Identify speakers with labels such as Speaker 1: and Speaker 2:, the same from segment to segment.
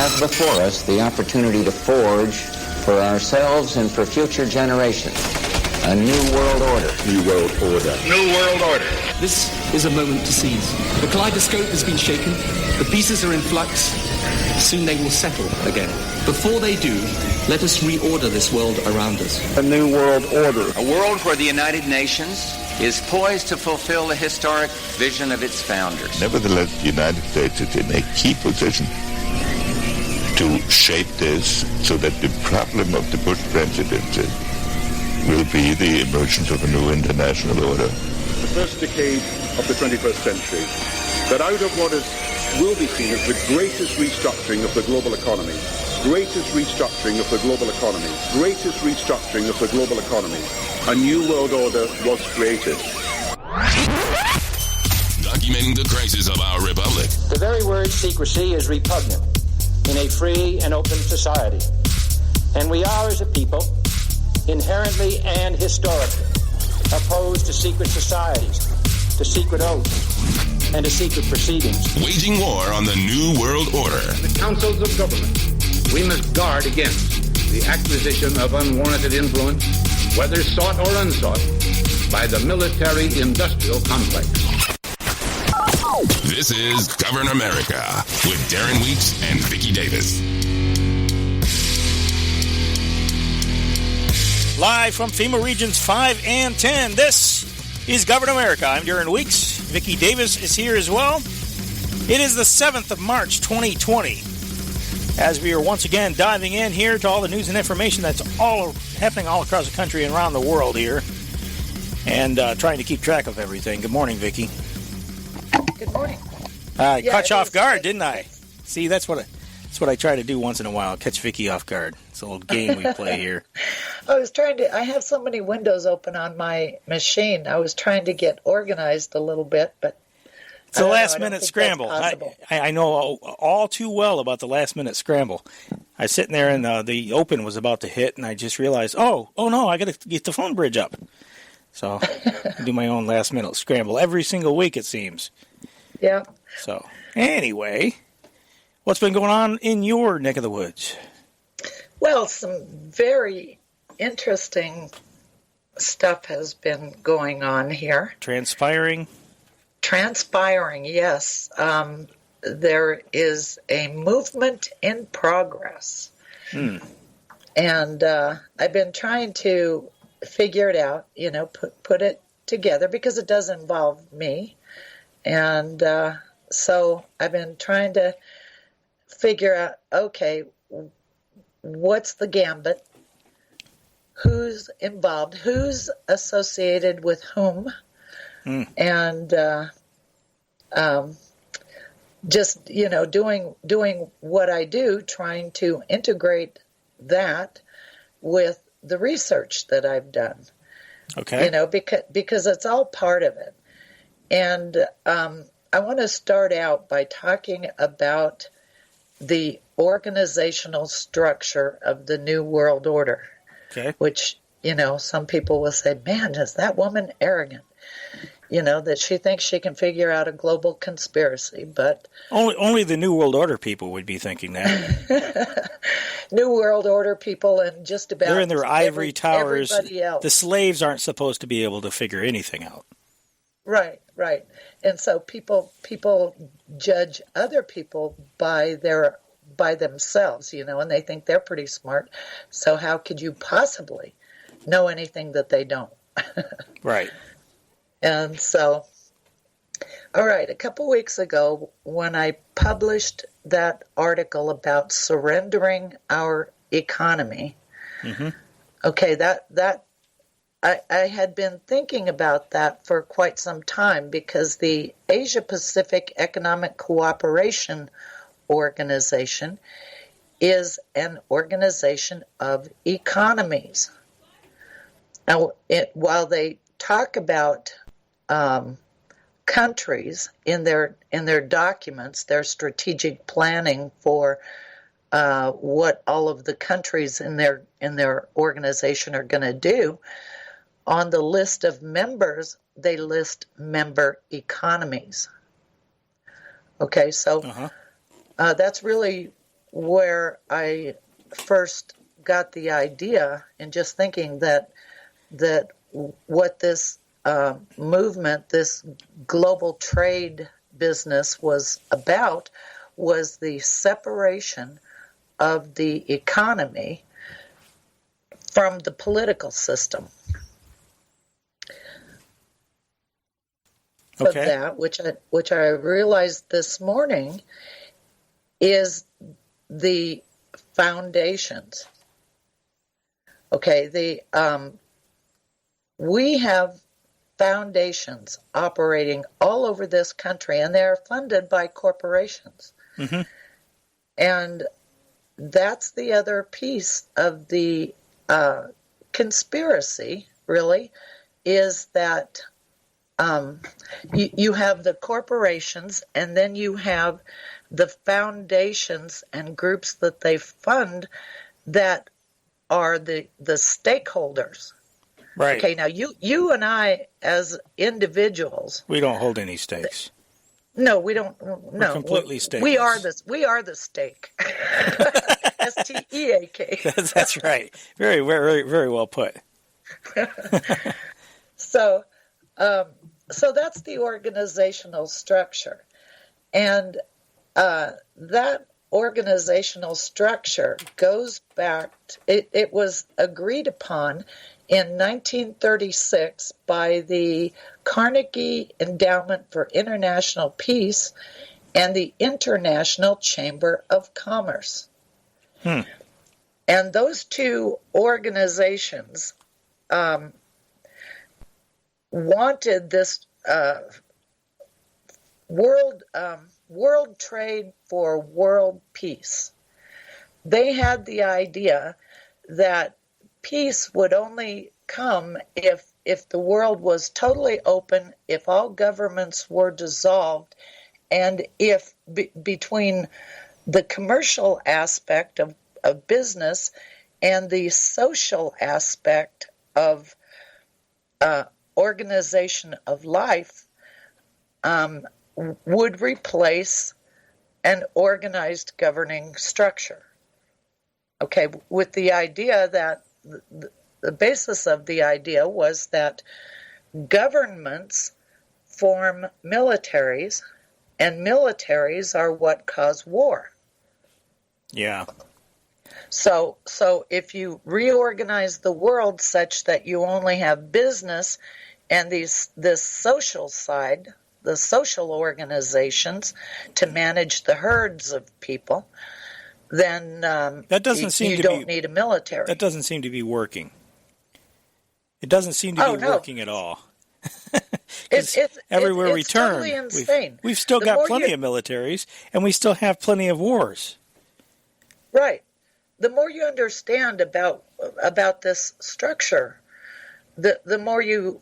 Speaker 1: have before us the opportunity to forge for ourselves and for future generations a new world order.
Speaker 2: New world order.
Speaker 3: New world order.
Speaker 4: This is a moment to seize. The kaleidoscope has been shaken. The pieces are in flux. Soon they will settle again. Before they do, let us reorder this world around us.
Speaker 2: A new world order.
Speaker 1: A world where the United Nations is poised to fulfill the historic vision of its founders.
Speaker 5: Nevertheless, the United States is in a key position to shape this so that the problem of the Bush presidency will be the emergence of a new international order.
Speaker 2: The first decade of the 21st century, that out of what will be seen as the greatest restructuring of the global economy, a new world order was created.
Speaker 6: Documenting the crisis of our republic.
Speaker 7: The very word secrecy is repugnant in a free and open society. And we are, as a people, inherently and historically opposed to secret societies, to secret oaths, and to secret proceedings.
Speaker 6: Waging war on the New World Order.
Speaker 3: In the councils of government, we must guard against the acquisition of unwarranted influence, whether sought or unsought, by the military-industrial complex.
Speaker 6: This is Govern America with Darren Weeks and Vicky Davis.
Speaker 8: Live from FEMA Regions 5 and 10, this is Govern America. I'm Darren Weeks. Vicky Davis is here as well. It is the 7th of March, 2020. As we are once again diving in here to all the news and information that's all happening all across the country and around the world here, and trying to keep track of everything. Good morning, Vicky.
Speaker 9: Good morning.
Speaker 8: I caught you off guard, didn't I? See, that's what I try to do once in a while, catch Vicky off guard. It's a little game we play here.
Speaker 9: I have so many windows open on my machine. I was trying to get organized a little bit, but
Speaker 8: it's a last-minute scramble. I know all too well about the last-minute scramble. I was sitting there, and the open was about to hit, and I just realized, oh no, I got to get the phone bridge up. So I do my own last-minute scramble every single week, it seems.
Speaker 9: Yeah.
Speaker 8: So anyway, what's been going on in your neck of the woods? Well,
Speaker 9: some very interesting stuff has been going on here.
Speaker 8: Transpiring,
Speaker 9: yes. There is a movement in progress. And I've been trying to figure it out, put it together, because it does involve me. And so I've been trying to figure out, okay, what's the gambit? Who's involved? Who's associated with whom? And just, doing what I do, trying to integrate that with the research that I've done.
Speaker 8: Okay.
Speaker 9: Because it's all part of it. And I want to start out by talking about the organizational structure of the New World Order.
Speaker 8: Okay.
Speaker 9: Which, some people will say, man, is that woman arrogant? That she thinks she can figure out a global conspiracy, but
Speaker 8: only the New World Order people would be thinking that.
Speaker 9: New World Order people and just about
Speaker 8: they're in their ivory towers.
Speaker 9: Everybody else.
Speaker 8: The slaves aren't supposed to be able to figure anything out.
Speaker 9: Right. And so people judge other people by themselves, and they think they're pretty smart. So how could you possibly know anything that they don't?
Speaker 8: Right.
Speaker 9: And so, all right, a couple weeks ago when I published that article about surrendering our economy, okay, that I had been thinking about that for quite some time, because the Asia Pacific Economic Cooperation Organization is an organization of economies. Now, while they talk about countries in their documents, their strategic planning for what all of the countries in their organization are going to do, on the list of members, they list member economies. Okay, so that's really where I first got the idea, and just thinking that what this movement, this global trade business was about, was the separation of the economy from the political system.
Speaker 8: Okay.
Speaker 9: Of that, which I realized this morning, is the foundations. Okay, we have foundations operating all over this country, and they're funded by corporations.
Speaker 8: Mm-hmm. And
Speaker 9: that's the other piece of the conspiracy, really, is that you have the corporations, and then you have the foundations and groups that they fund that are the stakeholders.
Speaker 8: Right.
Speaker 9: Okay, now you and I as individuals,
Speaker 8: we don't hold any stakes.
Speaker 9: No, we don't. No,
Speaker 8: we're completely stakeless.
Speaker 9: We are the stake. STEAK.
Speaker 8: That's right. Very, very, very well put.
Speaker 9: So that's the organizational structure, and that organizational structure goes back. It was agreed upon in 1936 by the Carnegie Endowment for International Peace and the International Chamber of Commerce. And those two organizations wanted this world trade for world peace. They had the idea that peace would only come if the world was totally open, if all governments were dissolved, and if between the commercial aspect of business and the social aspect of organization of life would replace an organized governing structure. Okay, with the idea that the basis of the idea was that governments form militaries, and militaries are what cause war.
Speaker 8: Yeah.
Speaker 9: So if you reorganize the world such that you only have business and this social side, the social organizations to manage the herds of people, then
Speaker 8: that doesn't
Speaker 9: you don't need a military.
Speaker 8: That doesn't seem to be working. It doesn't seem to be working at all.
Speaker 9: It's
Speaker 8: everywhere we turn,
Speaker 9: totally insane.
Speaker 8: We've still got plenty of militaries, and we still have plenty of wars.
Speaker 9: Right. The more you understand about this structure, the more you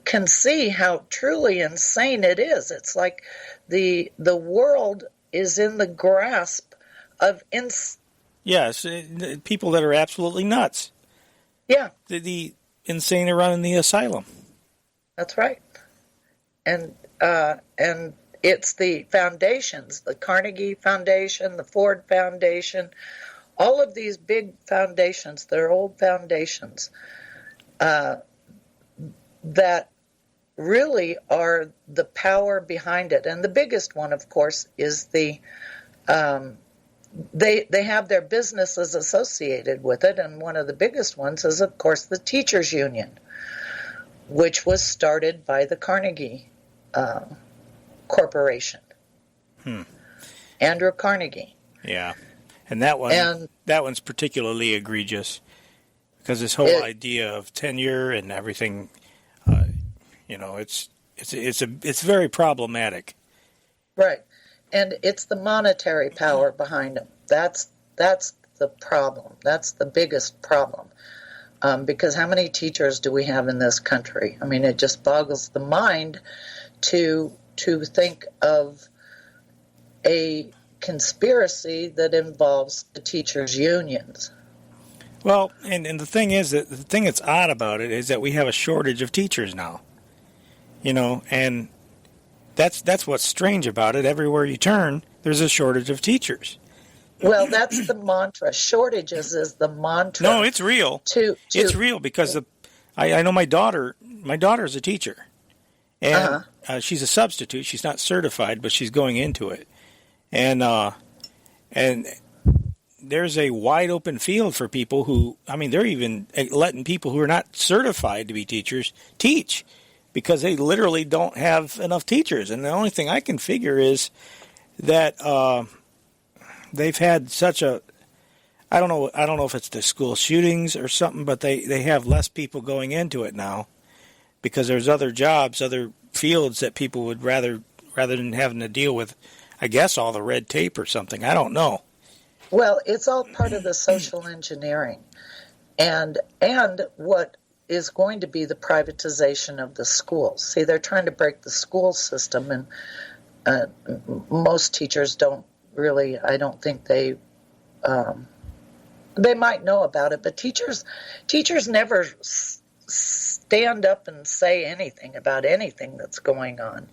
Speaker 9: can see how truly insane it is. It's like the world is in the grasp of
Speaker 8: yes, people that are absolutely nuts.
Speaker 9: Yeah,
Speaker 8: the insane are running the asylum.
Speaker 9: That's right, and it's the foundations, the Carnegie Foundation, the Ford Foundation, all of these big foundations. They're old foundations that really are the power behind it, and the biggest one, of course, is the They have their businesses associated with it, and one of the biggest ones is, of course, the Teachers Union, which was started by the Carnegie Corporation. Andrew Carnegie.
Speaker 8: Yeah, and that one's particularly egregious because this whole idea of tenure and everything, it's very problematic.
Speaker 9: Right. And it's the monetary power behind them. That's the problem. That's the biggest problem. Because how many teachers do we have in this country? I mean, it just boggles the mind to think of a conspiracy that involves the teachers' unions.
Speaker 8: Well, and the thing is that the thing that's odd about it is that we have a shortage of teachers now. And that's what's strange about it. Everywhere you turn, there's a shortage of teachers.
Speaker 9: Well, that's the mantra. Shortages is the mantra.
Speaker 8: No, it's real. It's real because I know my daughter. My daughter's a teacher, and she's a substitute. She's not certified, but she's going into it, and there's a wide open field for people who. I mean, they're even letting people who are not certified to be teachers teach because they literally don't have enough teachers. And the only thing I can figure is that they've had such a. I don't know if it's the school shootings or something, but they have less people going into it now because there's other jobs, other fields that people would rather than having to deal with, I guess, all the red tape or something. I don't know.
Speaker 9: Well, it's all part of the social engineering and what is going to be the privatization of the schools. See, they're trying to break the school system, and most teachers don't really, I don't think they might know about it, but teachers never stand up and say anything about anything that's going on,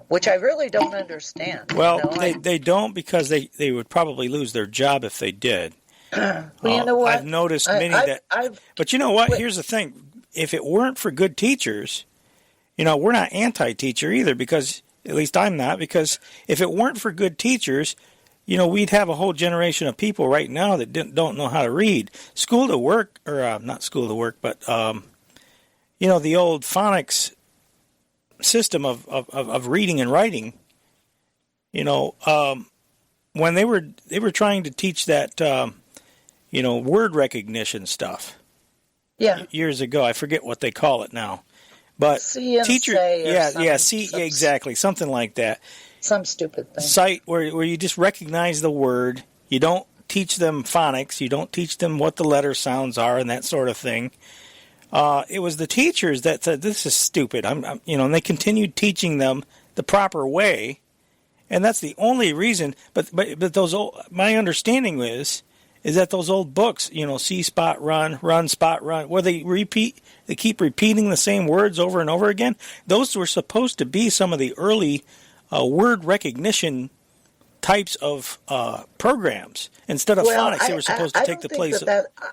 Speaker 9: which I really don't understand.
Speaker 8: Well, they don't because they would probably lose their job if they did.
Speaker 9: Well, you know what?
Speaker 8: I've noticed many but you know what? Here's the thing. If it weren't for good teachers, we're not anti-teacher either because, at least I'm not, because if it weren't for good teachers, we'd have a whole generation of people right now that don't know how to read. School to work, or not school to work, but the old Phonics system of reading and writing. When they were trying to teach that, word recognition stuff.
Speaker 9: Yeah.
Speaker 8: Years ago, I forget what they call it now, but teacher, exactly, something like that.
Speaker 9: Some stupid thing.
Speaker 8: Site where you just recognize the word. You don't teach them phonics. You don't teach them what the letter sounds are and that sort of thing. It was the teachers that said, this is stupid. And they continued teaching them the proper way. And that's the only reason. But those old, my understanding is that those old books, see spot run, run spot run, where they keep repeating the same words over and over again. Those were supposed to be some of the early word recognition types of programs. Instead of phonics, they were supposed to take the place of...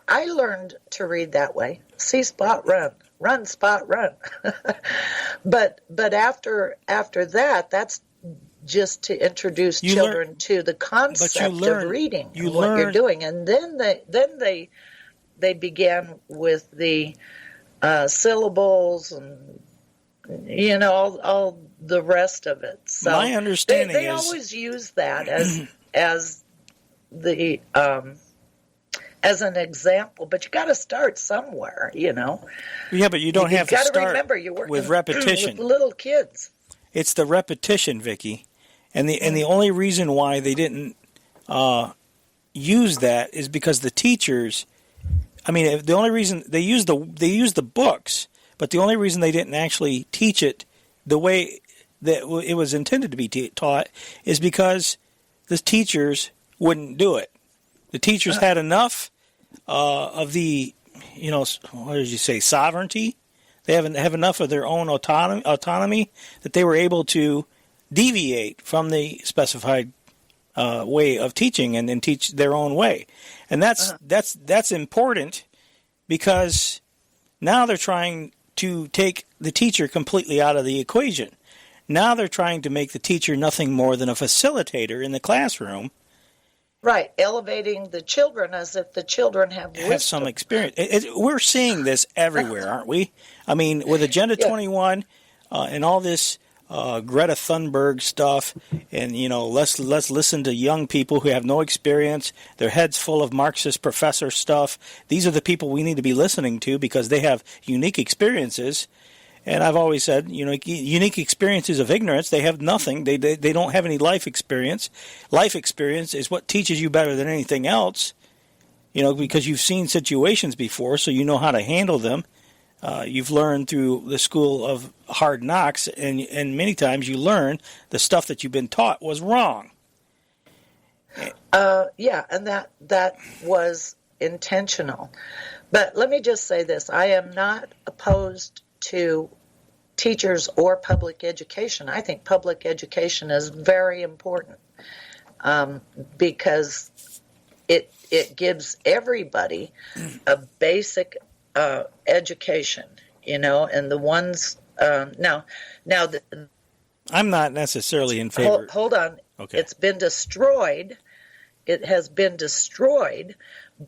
Speaker 9: I learned to read that way. See spot run, run spot run. but after that, that's just to introduce children to the concept of reading and what you're doing. And then they began with the syllables and all the rest of it. So
Speaker 8: my understanding
Speaker 9: they always use that as the as an example, but you got to start somewhere,
Speaker 8: Yeah, but you don't have to start remember, you're working with repetition.
Speaker 9: With little kids.
Speaker 8: It's the repetition, Vicky, and the only reason why they didn't use that is because the teachers. I mean, the only reason they used the books. But the only reason they didn't actually teach it the way that it was intended to be taught is because the teachers wouldn't do it. The teachers had enough of the, what did you say, sovereignty? They have enough of their own autonomy that they were able to deviate from the specified way of teaching and teach their own way. And that's important because now they're trying to take the teacher completely out of the equation. Now they're trying to make the teacher nothing more than a facilitator in the classroom.
Speaker 9: Right, elevating the children as if the children have
Speaker 8: some experience. We're seeing this everywhere, aren't we? I mean, with Agenda 21 and all this Greta Thunberg stuff, and let's listen to young people who have no experience, their heads full of Marxist professor stuff. These are the people we need to be listening to because they have unique experiences. And I've always said, unique experiences of ignorance. They have nothing. They don't have any life experience. Life experience is what teaches you better than anything else. Because you've seen situations before, so you know how to handle them. You've learned through the school of hard knocks, and many times you learn the stuff that you've been taught was wrong.
Speaker 9: And that was intentional. But let me just say this. I am not opposed to teachers or public education. I think public education is very important. because it gives everybody a basic education, and the ones now
Speaker 8: I'm not necessarily in favor.
Speaker 9: Hold on.
Speaker 8: Okay.
Speaker 9: It's been destroyed. It has been destroyed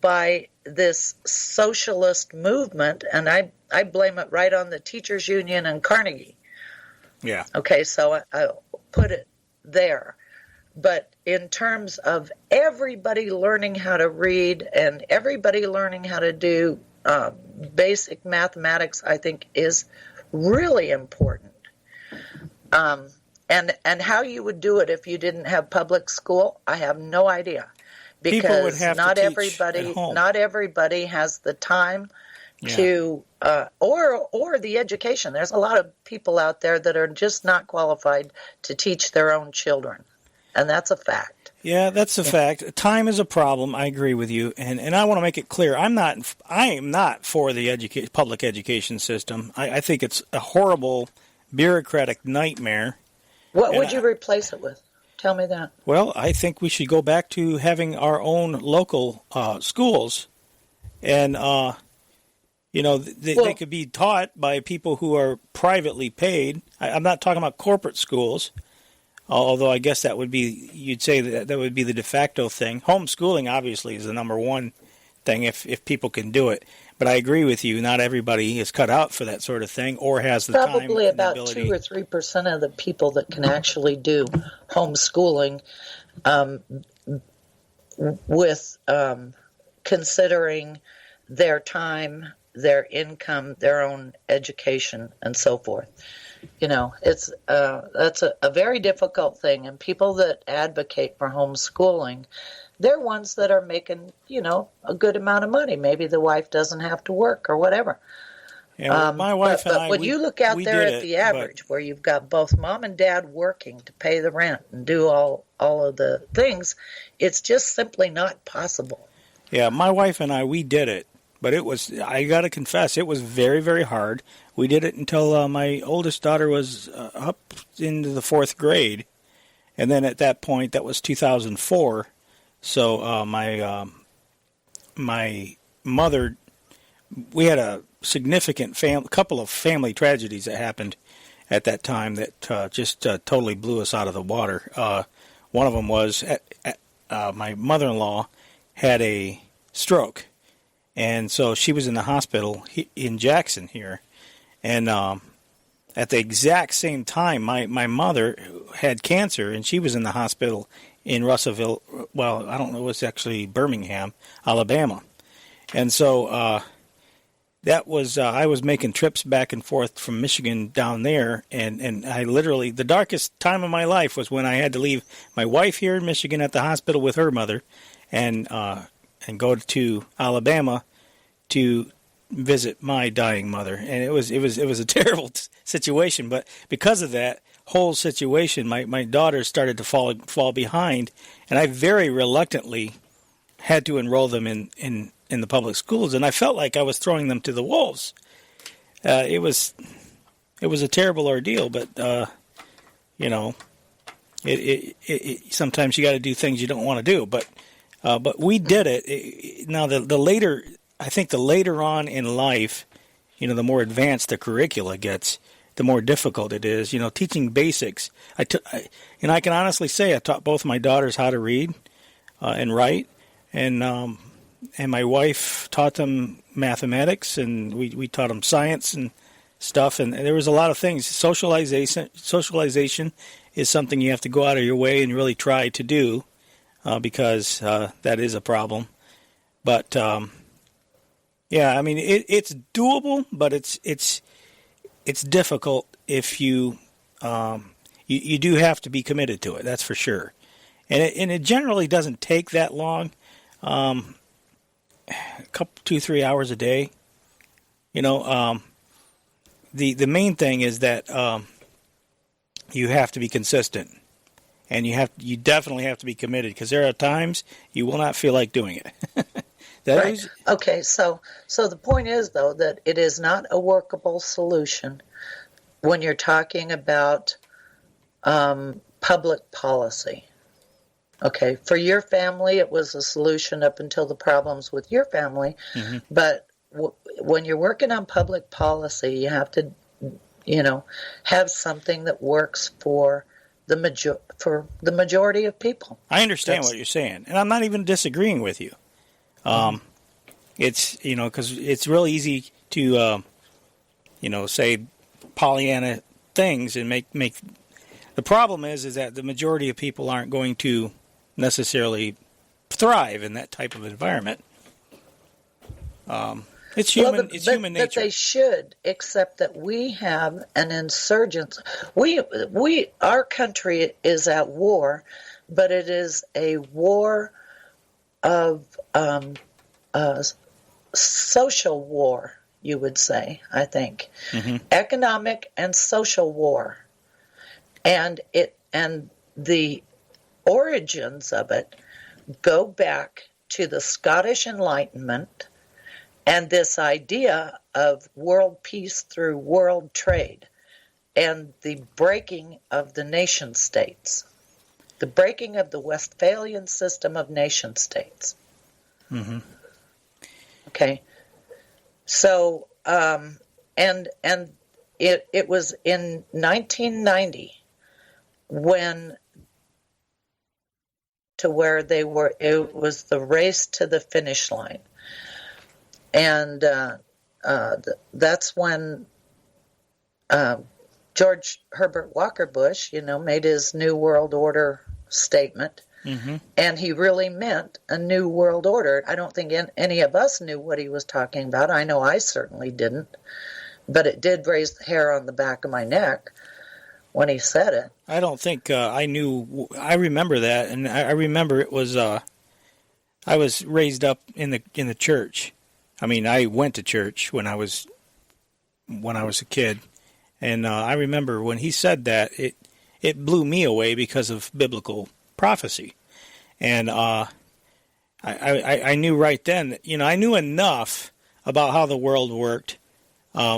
Speaker 9: by this socialist movement, and I blame it right on the teachers union and Carnegie.
Speaker 8: Yeah.
Speaker 9: Okay, so I'll put it there. But in terms of everybody learning how to read and everybody learning how to do basic mathematics, I think is really important. And how you would do it if you didn't have public school, I have no idea. Because
Speaker 8: people would have
Speaker 9: not
Speaker 8: to teach
Speaker 9: everybody
Speaker 8: at home.
Speaker 9: Not everybody has the time to or the education. There's a lot of people out there that are just not qualified to teach their own children. And that's a fact.
Speaker 8: Yeah, that's a fact. Time is a problem. I agree with you, and I want to make it clear. I am not for the public education system. I think it's a horrible bureaucratic nightmare.
Speaker 9: What would you replace it with? Tell me that.
Speaker 8: Well, I think we should go back to having our own local schools, and they could be taught by people who are privately paid. I'm not talking about corporate schools. Although I guess that would be, you'd say that would be the de facto thing. Homeschooling obviously is the number one thing if people can do it. But I agree with you, not everybody is cut out for that sort of thing or has the time and the ability.
Speaker 9: Probably about 2 or 3% of the people that can actually do homeschooling with considering their time, their income, their own education, and so forth. It's that's a very difficult thing, and people that advocate for homeschooling, they're ones that are making, a good amount of money. Maybe the wife doesn't have to work or whatever.
Speaker 8: Yeah, my wife and I,
Speaker 9: when you look out there at the average, where you've got both mom and dad working to pay the rent and do all of the things, it's just simply not possible.
Speaker 8: Yeah, my wife and I, we did it. But I got to confess, it was very, very hard. We did it until my oldest daughter was up into the 4th grade. And then at that point, that was 2004. So my mother, we had a significant couple of family tragedies that happened at that time that just totally blew us out of the water. One of them was my mother-in-law had a stroke. And so she was in the hospital in Jackson here. And at the exact same time, my mother had cancer, and she was in the hospital in Russellville. Well, I don't know, it was actually Birmingham, Alabama. And so that was I was making trips back and forth from Michigan down there, and I literally, the darkest time of my life was when I had to leave my wife here in Michigan at the hospital with her mother, and go to Alabama to visit my dying mother. And it was a terrible situation, but because of that whole situation, my daughters started to fall behind, and I very reluctantly had to enroll them in the public schools, and I felt like I was throwing them to the wolves. It was a terrible ordeal, but it sometimes you got to do things you don't want to do, but we did it. Now the later, I think the later on in life, the more advanced the curricula gets, the more difficult it is. Teaching basics. I can honestly say I taught both my daughters how to read and write, and my wife taught them mathematics, and we taught them science and stuff. And there was a lot of things. Socialization is something you have to go out of your way and really try to do. Because that is a problem, but it's doable, but it's difficult if you do have to be committed to it. That's for sure, and it generally doesn't take that long, a couple 2-3 hours a day. The main thing is that you have to be consistent. And you definitely have to be committed, because there are times you will not feel like doing it.
Speaker 9: Right. Okay, so the point is, though, that it is not a workable solution when you're talking about public policy. Okay, for your family, it was a solution up until the problems with your family. Mm-hmm. But when you're working on public policy, you have to, have something that works for the majority of people.
Speaker 8: I understand what you're saying, and I'm not even disagreeing with you. It's because it's real easy to say Pollyanna things and make. The problem is that the majority of people aren't going to necessarily thrive in that type of environment. It's human. It's human nature.
Speaker 9: But they should, except that we have an insurgence. Our country is at war, but it is a war of social war. You would say, I think, economic and social war, and the origins of it go back to the Scottish Enlightenment and this idea of world peace through world trade and the breaking of the nation states, the breaking of the Westphalian system of nation states. Mm-hmm. Okay. So, and it was in 1990 where it was the race to the finish line. And that's when George Herbert Walker Bush, made his New World Order statement. Mm-hmm. And he really meant a new world order. I don't think any of us knew what he was talking about. I know I certainly didn't. But it did raise the hair on the back of my neck when he said it.
Speaker 8: I don't think I knew. I remember that, and I remember it was. I was raised up in the church. I mean, I went to church when I was a kid, and I remember when he said that it blew me away because of biblical prophecy, and I knew right then. I knew enough about how the world worked.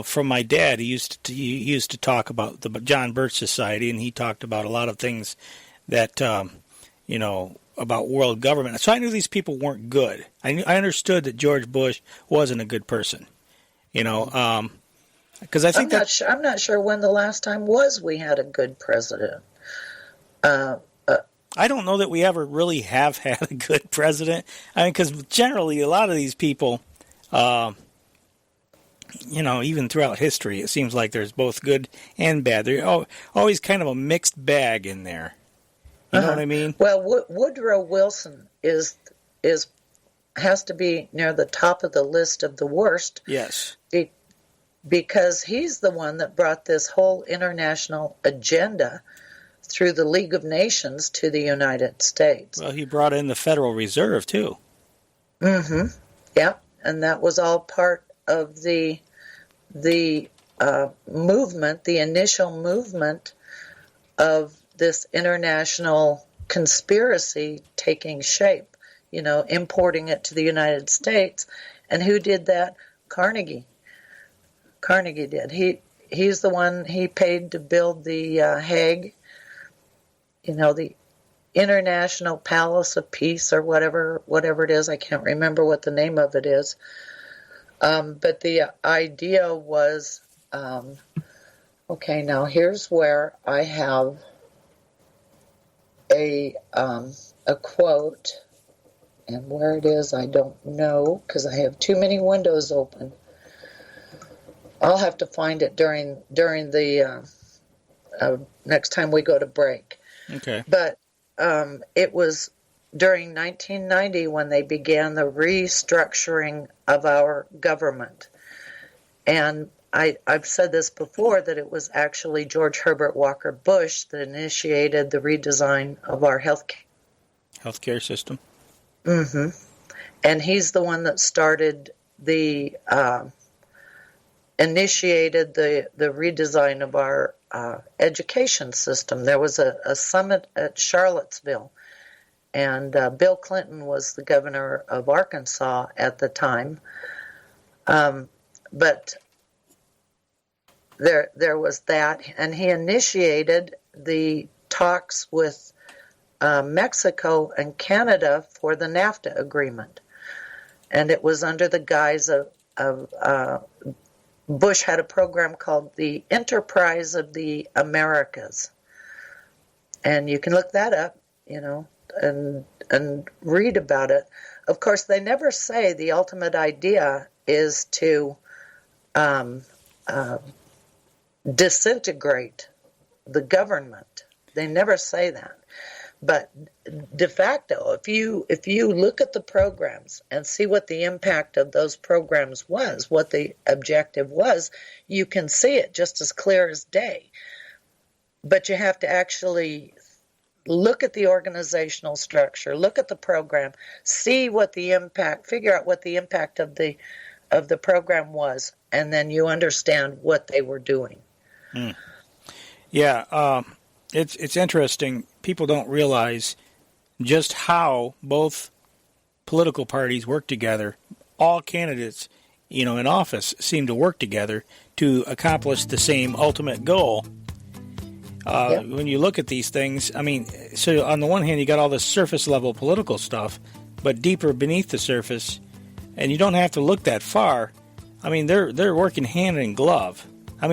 Speaker 8: From my dad, he used to talk about the John Birch Society, and he talked about a lot of things that about world government. So I knew these people weren't good. I understood that George Bush wasn't a good person. Because I think
Speaker 9: I'm not sure when the last time was we had a good president.
Speaker 8: I don't know that we ever really have had a good president. I mean, because generally a lot of these people. Even throughout history, it seems like there's both good and bad. There's always kind of a mixed bag in there. You know what I mean?
Speaker 9: Well, Woodrow Wilson has to be near the top of the list of the worst.
Speaker 8: Yes.
Speaker 9: Because he's the one that brought this whole international agenda through the League of Nations to the United States.
Speaker 8: Well, he brought in the Federal Reserve, too.
Speaker 9: Mm-hmm. Yeah, and that was all part of the movement, the initial movement of this international conspiracy taking shape, importing it to the United States. And who did that? Carnegie. Carnegie did. He's the one he paid to build the Hague, the International Palace of Peace or whatever it is. I can't remember what the name of it is. But the idea was, okay, now here's where I have a quote, and where it is I don't know because I have too many windows open. I'll have to find it during the next time we go to break.
Speaker 8: Okay.
Speaker 9: But it was during 1990 when they began the restructuring of our government. And I've said this before, that it was actually George Herbert Walker Bush that initiated the redesign of our
Speaker 8: healthcare system.
Speaker 9: Mm-hmm. And he's the one that started initiated the redesign of our education system. There was a summit at Charlottesville, and Bill Clinton was the governor of Arkansas at the time. But there was that, and he initiated the talks with Mexico and Canada for the NAFTA agreement. And it was under the guise of Bush had a program called the Enterprise of the Americas. And you can look that up, and read about it. Of course, they never say the ultimate idea is to disintegrate the government. They never say that. But de facto, if you look at the programs and see what the impact of those programs was, what the objective was, you can see it just as clear as day. But you have to actually look at the organizational structure, look at the program, see what the impact, figure out what the impact of the program was, and then you understand what they were doing.
Speaker 8: Yeah, it's interesting. People don't realize just how both political parties work together. All candidates, in office seem to work together to accomplish the same ultimate goal. When you look at these things, so on the one hand, you got all this surface level political stuff, but deeper beneath the surface, and you don't have to look that far. They're working hand in glove.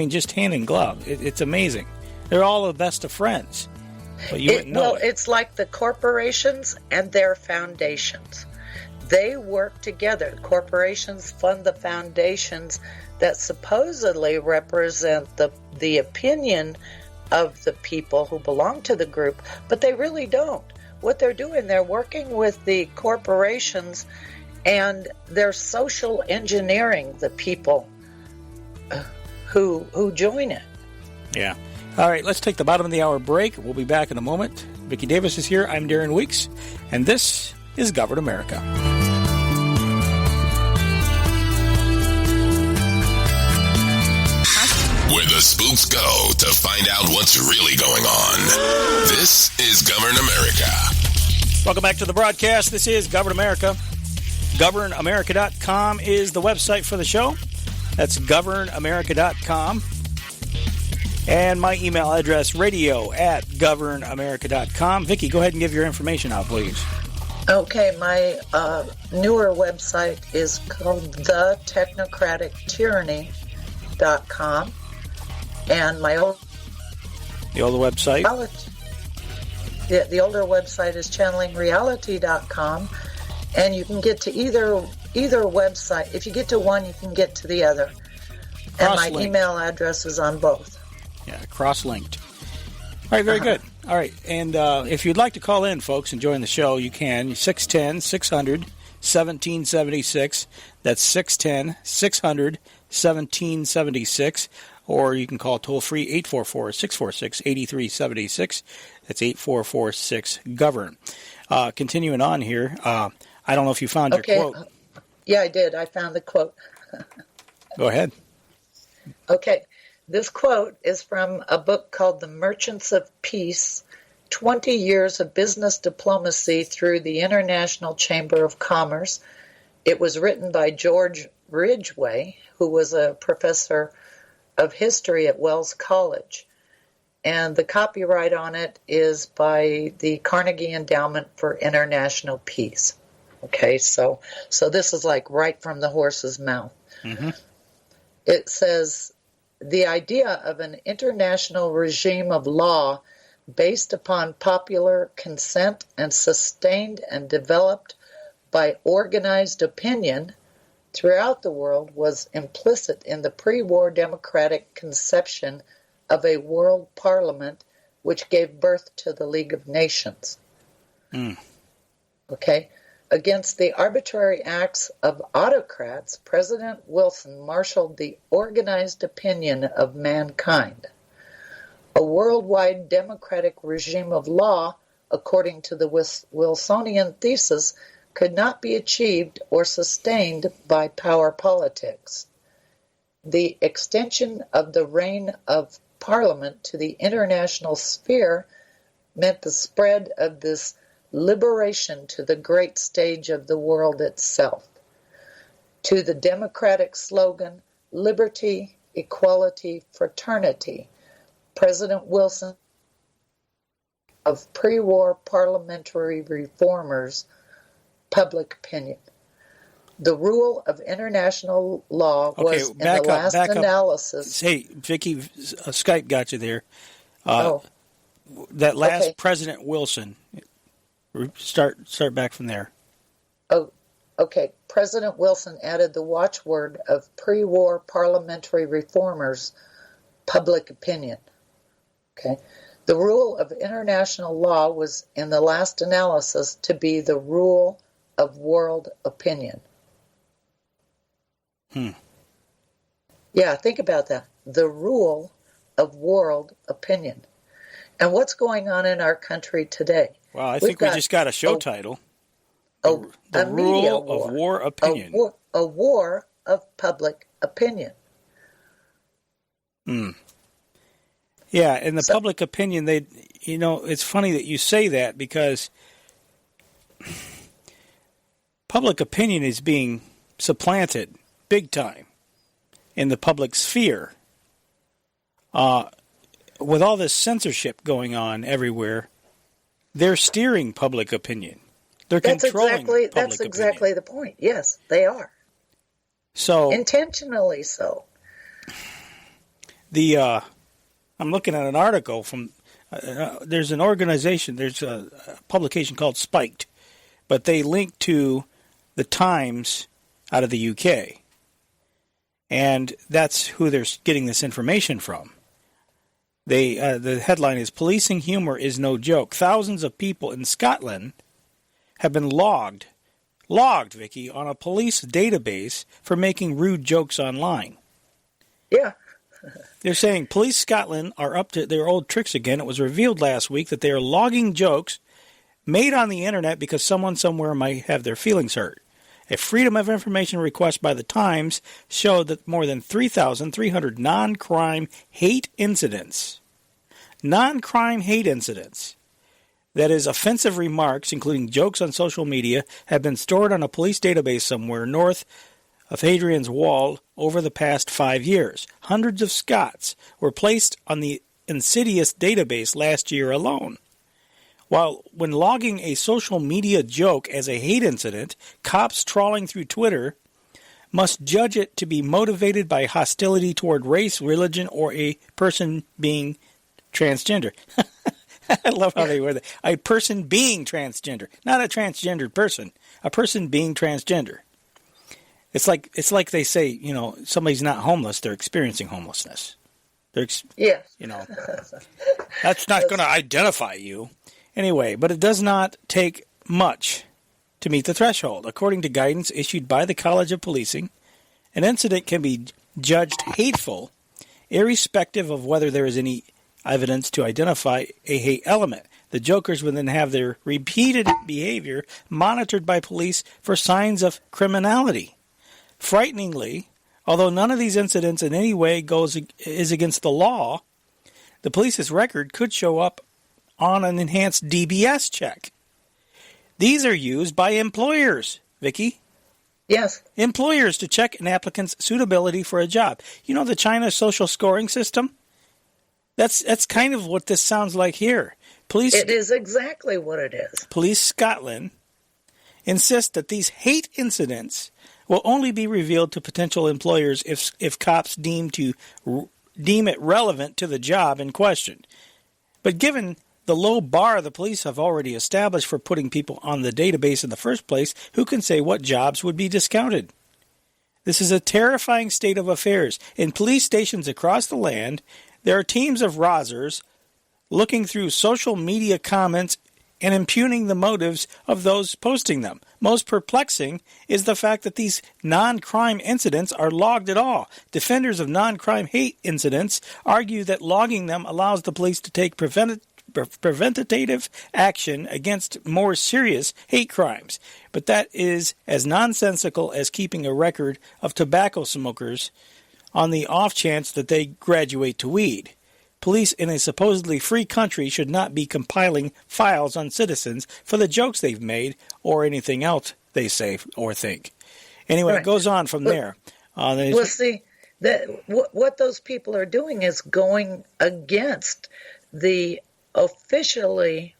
Speaker 8: Just hand in glove. It's amazing. They're all the best of friends. But you wouldn't know it.
Speaker 9: It's like the corporations and their foundations. They work together. Corporations fund the foundations that supposedly represent the opinion of the people who belong to the group, but they really don't. What they're doing, they're working with the corporations and they're social engineering the people who join it.
Speaker 8: Yeah. All right, let's take the bottom of the hour break. We'll be back in a moment. Vicky Davis is here. I'm Darren Weeks, and this is Govern America.
Speaker 6: Where the spooks go to find out what's really going on. This is Govern America.
Speaker 8: Welcome back to the broadcast. This is Govern America. GovernAmerica.com is the website for the show. That's GovernAmerica.com. And my email address, radio@governamerica.com. Vicky, go ahead and give your information out, please.
Speaker 9: Okay, my newer website is called thetechnocratictyranny.com. And my old...
Speaker 8: The older website?
Speaker 9: The older website is channelingreality.com. And you can get to either website. If you get to one, you can get to the other. And my email address is on both.
Speaker 8: Yeah, cross-linked. All right, very good. All right, and if you'd like to call in, folks, and join the show, you can. 610-600-1776. That's 610-600-1776. Or you can call toll-free 844-646-8376. That's 8446-GOVERN. Continuing on here, I don't know if you found your quote.
Speaker 9: Yeah, I did. I found the quote.
Speaker 8: Go ahead.
Speaker 9: Okay. This quote is from a book called The Merchants of Peace, 20 Years of Business Diplomacy Through the International Chamber of Commerce. It was written by George Ridgway, who was a professor of history at Wells College. And the copyright on it is by the Carnegie Endowment for International Peace. Okay, so this is like right from the horse's mouth. Mm-hmm. It says, the idea of an international regime of law based upon popular consent and sustained and developed by organized opinion throughout the world was implicit in the pre-war democratic conception of a world parliament which gave birth to the League of Nations. Okay? Against the arbitrary acts of autocrats, President Wilson marshaled the organized opinion of mankind. A worldwide democratic regime of law, according to the Wilsonian thesis, could not be achieved or sustained by power politics. The extension of the reign of Parliament to the international sphere meant the spread of this liberation to the great stage of the world itself. To the democratic slogan, liberty, equality, fraternity, President Wilson of pre-war parliamentary reformers' public opinion. The rule of international law was in the last analysis.
Speaker 8: Hey, Vicky, Skype got you there. That last President Wilson. Start back from there.
Speaker 9: Oh, okay. President Wilson added the watchword of pre-war parliamentary reformers' public opinion. Okay. The rule of international law was, in the last analysis, to be the rule of world opinion. Yeah, think about that. The rule of world opinion. And what's going on in our country today?
Speaker 8: Well, I think we just got a show title. The rule of war opinion.
Speaker 9: A war of public opinion.
Speaker 8: Yeah, and the public opinion, it's funny that you say that because public opinion is being supplanted big time in the public sphere. With all this censorship going on everywhere, they're steering public opinion. They're controlling public opinion.
Speaker 9: That's exactly the point. Yes, they are.
Speaker 8: So
Speaker 9: intentionally so.
Speaker 8: I'm looking at an article from there's an organization, there's a publication called Spiked, but they link to the Times out of the UK. And that's who they're getting this information from. The headline is, "Policing humor is no joke. Thousands of people in Scotland have been logged, Vicky, on a police database for making rude jokes online."
Speaker 9: Yeah.
Speaker 8: They're saying Police Scotland are up to their old tricks again. It was revealed last week that they are logging jokes made on the internet because someone somewhere might have their feelings hurt. A Freedom of Information request by the Times showed that more than 3,300 non-crime hate incidents, that is, offensive remarks, including jokes on social media, have been stored on a police database somewhere north of Hadrian's Wall over the past 5 years. Hundreds of Scots were placed on the insidious database last year alone. When logging a social media joke as a hate incident, cops trawling through Twitter must judge it to be motivated by hostility toward race, religion, or a person being transgender. I love how they word that. A person being transgender, not a transgendered person. A person being transgender. It's like they say, somebody's not homeless; they're experiencing homelessness.
Speaker 9: Yes.
Speaker 8: That's not going to identify you. Anyway, but it does not take much to meet the threshold. According to guidance issued by the College of Policing, an incident can be judged hateful, irrespective of whether there is any evidence to identify a hate element. The jokers would then have their repeated behavior monitored by police for signs of criminality. Frighteningly, although none of these incidents in any way is against the law, the police's record could show up on an enhanced DBS check. These are used by employers, Vicky.
Speaker 9: Yes.
Speaker 8: Employers to check an applicant's suitability for a job. You know the China social scoring system? That's kind of what this sounds like here.
Speaker 9: It is exactly what it is.
Speaker 8: Police Scotland insist that these hate incidents will only be revealed to potential employers if cops deem it relevant to the job in question. But given the low bar the police have already established for putting people on the database in the first place, who can say what jobs would be discounted? This is a terrifying state of affairs. In police stations across the land, there are teams of rozzers looking through social media comments and impugning the motives of those posting them. Most perplexing is the fact that these non-crime incidents are logged at all. Defenders of non-crime hate incidents argue that logging them allows the police to take preventative action against more serious hate crimes. But that is as nonsensical as keeping a record of tobacco smokers on the off chance that they graduate to weed. Police in a supposedly free country should not be compiling files on citizens for the jokes they've made or anything else they say or think. Anyway, right. It goes on from there.
Speaker 9: See, what those people are doing is going against the officially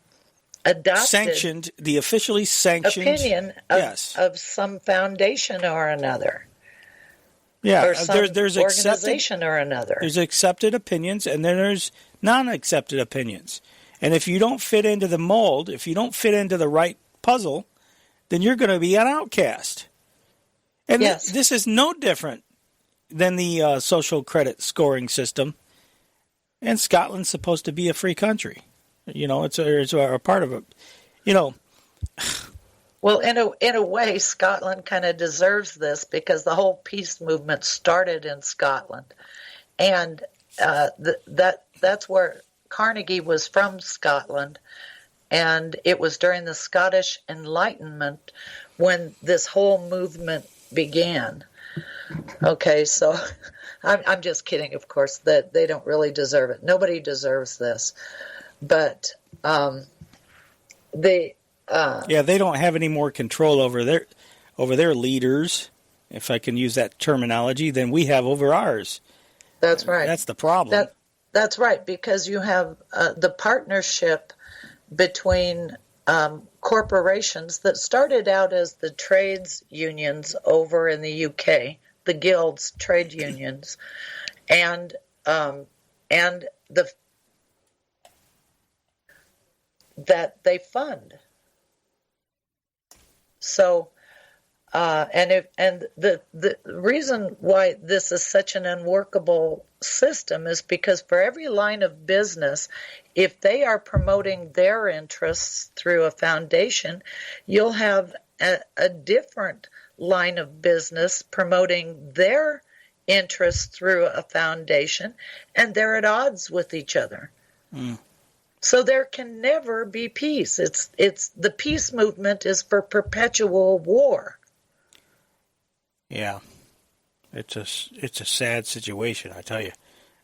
Speaker 9: adopted
Speaker 8: the officially sanctioned
Speaker 9: opinion of some foundation or another.
Speaker 8: Yeah,
Speaker 9: or some
Speaker 8: there's
Speaker 9: organization or another.
Speaker 8: There's accepted opinions, and then there's non-accepted opinions. And if you don't fit into the mold, if you don't fit into the right puzzle, then you're going to be an outcast. And
Speaker 9: yes.
Speaker 8: This is no different than the social credit scoring system. And Scotland's supposed to be a free country. You know, it's a part of it. You know.
Speaker 9: Well, in a way, Scotland kind of deserves this because the whole peace movement started in Scotland, and that's where Carnegie was from, Scotland, and it was during the Scottish Enlightenment when this whole movement began. Okay, so I'm just kidding, of course, that they don't really deserve it. Nobody deserves this, but they don't have any more control over their leaders, if I can use that terminology, than we have over ours. That's right.
Speaker 8: That's the problem.
Speaker 9: That's right, because you have the partnership between corporations that started out as the trades unions over in the UK, the guilds, trade unions, and that they fund. So, the reason why this is such an unworkable system is because for every line of business, if they are promoting their interests through a foundation, you'll have a different line of business promoting their interests through a foundation, and they're at odds with each other. Mm. So there can never be peace. It's the peace movement is for perpetual war.
Speaker 8: Yeah, it's a sad situation, I tell you.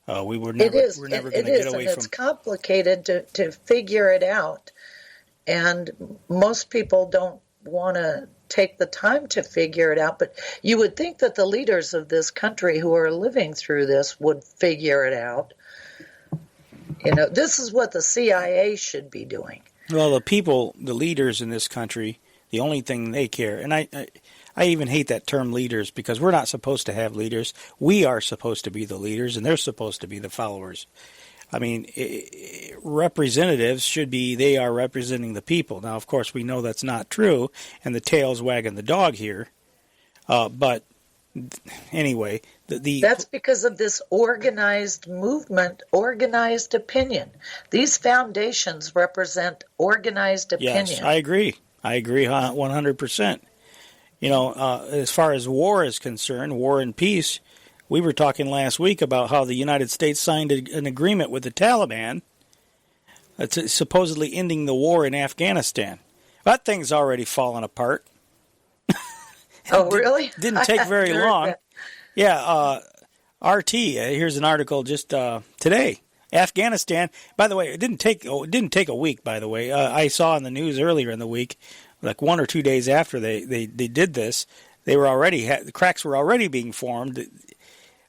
Speaker 8: We're never going to get away from.
Speaker 9: It's complicated to figure it out, and most people don't want to take the time to figure it out. But you would think that the leaders of this country who are living through this would figure it out. You know, this is what the CIA should be doing.
Speaker 8: Well, the leaders in this country, the only thing they care, and I even hate that term leaders because we're not supposed to have leaders. We are supposed to be the leaders, and they're supposed to be the followers. I mean, representatives they are representing the people. Now, of course, we know that's not true, and the tail's wagging the dog here. But anyway,
Speaker 9: that's because of this organized movement, organized opinion. These foundations represent organized opinion.
Speaker 8: Yes, I agree 100%. You know, as far as war is concerned, war and peace, we were talking last week about how the United States signed an agreement with the Taliban that's supposedly ending the war in Afghanistan. That thing's already fallen apart.
Speaker 9: Oh, really?
Speaker 8: Didn't take very long. Yeah, RT. Here's an article just today. Afghanistan. By the way, it didn't take a week. By the way, I saw in the news earlier in the week, like 1 or 2 days after they did this, the cracks were already being formed.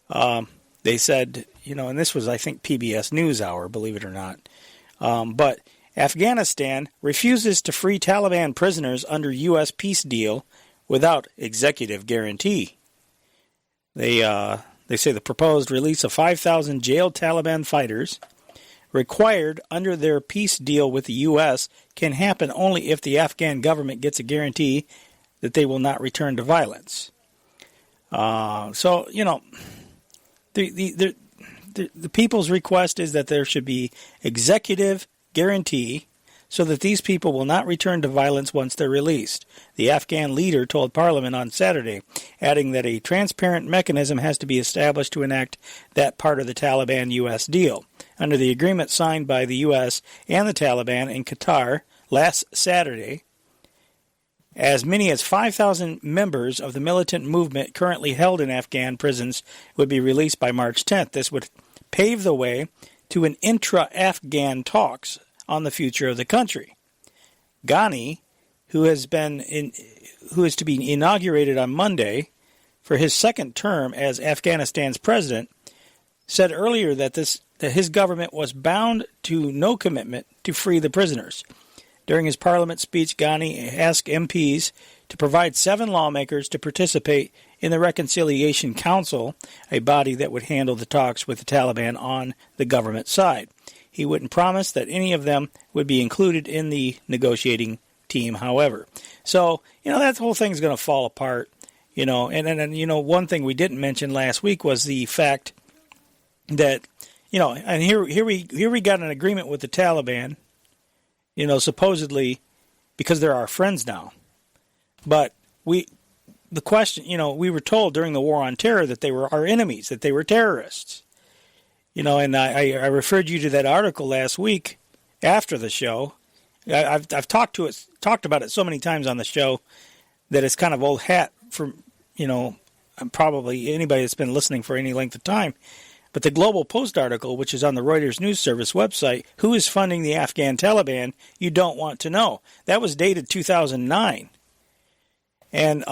Speaker 8: They said, you know, and this was, I think, PBS NewsHour, believe it or not. But Afghanistan refuses to free Taliban prisoners under U.S. peace deal without executive guarantee. They say the proposed release of 5,000 jailed Taliban fighters required under their peace deal with the U.S. can happen only if the Afghan government gets a guarantee that they will not return to violence. So, you know, the people's request is that there should be executive guarantee so that these people will not return to violence once they're released. The Afghan leader told Parliament on Saturday, adding that a transparent mechanism has to be established to enact that part of the Taliban-U.S. deal. Under the agreement signed by the U.S. and the Taliban in Qatar last Saturday, as many as 5,000 members of the militant movement currently held in Afghan prisons would be released by March 10th. This would pave the way to an intra-Afghan talks on the future of the country. Ghani, who is to be inaugurated on Monday for his second term as Afghanistan's president, said earlier that his government was bound to no commitment to free the prisoners. During his parliament speech, Ghani asked MPs to provide 7 lawmakers to participate in the Reconciliation Council, a body that would handle the talks with the Taliban on the government side. He wouldn't promise that any of them would be included in the negotiating team, however. So, that whole thing's going to fall apart, and one thing we didn't mention last week was the fact that, and here we got an agreement with the Taliban, supposedly because they're our friends now. But we were told during the war on terror that they were our enemies, that they were terrorists. And I referred you to that article last week after the show. I've talked about it so many times on the show that it's kind of old hat for, probably anybody that's been listening for any length of time. But the Global Post article, which is on the Reuters News Service website, Who is Funding the Afghan Taliban? You Don't Want to Know. That was dated 2009. And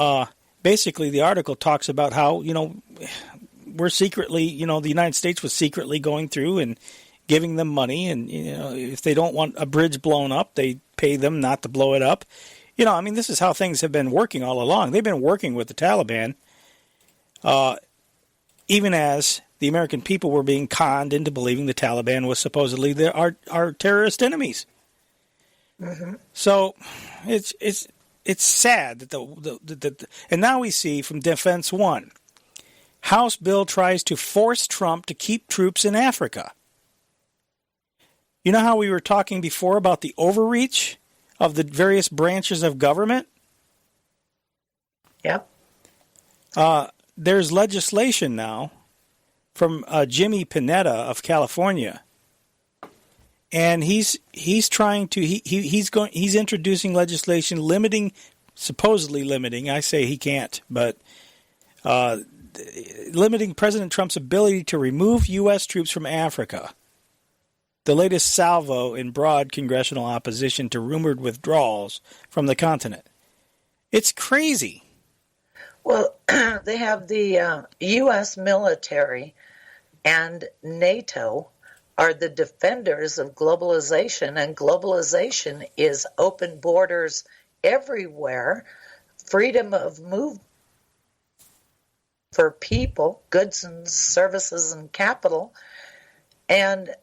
Speaker 8: basically the article talks about how, we're secretly, the United States was secretly going through and giving them money. And, if they don't want a bridge blown up, they pay them not to blow it up. This is how things have been working all along. They've been working with the Taliban, even as the American people were being conned into believing the Taliban was supposedly our terrorist enemies. Mm-hmm. So it's sad that and now we see from Defense One, House bill tries to force Trump to keep troops in Africa. You know how we were talking before about the overreach of the various branches of government?
Speaker 9: Yep.
Speaker 8: There's legislation now from Jimmy Panetta of California, and he's introducing legislation supposedly limiting. I say he can't, but limiting President Trump's ability to remove U.S. troops from Africa. The latest salvo in broad congressional opposition to rumored withdrawals from the continent. It's crazy.
Speaker 9: Well, they have the U.S. military and NATO are the defenders of globalization, and globalization is open borders everywhere, freedom of movement for people, goods and services and capital. And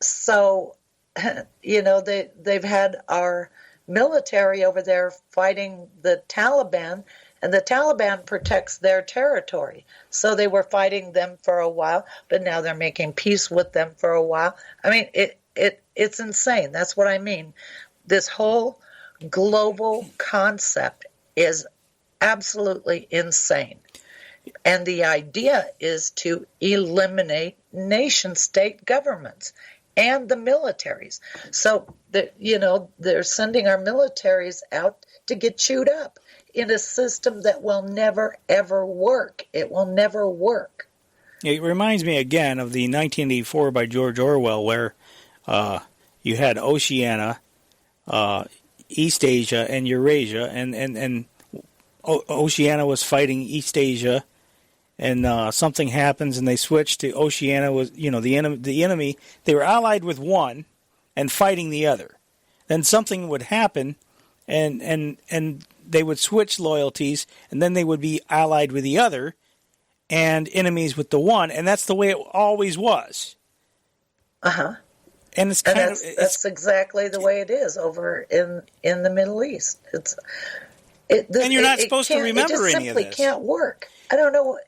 Speaker 9: so, they've had our military over there fighting the Taliban, and the Taliban protects their territory. So they were fighting them for a while, but now they're making peace with them for a while. It's insane. That's what I mean. This whole global concept is absolutely insane. And the idea is to eliminate nation-state governments and the militaries. So, they're sending our militaries out to get chewed up in a system that will never, ever work. It will never work.
Speaker 8: It reminds me again of the 1984 by George Orwell, where you had Oceania, East Asia, and Eurasia, and Oceania was fighting East Asia, and something happens, and they switch to Oceania was, the enemy. They were allied with one and fighting the other. Then something would happen, and they would switch loyalties, and then they would be allied with the other and enemies with the one, and that's the way it always was.
Speaker 9: Uh-huh.
Speaker 8: And it's
Speaker 9: that's exactly the way it is over in the Middle East.
Speaker 8: And you're not supposed to remember any of this.
Speaker 9: It simply can't work. I don't know,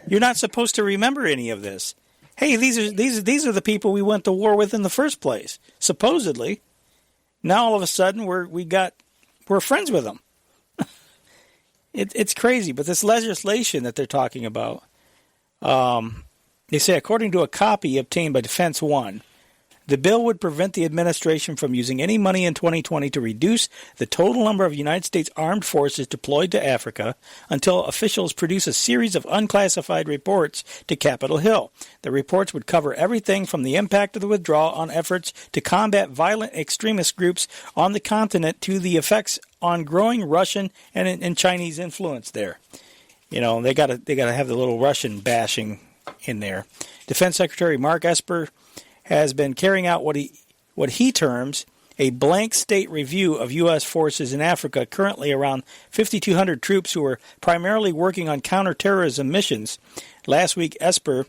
Speaker 8: You're not supposed to remember any of this. Hey, these are the people we went to war with in the first place, supposedly. Now all of a sudden we're friends with them. It's crazy, but this legislation that they're talking about, they say, according to a copy obtained by Defense One, the bill would prevent the administration from using any money in 2020 to reduce the total number of United States armed forces deployed to Africa until officials produce a series of unclassified reports to Capitol Hill. The reports would cover everything from the impact of the withdrawal on efforts to combat violent extremist groups on the continent to the effects on growing Russian and Chinese influence there. They got to have the little Russian bashing in there. Defense Secretary Mark Esper has been carrying out what he terms a blank state review of U.S. forces in Africa, currently around 5,200 troops who are primarily working on counterterrorism missions. Last week, Esper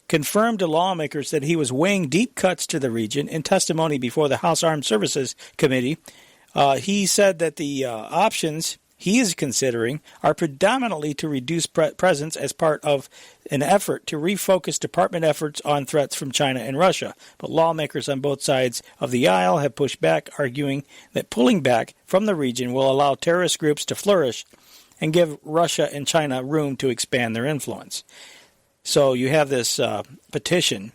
Speaker 8: confirmed to lawmakers that he was weighing deep cuts to the region. In testimony before the House Armed Services Committee, he said that the options he is considering are predominantly to reduce presence as part of an effort to refocus department efforts on threats from China and Russia. But lawmakers on both sides of the aisle have pushed back, arguing that pulling back from the region will allow terrorist groups to flourish and give Russia and China room to expand their influence. So you have this petition,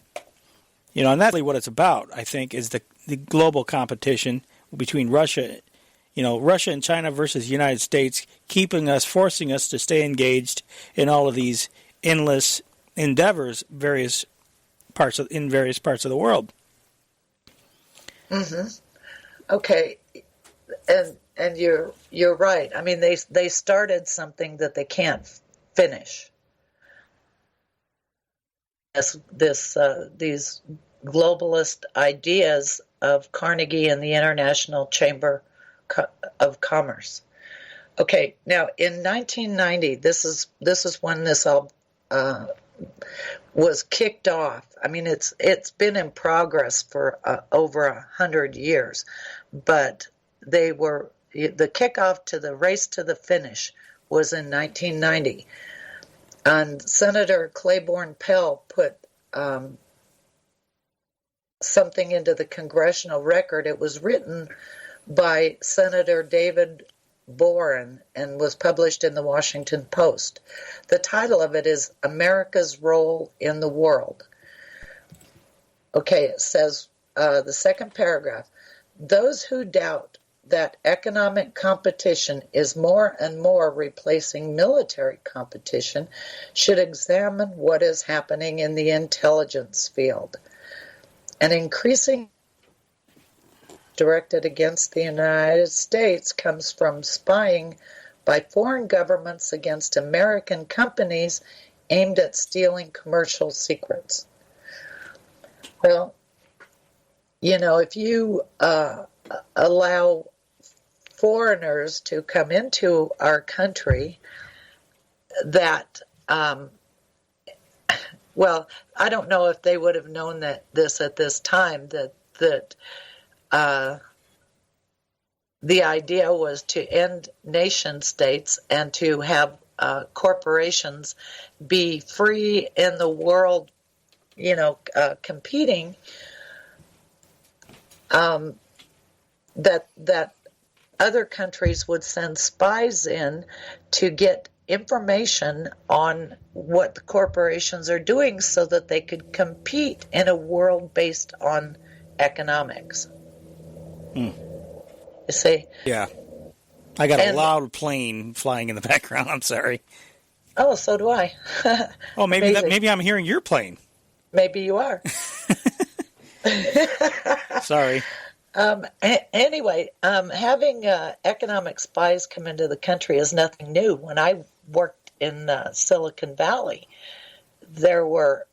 Speaker 8: and that's really what it's about, I think, is the global competition between Russia and China versus the United States, forcing us to stay engaged in all of these endless endeavors, in various parts of the world.
Speaker 9: Mm-hmm. Okay, and you're right. I mean, they started something that they can't finish. These globalist ideas of Carnegie and the International Chamber of Commerce. Okay, now in 1990, this is when this all was kicked off. I mean, it's been in progress for over 100 years, but the kickoff to the race to the finish was in 1990, and Senator Claiborne Pell put something into the congressional record. It was written by Senator David Boren and was published in the Washington Post. The title of it is America's Role in the World. Okay, it says, the second paragraph, those who doubt that economic competition is more and more replacing military competition should examine what is happening in the intelligence field. An increasing directed against the United States comes from spying by foreign governments against American companies aimed at stealing commercial secrets. Well, if you allow foreigners to come into our country that, I don't know if they would have known that this at this time, that the idea was to end nation states and to have corporations be free in the world, competing, that other countries would send spies in to get information on what the corporations are doing so that they could compete in a world based on economics. You see?
Speaker 8: Yeah. I got a loud plane flying in the background. I'm sorry.
Speaker 9: Oh, so do I.
Speaker 8: Oh, maybe I'm hearing your plane.
Speaker 9: Maybe you are.
Speaker 8: Sorry.
Speaker 9: Anyway, having economic spies come into the country is nothing new. When I worked in Silicon Valley, they were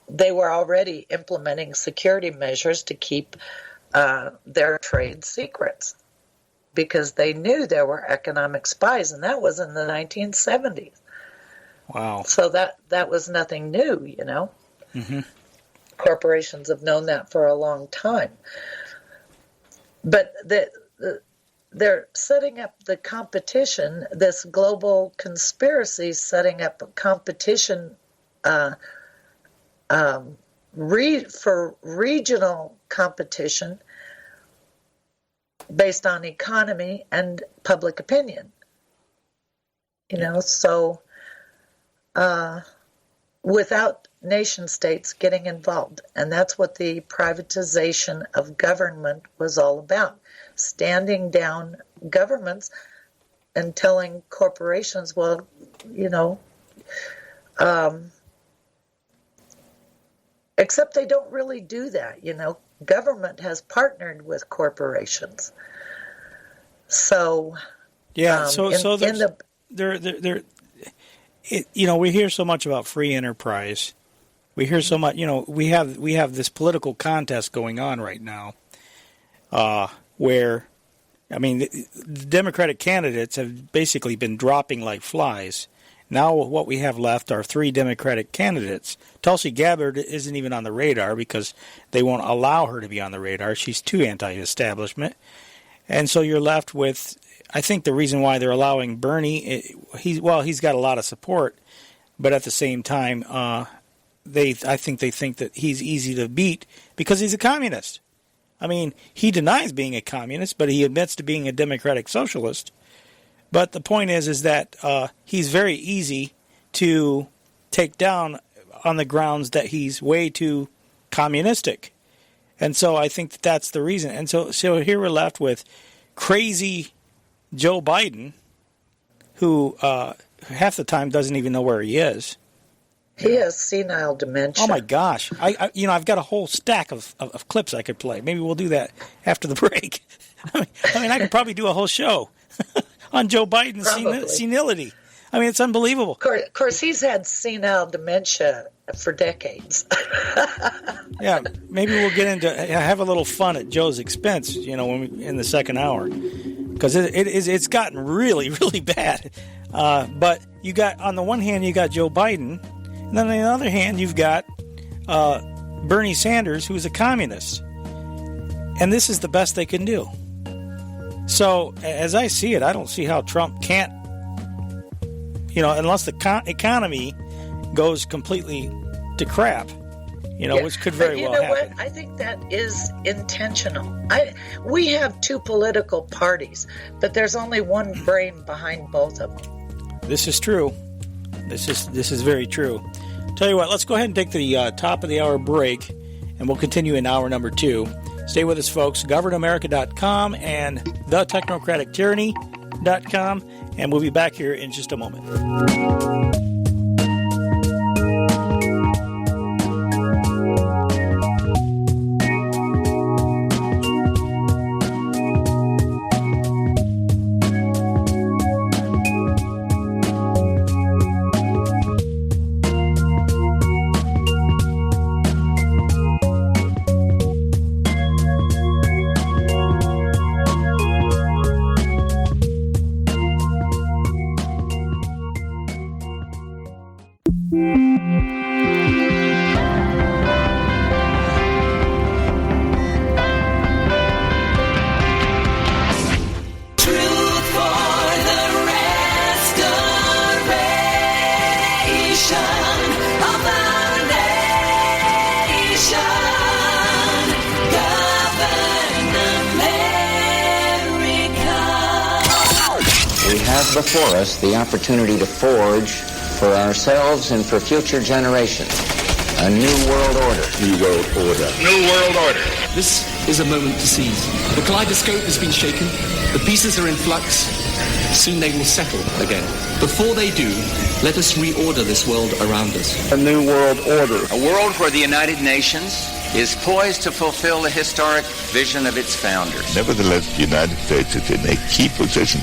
Speaker 9: already implementing security measures to keep their trade secrets because they knew there were economic spies, and that was in the 1970s.
Speaker 8: Wow.
Speaker 9: So that was nothing new, Mm-hmm. Corporations have known that for a long time. But they're setting up the competition, this global conspiracy setting up a competition for regional competition based on economy and public opinion. So without nation states getting involved. And that's what the privatization of government was all about. Standing down governments and telling corporations, except they don't really do that, Government has partnered with corporations. So
Speaker 8: yeah, we hear so much about free enterprise. We hear so much, we have this political contest going on right now where, I mean, the Democratic candidates have basically been dropping like flies. Now what we have left are 3 Democratic candidates. Tulsi Gabbard isn't even on the radar because they won't allow her to be on the radar. She's too anti-establishment. And so you're left with, I think the reason why they're allowing Bernie, he's got a lot of support, but at the same time, I think they think that he's easy to beat because he's a communist. I mean, he denies being a communist, but he admits to being a democratic socialist. But the point is that he's very easy to take down on the grounds that he's way too communistic. And so I think that that's the reason. And so here we're left with crazy Joe Biden, who half the time doesn't even know where he is.
Speaker 9: He has senile dementia.
Speaker 8: Oh my gosh! I've got a whole stack of clips I could play. Maybe we'll do that after the break. I mean, I could probably do a whole show on Joe Biden's senility. I mean, it's unbelievable.
Speaker 9: Of course, he's had senile dementia for decades.
Speaker 8: Yeah, maybe we'll get into have a little fun at Joe's expense. In the second hour, because it's gotten really, really bad. But you got, on the one hand, you got Joe Biden. And then on the other hand, you've got Bernie Sanders, who's a communist. And this is the best they can do. So, as I see it, I don't see how Trump can't, unless the economy goes completely to crap, which could very well happen. You know what?
Speaker 9: I think that is intentional. We have 2 political parties, but there's only one brain behind both of them.
Speaker 8: This is true. This is very true. Tell you what, let's go ahead and take the top of the hour break, and we'll continue in hour number 2. Stay with us, folks. GovernAmerica.com and TheTechnocraticTyranny.com, and we'll be back here in just a moment.
Speaker 1: Before us the opportunity to forge for ourselves and for future generations a new world order.
Speaker 2: New world order.
Speaker 6: New world order.
Speaker 4: This is a moment to seize. The kaleidoscope has been shaken. The pieces are in flux. Soon they will settle again. Before they do, let us reorder this world around us.
Speaker 2: A new world order.
Speaker 1: A world where the United Nations is poised to fulfill the historic vision of its founders.
Speaker 5: Nevertheless, the United States is in a key position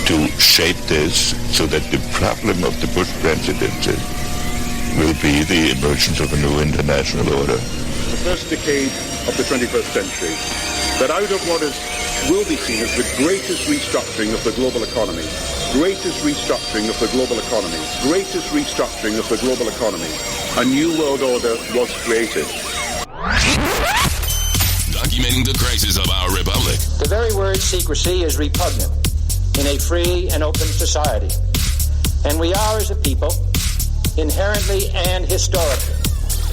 Speaker 5: to shape this so that the problem of the Bush presidency will be the emergence of a new international order.
Speaker 2: The first decade of the 21st century, that out of what will be seen as the greatest restructuring of the global economy, a new world order was created.
Speaker 6: Documenting the crisis of our republic.
Speaker 7: The very word secrecy is repugnant in a free and open society. And we are, as a people, inherently and historically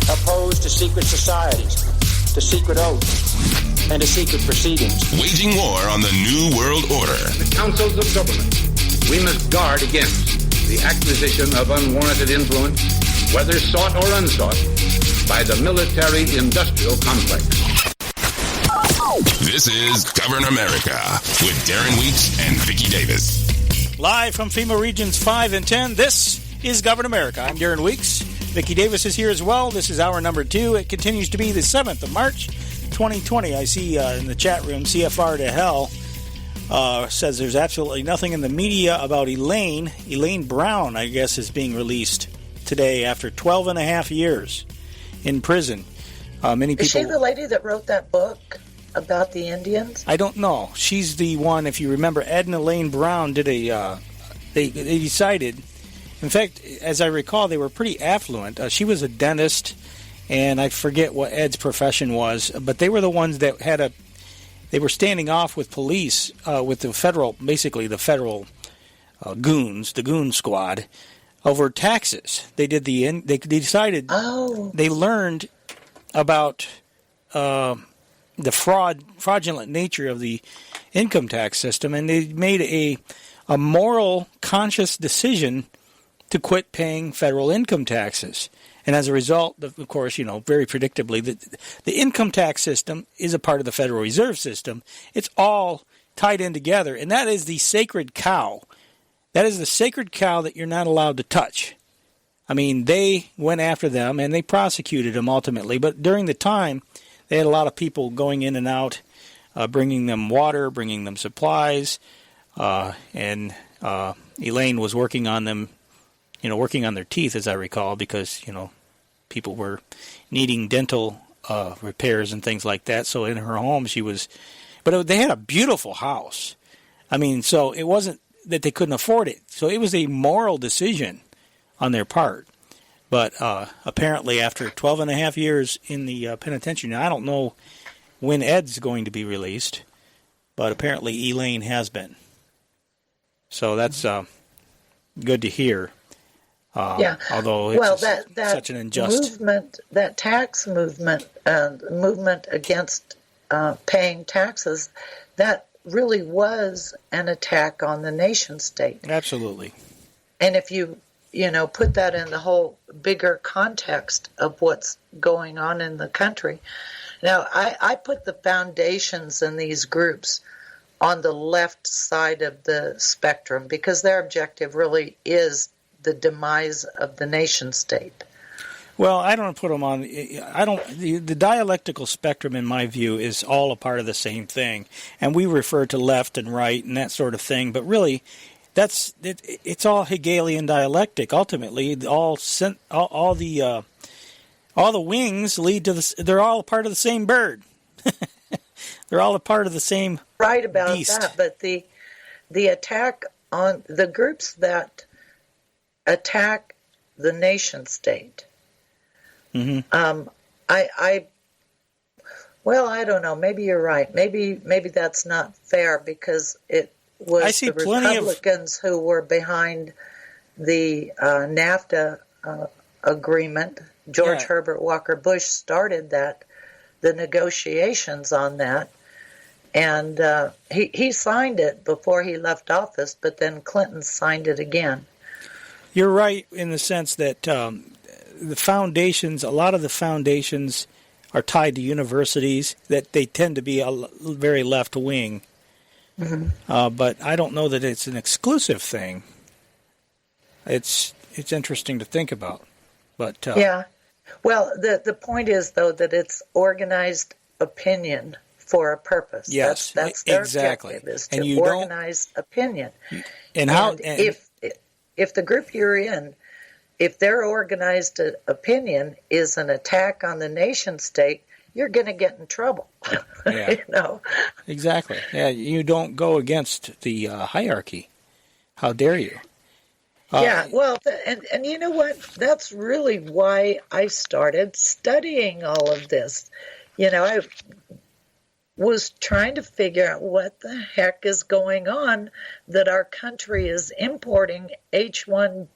Speaker 7: opposed to secret societies, to secret oaths, and to secret proceedings.
Speaker 6: Waging war on the New World Order.
Speaker 3: The councils of government, we must guard against the acquisition of unwarranted influence, whether sought or unsought, by the military-industrial complex.
Speaker 6: This is Govern America with Darren Weeks and Vicky Davis.
Speaker 8: Live from FEMA Regions 5 and 10, this is Govern America. I'm Darren Weeks. Vicky Davis is here as well. This is hour number 2. It continues to be the 7th of March, 2020. I see in the chat room, CFR to Hell says there's absolutely nothing in the media about Elaine. Elaine Brown, I guess, is being released today after 12 and a half years in prison. Many people.
Speaker 9: Is she the lady that wrote that book? about the Indians?
Speaker 8: I don't know. She's the one, if you remember, Ed and Elaine Brown did they decided, in fact, as I recall, they were pretty affluent. She was a dentist, and I forget what Ed's profession was, but they were the ones that they were standing off with police, with the federal goons, the goon squad, over taxes. They decided.
Speaker 9: Oh.
Speaker 8: They learned about the fraudulent nature of the income tax system, and they made a moral, conscious decision to quit paying federal income taxes. And as a result, of course, very predictably, the income tax system is a part of the Federal Reserve System. It's all tied in together, and that is the sacred cow. That is the sacred cow that you're not allowed to touch. I mean, they went after them, and they prosecuted them ultimately. But during the time, they had a lot of people going in and out, bringing them water, bringing them supplies, and Elaine was working on them, working on their teeth, as I recall, because, people were needing dental repairs and things like that. So in her home, they had a beautiful house. I mean, so it wasn't that they couldn't afford it. So it was a moral decision on their part. But apparently after 12 and a half years in the penitentiary, now I don't know when Ed's going to be released, but apparently Elaine has been. So that's good to hear. Although it's such an unjust
Speaker 9: movement, that tax movement against paying taxes, that really was an attack on the nation state.
Speaker 8: Absolutely.
Speaker 9: And if you put that in the whole bigger context of what's going on in the country. Now, I put the foundations in these groups on the left side of the spectrum because their objective really is the demise of the nation state.
Speaker 8: Well, I don't put them on. The dialectical spectrum, in my view, is all a part of the same thing, and we refer to left and right and that sort of thing. But really, it's all Hegelian dialectic. Ultimately, all the wings lead to the. They're all a part of the same bird. They're all a part of the same
Speaker 9: right about
Speaker 8: beast.
Speaker 9: That. But the attack on the groups that attack the nation state.
Speaker 8: Mm-hmm.
Speaker 9: I don't know. Maybe you're right. Maybe that's not fair because it was the Republicans who were behind the NAFTA agreement. George Herbert Walker Bush started the negotiations on that, and he signed it before he left office. But then Clinton signed it again.
Speaker 8: You're right in the sense that the foundations, a lot of the foundations are tied to universities, that they tend to be very left-wing. Mm-hmm. But I don't know that it's an exclusive thing. It's interesting to think about. But
Speaker 9: yeah. Well, the point is, though, that it's organized opinion for a purpose.
Speaker 8: Yes,
Speaker 9: that's their
Speaker 8: exactly.
Speaker 9: objective, is to organize opinion. If the group you're in, if their organized opinion is an attack on the nation state, you're going to get in trouble.
Speaker 8: Yeah. Exactly. Yeah, you don't go against the hierarchy. How dare you?
Speaker 9: Well, and you know what? That's really why I started studying all of this. I was trying to figure out what the heck is going on that our country is importing H-1,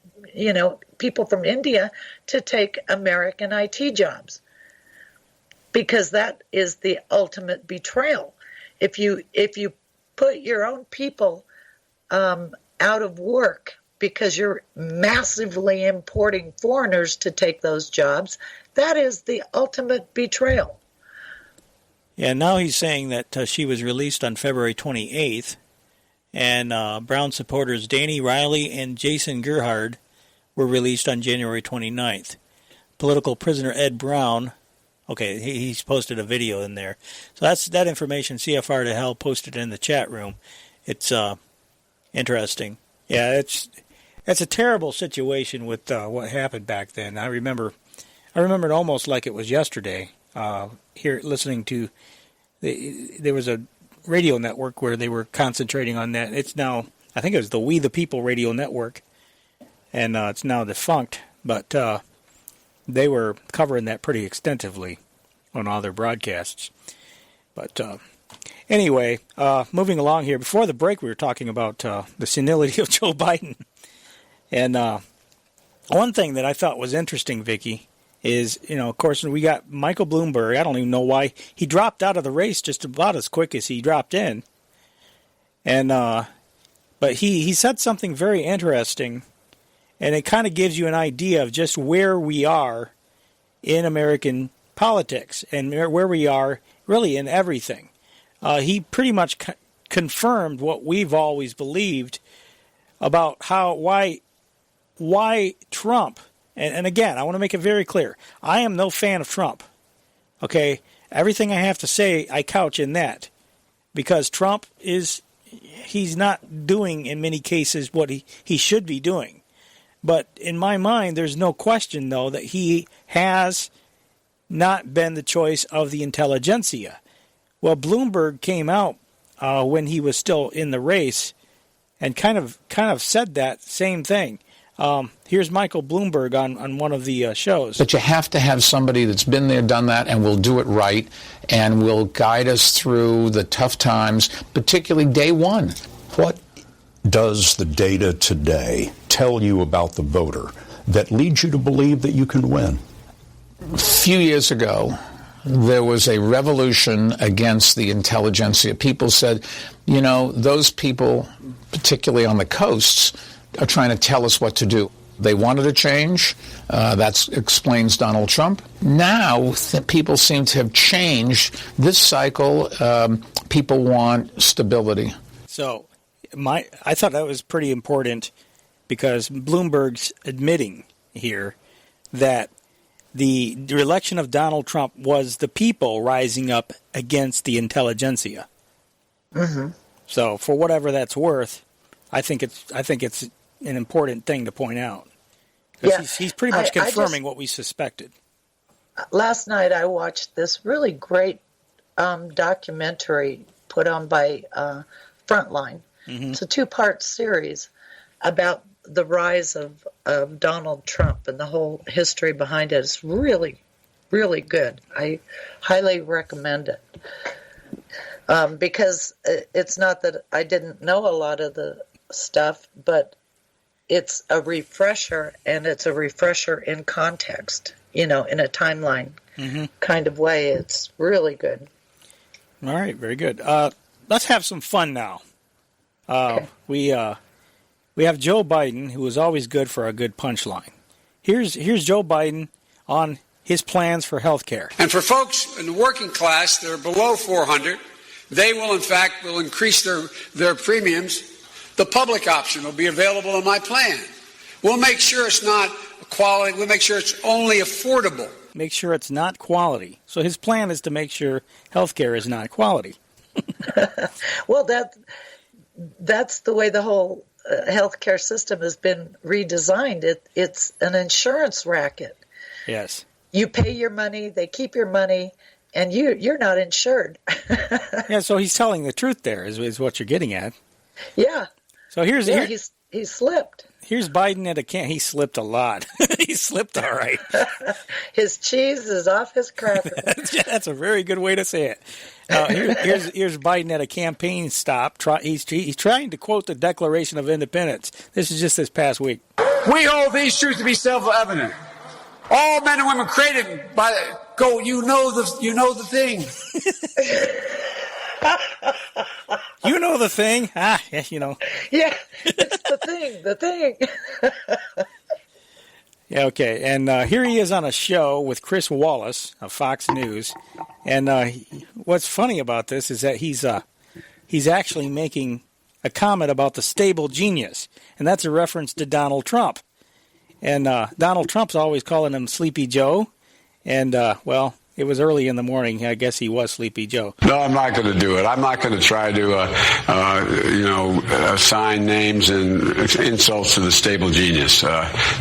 Speaker 9: people from India to take American IT jobs. Because that is the ultimate betrayal. If you put your own people out of work because you're massively importing foreigners to take those jobs, that is the ultimate betrayal.
Speaker 8: Yeah, now he's saying that she was released on February 28th, and Brown supporters Danny Riley and Jason Gerhard were released on January 29th. Political prisoner Ed Brown, he's posted a video in there. So that's that information. CFR to Hell posted in the chat room. It's interesting. Yeah, it's a terrible situation with what happened back then. I remember it almost like it was yesterday. Here, listening to there was a radio network where they were concentrating on that. It's now, I think it was the We the People radio network, and it's now defunct, but they were covering that pretty extensively on all their broadcasts. But anyway, moving along here, before the break we were talking about the senility of Joe Biden. And one thing that I thought was interesting, Vicky, is, of course, we got Michael Bloomberg. I don't even know why. He dropped out of the race just about as quick as he dropped in. And but he said something very interesting, and it kind of gives you an idea of just where we are in American politics and where we are really in everything. He pretty much confirmed what we've always believed about why Trump, and again, I want to make it very clear, I am no fan of Trump. Okay? Everything I have to say, I couch in that. Because Trump he's not doing, in many cases, what he should be doing. But in my mind, there's no question, though, that he has not been the choice of the intelligentsia. Well, Bloomberg came out when he was still in the race and kind of said that same thing. Here's Michael Bloomberg on one of the shows.
Speaker 10: But you have to have somebody that's been there, done that, and will do it right, and will guide us through the tough times, particularly day one.
Speaker 11: What does the data today tell you about the voter that leads you to believe that you can win?
Speaker 10: A few years ago, there was a revolution against the intelligentsia. People said, those people, particularly on the coasts, are trying to tell us what to do. They wanted a change. That explains Donald Trump. Now, people seem to have changed. This cycle, people want stability.
Speaker 8: So, I thought that was pretty important because Bloomberg's admitting here that the election of Donald Trump was the people rising up against the intelligentsia. Mm-hmm. So, for whatever that's worth, I think it's an important thing to point out. Yeah, he's pretty much confirming what we suspected.
Speaker 9: Last night I watched this really great documentary put on by Frontline. Mm-hmm. It's a 2-part series about the rise of Donald Trump and the whole history behind it. It's really, really good. I highly recommend it. Because it's not that I didn't know a lot of the stuff, but it's a refresher, and it's a refresher in context, in a timeline kind of way. It's really good.
Speaker 8: All right, very good. Let's have some fun now. Okay. We have Joe Biden, who is always good for a good punchline. Here's Joe Biden on his plans for health care.
Speaker 12: And for folks in the working class that are below 400, they will, in fact, increase their premiums. The public option will be available in my plan. We'll make sure it's not quality. We'll make sure it's only affordable.
Speaker 8: Make sure it's not quality. So his plan is to make sure health care is not quality.
Speaker 9: Well, that's the way the whole healthcare system has been redesigned. It's an insurance racket.
Speaker 8: Yes.
Speaker 9: You pay your money, they keep your money, and you're not insured.
Speaker 8: Yeah, so he's telling the truth there is what you're getting at.
Speaker 9: Yeah.
Speaker 8: So
Speaker 9: he slipped.
Speaker 8: Here's Biden at a camp. He slipped a lot. He slipped all right.
Speaker 9: His cheese is off his cracker.
Speaker 8: Yeah, that's a very good way to say it. Here's Biden at a campaign stop. He's trying to quote the Declaration of Independence. This is just this past week.
Speaker 12: We hold these truths to be self-evident. All men and women created by you know the thing.
Speaker 8: You know the thing. Yes,
Speaker 9: Yeah, it's the thing.
Speaker 8: Yeah, okay. And here he is on a show with Chris Wallace of Fox News. And what's funny about this is that he's actually making a comment about the stable genius. And that's a reference to Donald Trump. And Donald Trump's always calling him Sleepy Joe. And, it was early in the morning. I guess he was Sleepy Joe.
Speaker 12: No, I'm not going to do it. I'm not going to try to, assign names and insults to the stable genius.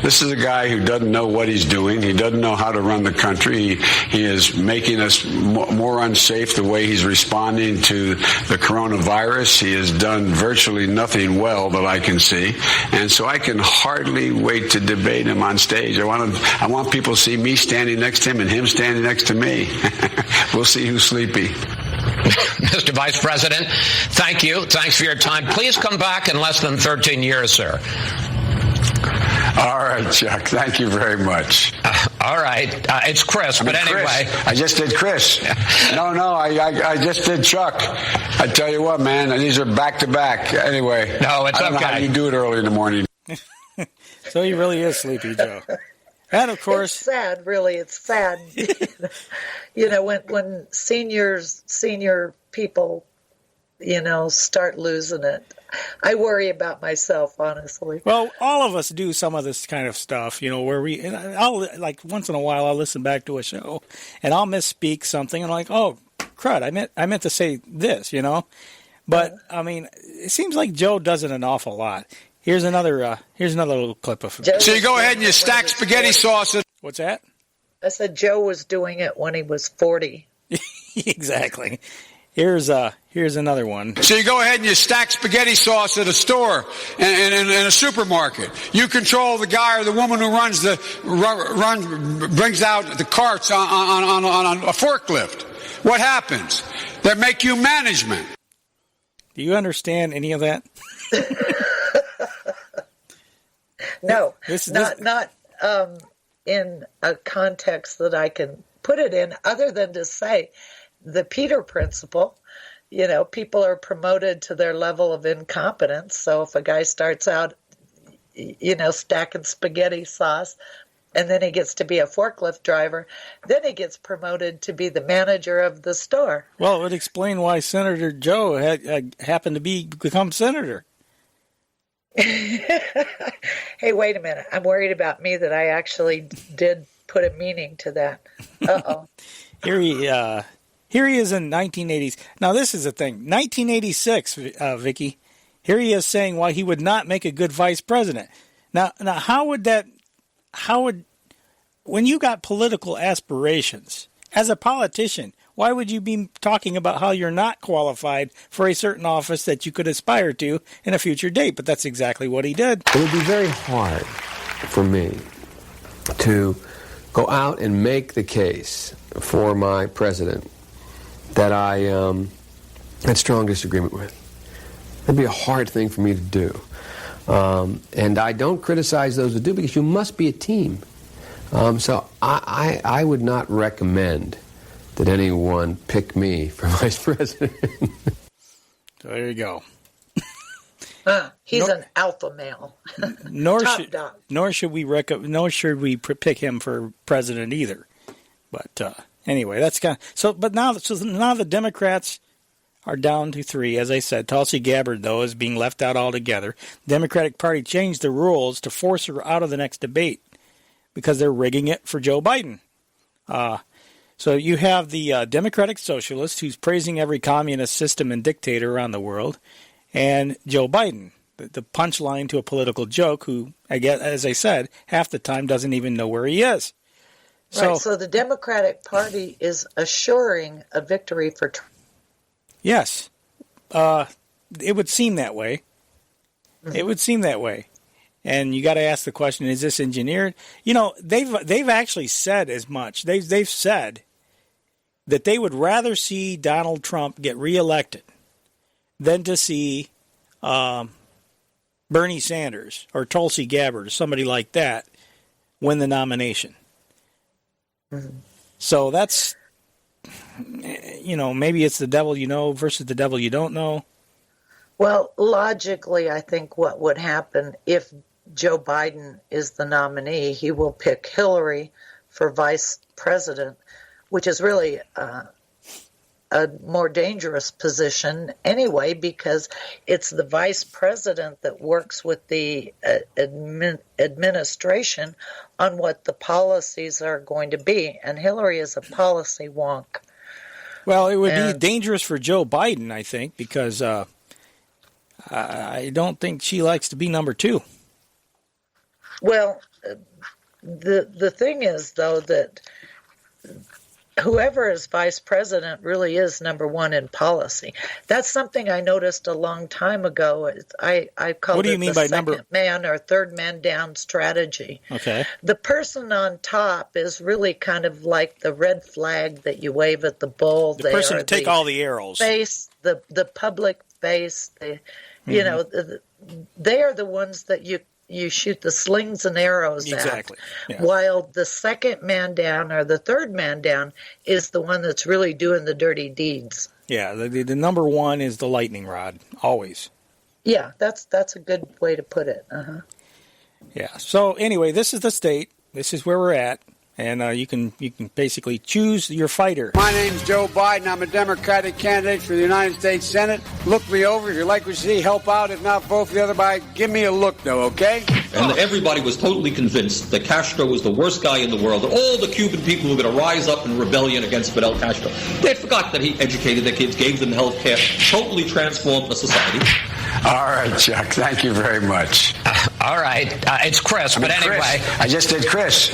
Speaker 12: This is a guy who doesn't know what he's doing. He doesn't know how to run the country. He is making us more unsafe the way he's responding to the coronavirus. He has done virtually nothing well that I can see. And so I can hardly wait to debate him on stage. I want people to see me standing next to him and him standing next to me. We'll see who's sleepy.
Speaker 13: Mr. Vice President, thank you. Thanks for your time. Please come back in less than 13 years, sir.
Speaker 12: All right, Chuck. Thank you very much.
Speaker 13: All right. It's Chris, but anyway.
Speaker 12: Chris. I just did Chris. No, I just did Chuck. I tell you what, man, these are back-to-back. Anyway.
Speaker 13: No, it's okay.
Speaker 12: I don't know how you do it early in the morning.
Speaker 8: So he really is Sleepy Joe. And, of course...
Speaker 9: It's sad, really. It's sad. When senior people, start losing it. I worry about myself, honestly.
Speaker 8: Well, all of us do some of this kind of stuff, where I'll, like, once in a while I'll listen back to a show, and I'll misspeak something, and I'm like, oh, crud, I meant to say this, But, I mean, it seems like Joe does it an awful lot. Here's another little clip of it.
Speaker 12: So you go ahead and you stack spaghetti sauce.
Speaker 8: What's that?
Speaker 9: I said Joe was doing it when he was 40.
Speaker 8: Exactly. Here's another one.
Speaker 12: So you go ahead and you stack spaghetti sauce at a store and in a supermarket. You control the guy or the woman who brings out the carts on a forklift. What happens? They make you management.
Speaker 8: Do you understand any of that?
Speaker 9: No, not in a context that I can put it in, other than to say the Peter principle. People are promoted to their level of incompetence. So if a guy starts out, stacking spaghetti sauce, and then he gets to be a forklift driver, then he gets promoted to be the manager of the store.
Speaker 8: Well, it would explain why Senator Joe happened to become senator.
Speaker 9: Hey, wait a minute. I'm worried about me that I actually did put a meaning to that. Uh-oh.
Speaker 8: Here he is in 1980s. Now, this is the thing. 1986, Vicky. Here he is saying why he would not make a good vice president. Now, when you got political aspirations, as a politician, why would you be talking about how you're not qualified for a certain office that you could aspire to in a future date? But that's exactly what he did.
Speaker 14: It would be very hard for me to go out and make the case for my president that I had strong disagreement with. It'd be a hard thing for me to do. And I don't criticize those who do, because you must be a team. So I would not recommend that anyone pick me for vice president.
Speaker 8: So there you go.
Speaker 9: He's an alpha male.
Speaker 8: Nor should we pick him for president either. But anyway, that's kind of so. But now the Democrats are down to 3. As I said, Tulsi Gabbard, though, is being left out altogether. The Democratic Party changed the rules to force her out of the next debate because they're rigging it for Joe Biden. So you have the Democratic Socialist, who's praising every communist system and dictator around the world, and Joe Biden, the punchline to a political joke, who, as I said, half the time doesn't even know where he is.
Speaker 9: So the Democratic Party is assuring a victory for Trump.
Speaker 8: Yes. It would seem that way. Mm-hmm. It would seem that way. And you got to ask the question, is this engineered? They've actually said as much. They've said that they would rather see Donald Trump get reelected than to see Bernie Sanders or Tulsi Gabbard or somebody like that win the nomination. Mm-hmm. So that's, maybe it's the devil you know versus the devil you don't know.
Speaker 9: Well, logically, I think what would happen if Joe Biden is the nominee, he will pick Hillary for vice president, which is really a more dangerous position anyway, because it's the vice president that works with the administration on what the policies are going to be. And Hillary is a policy wonk.
Speaker 8: Well, it would be dangerous for Joe Biden, I think, because I don't think she likes to be number two.
Speaker 9: Well, the thing is, though, that whoever is vice president really is number one in policy. That's something I noticed a long time ago. I called it the second man or third man down strategy.
Speaker 8: Okay.
Speaker 9: The person on top is really kind of like the red flag that you wave at the bull.
Speaker 8: The person to take all the arrows.
Speaker 9: Face, the public face. You know, they are the ones that you shoot the slings and arrows at, while the second man down or the third man down is the one that's really doing the dirty deeds.
Speaker 8: Yeah, the number one is the lightning rod, always.
Speaker 9: Yeah, that's a good way to put it. Uh-huh.
Speaker 8: Yeah, so anyway, this is the state. This is where we're at. And you can basically choose your fighter.
Speaker 12: My name's Joe Biden. I'm a Democratic candidate for the United States Senate. Look me over. If you like what you see, help out. If not, vote for the other guy. Give me a look, though, okay?
Speaker 15: And everybody was totally convinced that Castro was the worst guy in the world, that all the Cuban people were going to rise up in rebellion against Fidel Castro. They forgot that he educated their kids, gave them health care, totally transformed the society.
Speaker 16: All right, Chuck. Thank you very much.
Speaker 13: All right. It's Chris, but anyway.
Speaker 16: Chris. I just did Chris.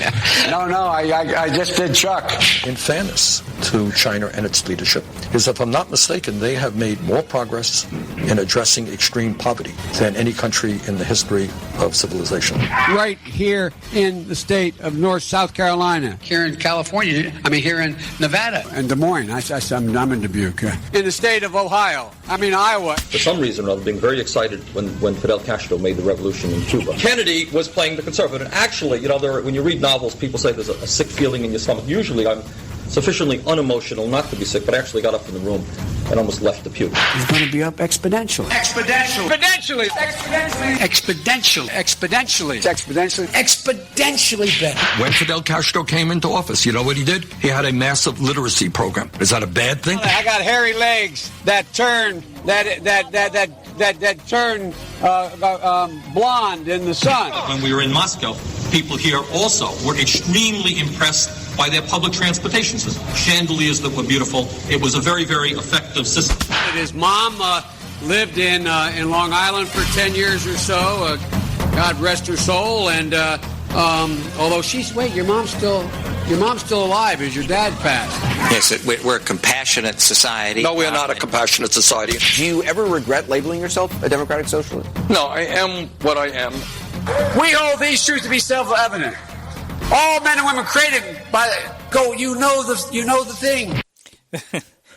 Speaker 16: No, I just did Chuck.
Speaker 17: In fairness to China and its leadership, is if I'm not mistaken, they have made more progress in addressing extreme poverty than any country in the history of civilization.
Speaker 12: Right here in the state of South Carolina. Here in California. Here in Nevada. And Des Moines. I'm in Dubuque. In the state of Ohio. Iowa.
Speaker 15: For some reason or other, being very excited when Fidel Castro made the revolution in Cuba. Kennedy was playing the conservative. And actually, when you read novels, people say there's a sick feeling in your stomach. Usually I'm sufficiently unemotional not to be sick, but I actually got up in the room and almost left the pew.
Speaker 12: He's going to be up exponentially. Exponentially. Exponentially. Exponentially. Exponentially. Exponentially. Exponentially better.
Speaker 17: When Fidel Castro came into office, you know what he did? He had a massive literacy program. Is that a bad thing?
Speaker 12: I got hairy legs that turn blonde in the sun.
Speaker 15: When we were in Moscow, people here also were extremely impressed by their public transportation system. Chandeliers that were beautiful. It was a very, very effective system.
Speaker 12: His mom lived in Long Island for 10 years or so. God rest her soul. And although your mom's still alive as your dad passed.
Speaker 18: Yes, we're a compassionate society.
Speaker 17: No, we're not a compassionate society.
Speaker 18: Do you ever regret labeling yourself a democratic socialist?
Speaker 17: No, I am what I am.
Speaker 12: We hold these truths to be self-evident. All men and women created by you know the thing.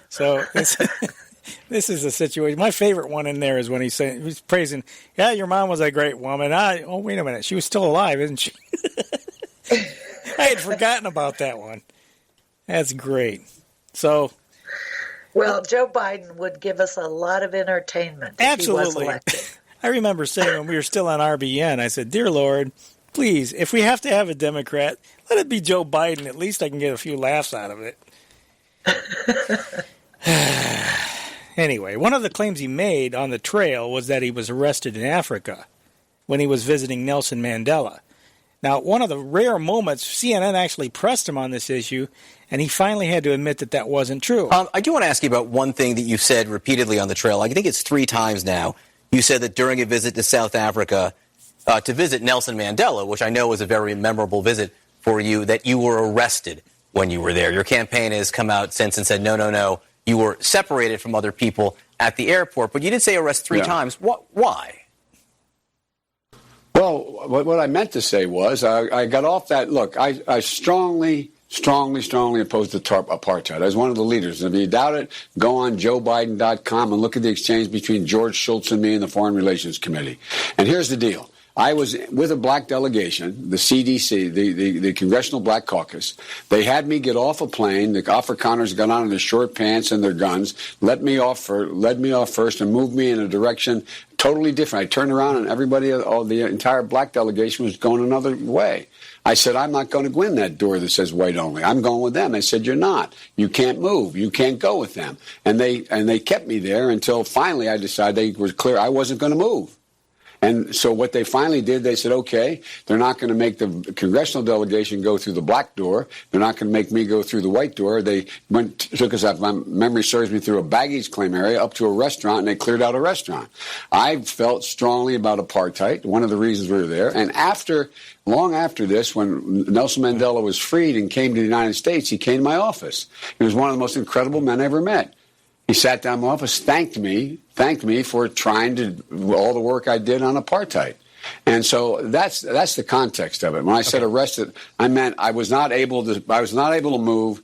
Speaker 8: So this is a situation. My favorite one in there is when he's praising, yeah, your mom was a great woman. Oh, wait a minute. She was still alive, isn't she? I had forgotten about that one. That's great. So,
Speaker 9: well, Joe Biden would give us a lot of entertainment if he was elected.
Speaker 8: I remember saying when we were still on RBN, I said, dear Lord, please, if we have to have a Democrat, let it be Joe Biden. At least I can get a few laughs out of it. Anyway, one of the claims he made on the trail was that he was arrested in Africa when he was visiting Nelson Mandela. Now, one of the rare moments, CNN actually pressed him on this issue, and he finally had to admit that that wasn't true.
Speaker 18: I do want to ask you about one thing that you've said repeatedly on the trail. I think it's 3 times now. You said that during a visit to South Africa, to visit Nelson Mandela, which I know was a very memorable visit for you, that you were arrested when you were there. Your campaign has come out since and said, no, you were separated from other people at the airport. But you did say arrest 3 times. Why?
Speaker 16: Well, what I meant to say was I got off that. Look, I strongly opposed the apartheid. I was one of the leaders. And if you doubt it, go on joebiden.com and look at the exchange between George Shultz and me in the Foreign Relations Committee. And here's the deal. I was with a black delegation, the CDC, the Congressional Black Caucus. They had me get off a plane. The Afrikaners got on in their short pants and their guns, let me off first and moved me in a direction Totally different. I turned around and everybody, the entire black delegation was going another way. I said, I'm not going to go in that door that says white only. I'm going with them. They said, you're not. You can't move. You can't go with them. And they kept me there until finally I decided they were clear I wasn't going to move. And so what they finally did, they said, okay, they're not going to make the congressional delegation go through the black door. They're not going to make me go through the white door. They took us, if my memory serves me, through a baggage claim area up to a restaurant, and they cleared out a restaurant. I felt strongly about apartheid, one of the reasons we were there. And long after this, when Nelson Mandela was freed and came to the United States, he came to my office. He was one of the most incredible men I ever met. He sat down in my office, thanked me for trying to all the work I did on apartheid. And so that's the context of it. When I said arrested, I meant I was not able to move.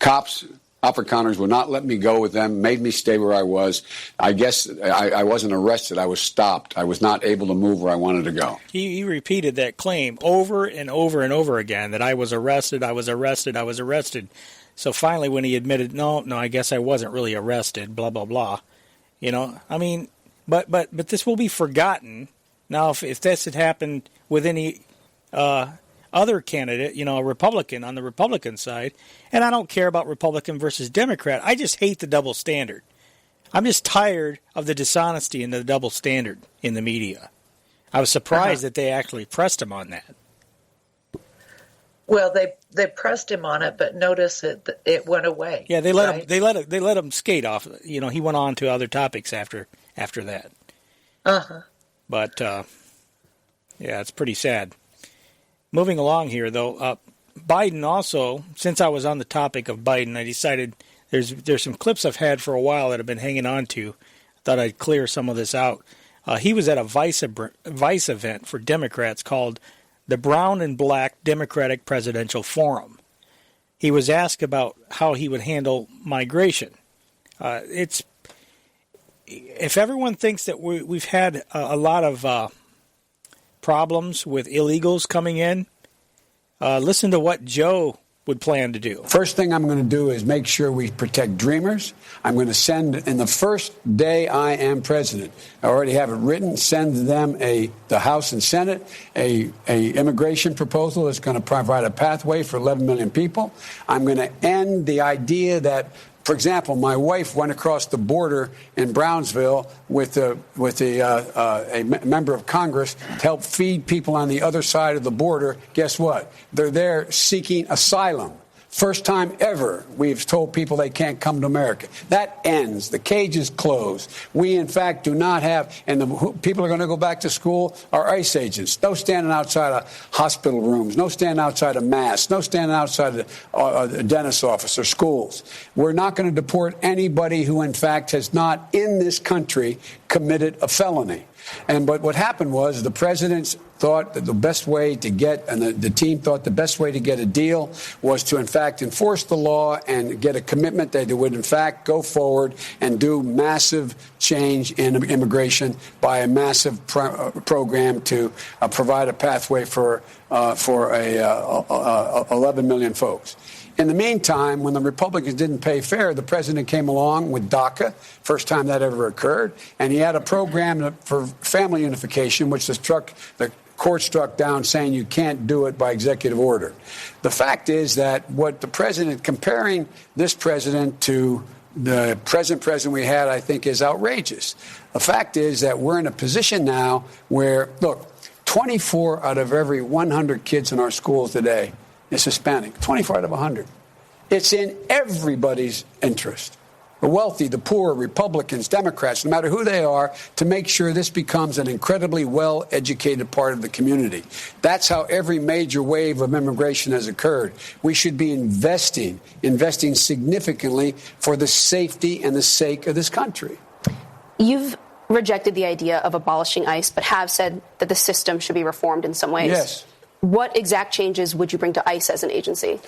Speaker 16: Cops, Afrikaners would not let me go with them, made me stay where I was. I guess I wasn't arrested. I was stopped. I was not able to move where I wanted to go.
Speaker 8: He repeated that claim over and over and over again, that I was arrested, I was arrested, I was arrested. So finally, when he admitted, no, I guess I wasn't really arrested, blah, blah, blah. You know, I mean, but this will be forgotten. Now, if this had happened with any other candidate, you know, a Republican on the Republican side, and I don't care about Republican versus Democrat, I just hate the double standard. I'm just tired of the dishonesty and the double standard in the media. I was surprised that they actually pressed him on that.
Speaker 9: Well, they pressed him on it, but notice it went away.
Speaker 8: Yeah, they let him skate off. You know, he went on to other topics after that. But yeah, it's pretty sad. Moving along here, though, Biden also. Since I was on the topic of Biden, I decided there's some clips I've had for a while that I've been hanging on to. I thought I'd clear some of this out. He was at a Vice event for Democrats called the Brown and Black Democratic Presidential Forum. He was asked about how he would handle migration. If everyone thinks that we've had a lot of problems with illegals coming in, listen to what Joe would plan to do.
Speaker 16: First thing I'm going to do is make sure we protect dreamers. I'm going to send, in the first day I am president, I already have it written, send them the House and Senate, a immigration proposal that's going to provide a pathway for 11 million people. I'm going to end the idea that, for example, my wife went across the border in Brownsville with a member of Congress to help feed people on the other side of the border. Guess what? They're there seeking asylum. First time ever we've told people they can't come to America. That ends. The cage is closed. We, in fact, do not have, and the people are going to go back to school are ICE agents. No standing outside of hospital rooms. No standing outside of masks. No standing outside of a dentist's office or schools. We're not going to deport anybody who, in fact, has not in this country committed a felony. But what happened was the president thought that the best way to get, and the team thought the best way to get a deal was to, in fact, enforce the law and get a commitment that they would, in fact, go forward and do massive change in immigration by a massive program to provide a pathway for 11 million folks. In the meantime, when the Republicans didn't pay fair, the president came along with DACA, first time that ever occurred, and he had a program for family unification, which the court struck down, saying you can't do it by executive order. The fact is that what the president, comparing this president to the present president we had, I think is outrageous. The fact is that we're in a position now where, look, 24 out of every 100 kids in our schools today is Hispanic. 24 out of 100. It's in everybody's interest. The wealthy, the poor, Republicans, Democrats, no matter who they are, to make sure this becomes an incredibly well-educated part of the community. That's how every major wave of immigration has occurred. We should be investing significantly for the safety and the sake of this country.
Speaker 19: You've rejected the idea of abolishing ICE, but have said that the system should be reformed in some ways.
Speaker 16: Yes.
Speaker 19: What exact changes would you bring to ICE as an agency?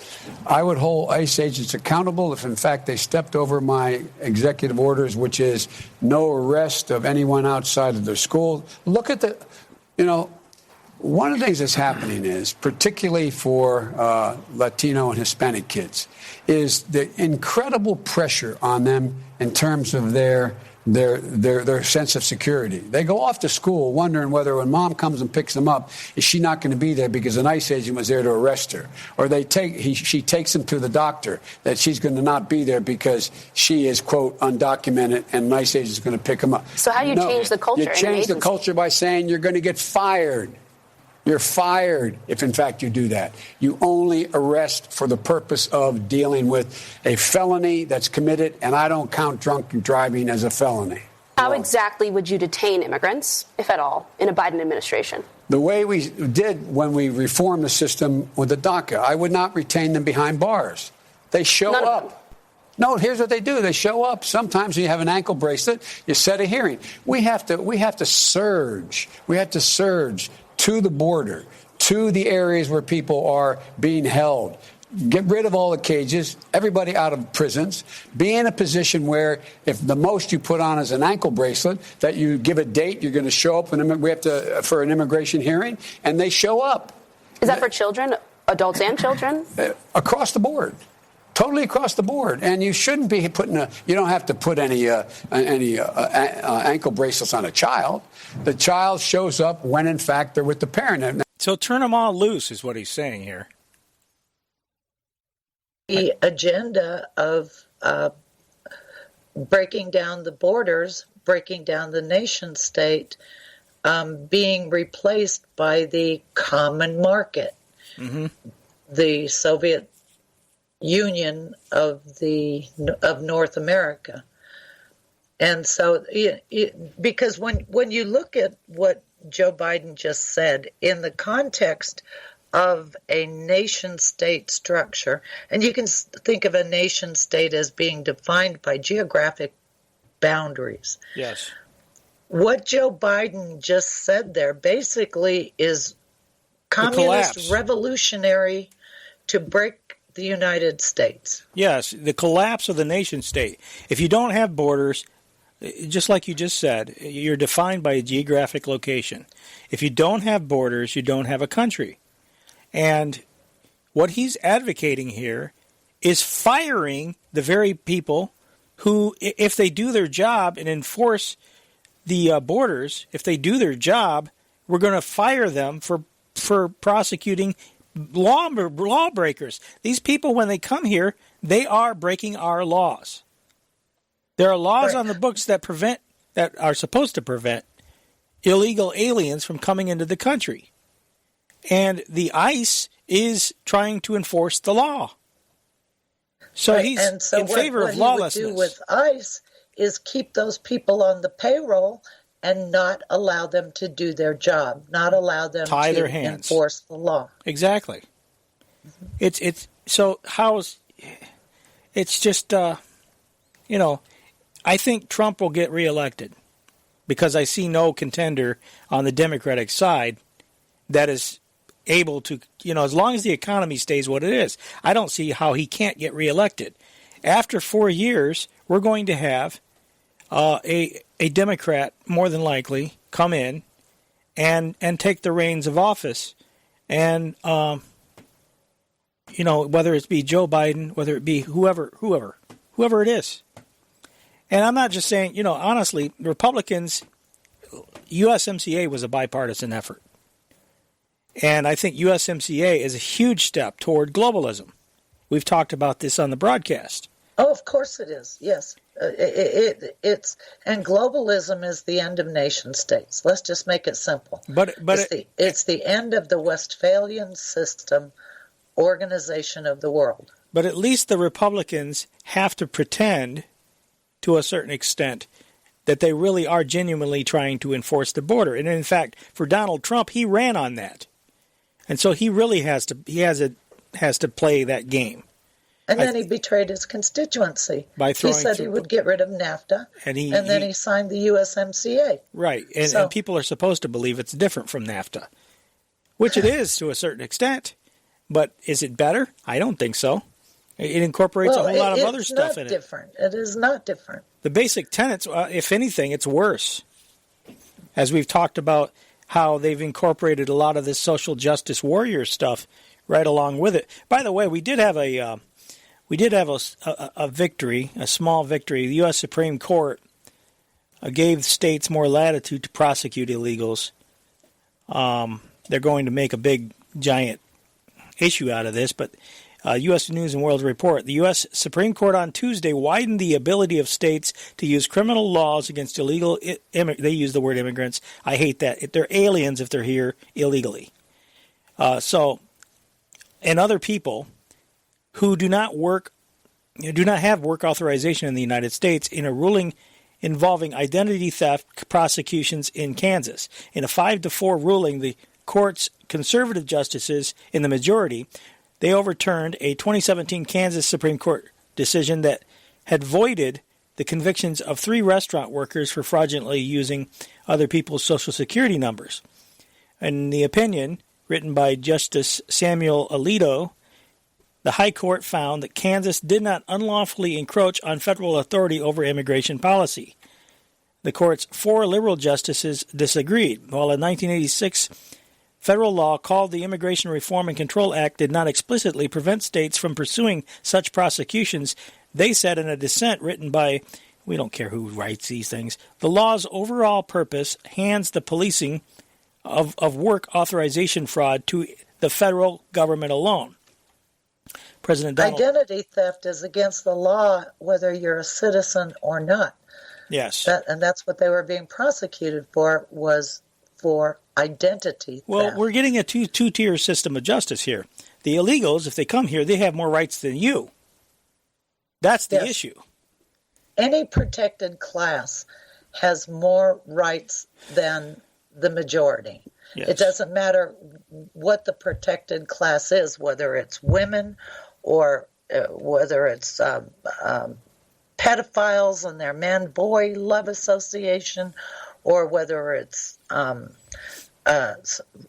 Speaker 16: I would hold ICE agents accountable if, in fact, they stepped over my executive orders, which is no arrest of anyone outside of their school. Look at one of the things that's happening is, particularly for Latino and Hispanic kids, is the incredible pressure on them in terms of their their sense of security. They go off to school wondering whether when mom comes and picks them up, is she not going to be there because an ICE agent was there to arrest her? Or she takes them to the doctor, that she's going to not be there because she is, quote, undocumented, and an ICE agent is going to pick them up.
Speaker 19: So how do you change the culture?
Speaker 16: You change the culture by saying you're going to get fired. You're fired if, in fact, you do that. You only arrest for the purpose of dealing with a felony that's committed, and I don't count drunk driving as a felony.
Speaker 19: How exactly would you detain immigrants, if at all, in a Biden administration?
Speaker 16: The way we did when we reformed the system with the DACA, I would not retain them behind bars. They show up. No, here's what they do. They show up. Sometimes you have an ankle bracelet, you set a hearing. We have to surge. We have to surge to the border, to the areas where people are being held. Get rid of all the cages, everybody out of prisons. Be in a position where if the most you put on is an ankle bracelet, that you give a date, you're going to show up for an immigration hearing, and they show up.
Speaker 19: Is that for children, adults and children?
Speaker 16: Across the board. Totally across the board. And you shouldn't be you don't have to put any ankle bracelets on a child. The child shows up when, in fact, they're with the parent.
Speaker 8: So turn them all loose is what he's saying here.
Speaker 9: The agenda of breaking down the borders, breaking down the nation state, being replaced by the common market, the Soviet Union of North America. And so, because when you look at what Joe Biden just said in the context of a nation-state structure, and you can think of a nation-state as being defined by geographic boundaries.
Speaker 8: Yes.
Speaker 9: What Joe Biden just said there basically is communist revolutionary to break the United States.
Speaker 8: Yes, the collapse of the nation-state. If you don't have borders, just like you just said, you're defined by a geographic location. If you don't have borders, you don't have a country. And what he's advocating here is firing the very people who, if they do their job and enforce the borders, if they do their job, we're going to fire them for prosecuting lawbreakers. These people, when they come here, they are breaking our laws. There are laws on the books that are supposed to prevent illegal aliens from coming into the country. And the ICE is trying to enforce the law. So he's in favor of lawlessness.
Speaker 9: What he would do with ICE is keep those people on the payroll and not allow them to do their job, not allow them to enforce the law.
Speaker 8: Exactly. It's so it's just I think Trump will get reelected because I see no contender on the Democratic side that is able to, as long as the economy stays what it is, I don't see how he can't get reelected. After 4 years, we're going to have a Democrat, more than likely, come in and take the reins of office. And, whether it be Joe Biden, whether it be whoever it is. And I'm not just saying, honestly, Republicans, USMCA was a bipartisan effort. And I think USMCA is a huge step toward globalism. We've talked about this on the broadcast.
Speaker 9: Oh, of course it is. Yes. And globalism is the end of nation states. Let's just make it simple.
Speaker 8: But
Speaker 9: it's the end of the Westphalian system organization of the world.
Speaker 8: But at least the Republicans have to pretend, to a certain extent, that they really are genuinely trying to enforce the border. And in fact, for Donald Trump, he ran on that. And so he really has to play that game.
Speaker 9: And then he betrayed his constituency.
Speaker 8: By throwing
Speaker 9: he said he would get rid of NAFTA, and then he signed the USMCA.
Speaker 8: Right, and people are supposed to believe it's different from NAFTA, which it is to a certain extent. But is it better? I don't think so. It incorporates a whole lot of other stuff in it.
Speaker 9: It is not different.
Speaker 8: The basic tenets, if anything, it's worse. As we've talked about how they've incorporated a lot of this social justice warrior stuff right along with it. By the way, we did have a victory, a small victory. The U.S. Supreme Court gave states more latitude to prosecute illegals. They're going to make a big, giant issue out of this, but U.S. News and World Report. The U.S. Supreme Court on Tuesday widened the ability of states to use criminal laws against illegal they use the word immigrants. I hate that. They're aliens if they're here illegally. And other people who do not have work authorization in the United States in a ruling involving identity theft prosecutions in Kansas. In a 5-4 ruling, the court's conservative justices in the majority, they overturned a 2017 Kansas Supreme Court decision that had voided the convictions of 3 restaurant workers for fraudulently using other people's Social Security numbers. In the opinion, written by Justice Samuel Alito, the High Court found that Kansas did not unlawfully encroach on federal authority over immigration policy. The court's 4 liberal justices disagreed. While in 1986, federal law called the Immigration Reform and Control Act did not explicitly prevent states from pursuing such prosecutions, they said in a dissent written by, we don't care who writes these things, the law's overall purpose hands the policing of work authorization fraud to the federal government alone. President Donald...
Speaker 9: Identity theft is against the law whether you're a citizen or not.
Speaker 8: Yes.
Speaker 9: And that's what they were being prosecuted for, was for identity theft.
Speaker 8: Well, we're getting a two-tier system of justice here. The illegals, if they come here, they have more rights than you. That's the issue.
Speaker 9: Any protected class has more rights than the majority.
Speaker 8: Yes.
Speaker 9: It doesn't matter what the protected class is, whether it's women or whether it's pedophiles and their man-boy love association, or whether it's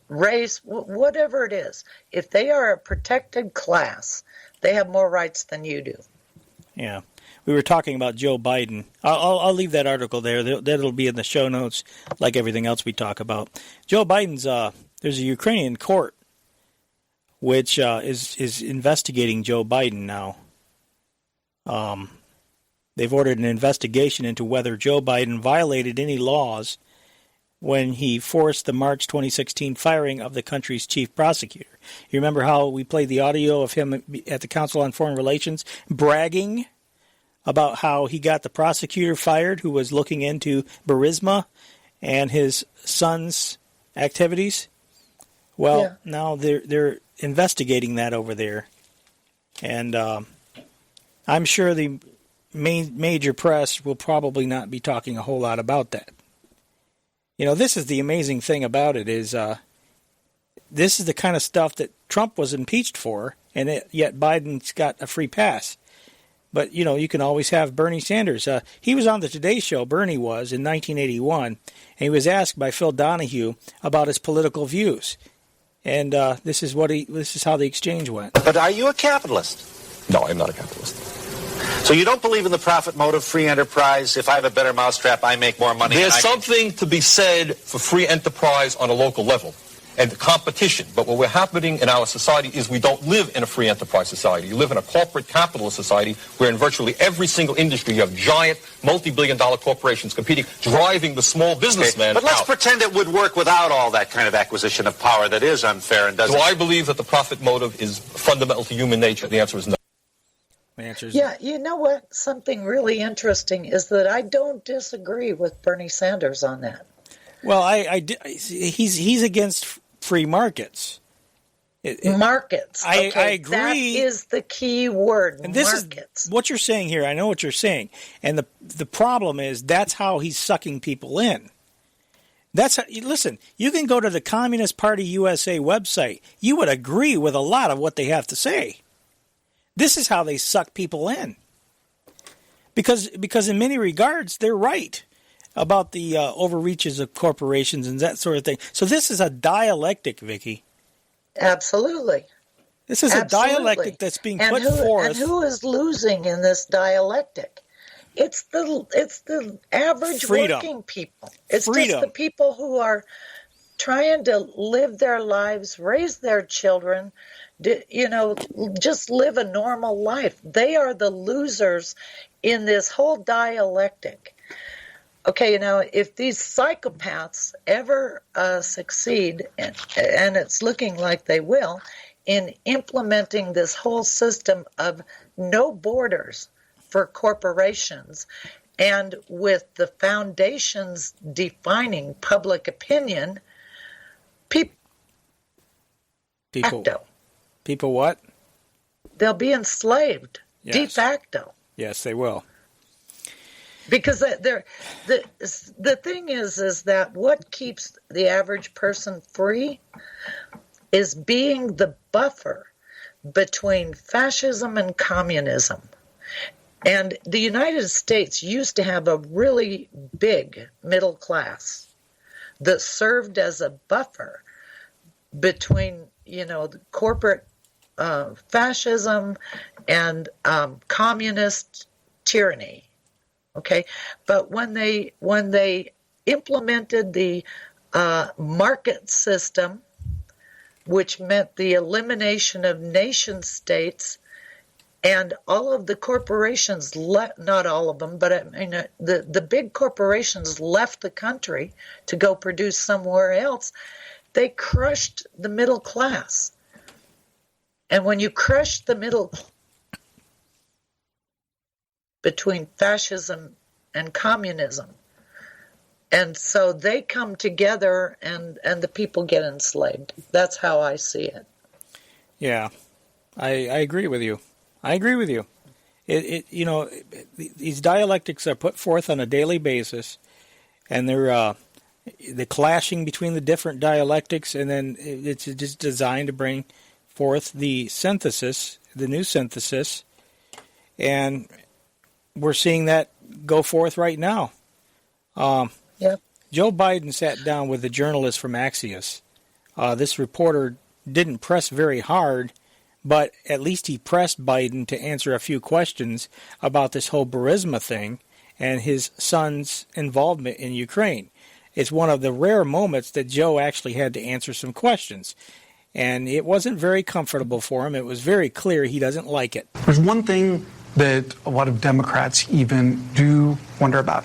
Speaker 9: race, whatever it is. If they are a protected class, they have more rights than you do.
Speaker 8: Yeah. We were talking about Joe Biden. I'll leave that article there. That'll be in the show notes, like everything else we talk about. Joe Biden's, there's a Ukrainian court which is investigating Joe Biden now. They've ordered an investigation into whether Joe Biden violated any laws when he forced the March 2016 firing of the country's chief prosecutor. You remember how we played the audio of him at the Council on Foreign Relations bragging about how he got the prosecutor fired who was looking into Burisma and his son's activities? Well, now they're investigating that over there. And I'm sure the major press will probably not be talking a whole lot about that. You know, this is the amazing thing about it is this is the kind of stuff that Trump was impeached for, and yet Biden's got a free pass. But, you know, you can always have Bernie Sanders. He was on the Today Show, Bernie was, in 1981, and he was asked by Phil Donahue about his political views. And this is how the exchange went.
Speaker 20: But are you a capitalist?
Speaker 17: No, I'm not a capitalist.
Speaker 20: So you don't believe in the profit motive, free enterprise? If I have a better mousetrap, I make more money.
Speaker 17: There's something to be said for free enterprise on a local level and competition. But what we're happening in our society is we don't live in a free enterprise society. You live in a corporate capitalist society where in virtually every single industry you have giant multi-billion-dollar corporations competing, driving the small businessman out.
Speaker 20: But let's pretend it would work without all that kind of acquisition of power that is unfair and doesn't...
Speaker 17: Do I believe that the profit motive is fundamental to human nature? The answer is no.
Speaker 9: Yeah, you know what? Something really interesting is that I don't disagree with Bernie Sanders on that.
Speaker 8: Well, he's against free markets.
Speaker 9: Markets.
Speaker 8: I agree.
Speaker 9: That is the key word,
Speaker 8: and this
Speaker 9: markets.
Speaker 8: Is what you're saying here. I know what you're saying. And the problem is that's how he's sucking people in. Listen, you can go to the Communist Party USA website. You would agree with a lot of what they have to say. This is how they suck people in. Because in many regards, they're right about the overreaches of corporations and that sort of thing. So this is a dialectic, Vicky.
Speaker 9: Absolutely.
Speaker 8: This is a dialectic that's being put forth.
Speaker 9: And who is losing in this dialectic? It's the average working people. It's just the people who are trying to live their lives, raise their children, just live a normal life. They are the losers in this whole dialectic. Okay, if these psychopaths ever succeed, and it's looking like they will, in implementing this whole system of no borders for corporations, and with the foundations defining public opinion, people
Speaker 8: what?
Speaker 9: They'll be enslaved de facto.
Speaker 8: Yes, they will.
Speaker 9: Because the thing is that what keeps the average person free is being the buffer between fascism and communism. And the United States used to have a really big middle class that served as a buffer between, the corporate fascism and communist tyranny. Okay, but when they implemented the market system, which meant the elimination of nation states, and all of the corporations not all of them, but the big corporations left the country to go produce somewhere else, they crushed the middle class. And when you crush the middle between fascism and communism, and so they come together and the people get enslaved. That's how I see it.
Speaker 8: Yeah, I agree with you. These dialectics are put forth on a daily basis, and they're the clashing between the different dialectics, and then it's just designed to bring forth the synthesis, the new synthesis, and we're seeing that go forth right now. Joe Biden sat down with a journalist from Axios. This reporter didn't press very hard, but at least he pressed Biden to answer a few questions about this whole Burisma thing and his son's involvement in Ukraine. It's one of the rare moments that Joe actually had to answer some questions. And it wasn't very comfortable for him. It was very clear he doesn't like it.
Speaker 21: There's one thing that a lot of Democrats even do wonder about,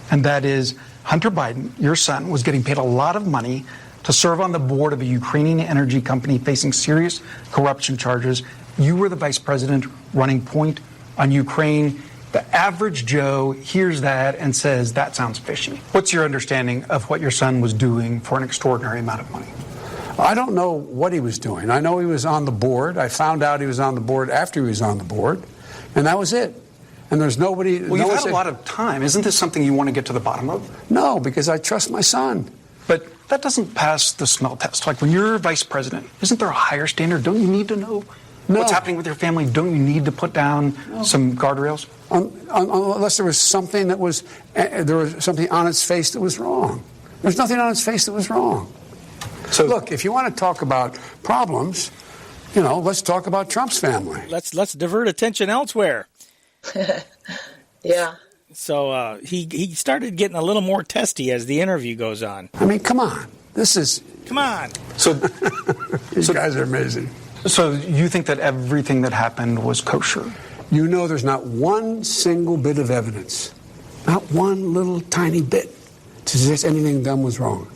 Speaker 21: and that is Hunter Biden, your son, was getting paid a lot of money to serve on the board of a Ukrainian energy company facing serious corruption charges. You were the vice president running point on Ukraine. The average Joe hears that and says, that sounds fishy. What's your understanding of what your son was doing for an extraordinary amount of money?
Speaker 16: I don't know what he was doing. I know he was on the board. I found out he was on the board after he was on the board, and that was it. And there's nobody...
Speaker 21: Well, you've had a lot of time. Isn't this something you want to get to the bottom of?
Speaker 16: No, because I trust my son.
Speaker 21: But that doesn't pass the smell test. Like, when you're vice president, isn't there a higher standard? Don't you need to know what's happening with your family? Don't you need to put down some guardrails?
Speaker 16: Unless there was something that was... there was something on its face that was wrong. There's nothing on its face that was wrong. So look, if you want to talk about problems, let's talk about Trump's family.
Speaker 8: Let's divert attention elsewhere.
Speaker 9: Yeah.
Speaker 8: So he started getting a little more testy as the interview goes on.
Speaker 16: I mean, come on.
Speaker 8: Come on.
Speaker 21: So
Speaker 16: these guys are amazing.
Speaker 21: So you think that everything that happened was kosher?
Speaker 16: There's not one single bit of evidence, not one little tiny bit, to suggest anything done was wrong.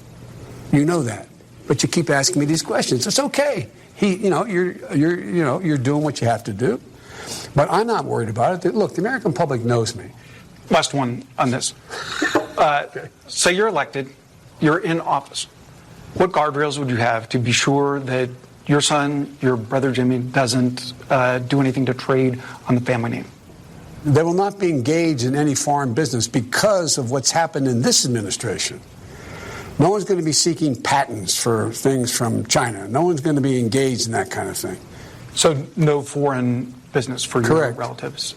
Speaker 16: You know that. But you keep asking me these questions. It's okay. You're doing what you have to do. But I'm not worried about it. Look, the American public knows me.
Speaker 21: Last one on this. Say you're elected, you're in office. What guardrails would you have to be sure that your son, your brother Jimmy, doesn't do anything to trade on the family name?
Speaker 16: They will not be engaged in any foreign business because of what's happened in this administration. No one's going to be seeking patents for things from China. No one's going to be engaged in that kind of thing.
Speaker 21: So no foreign business for your relatives?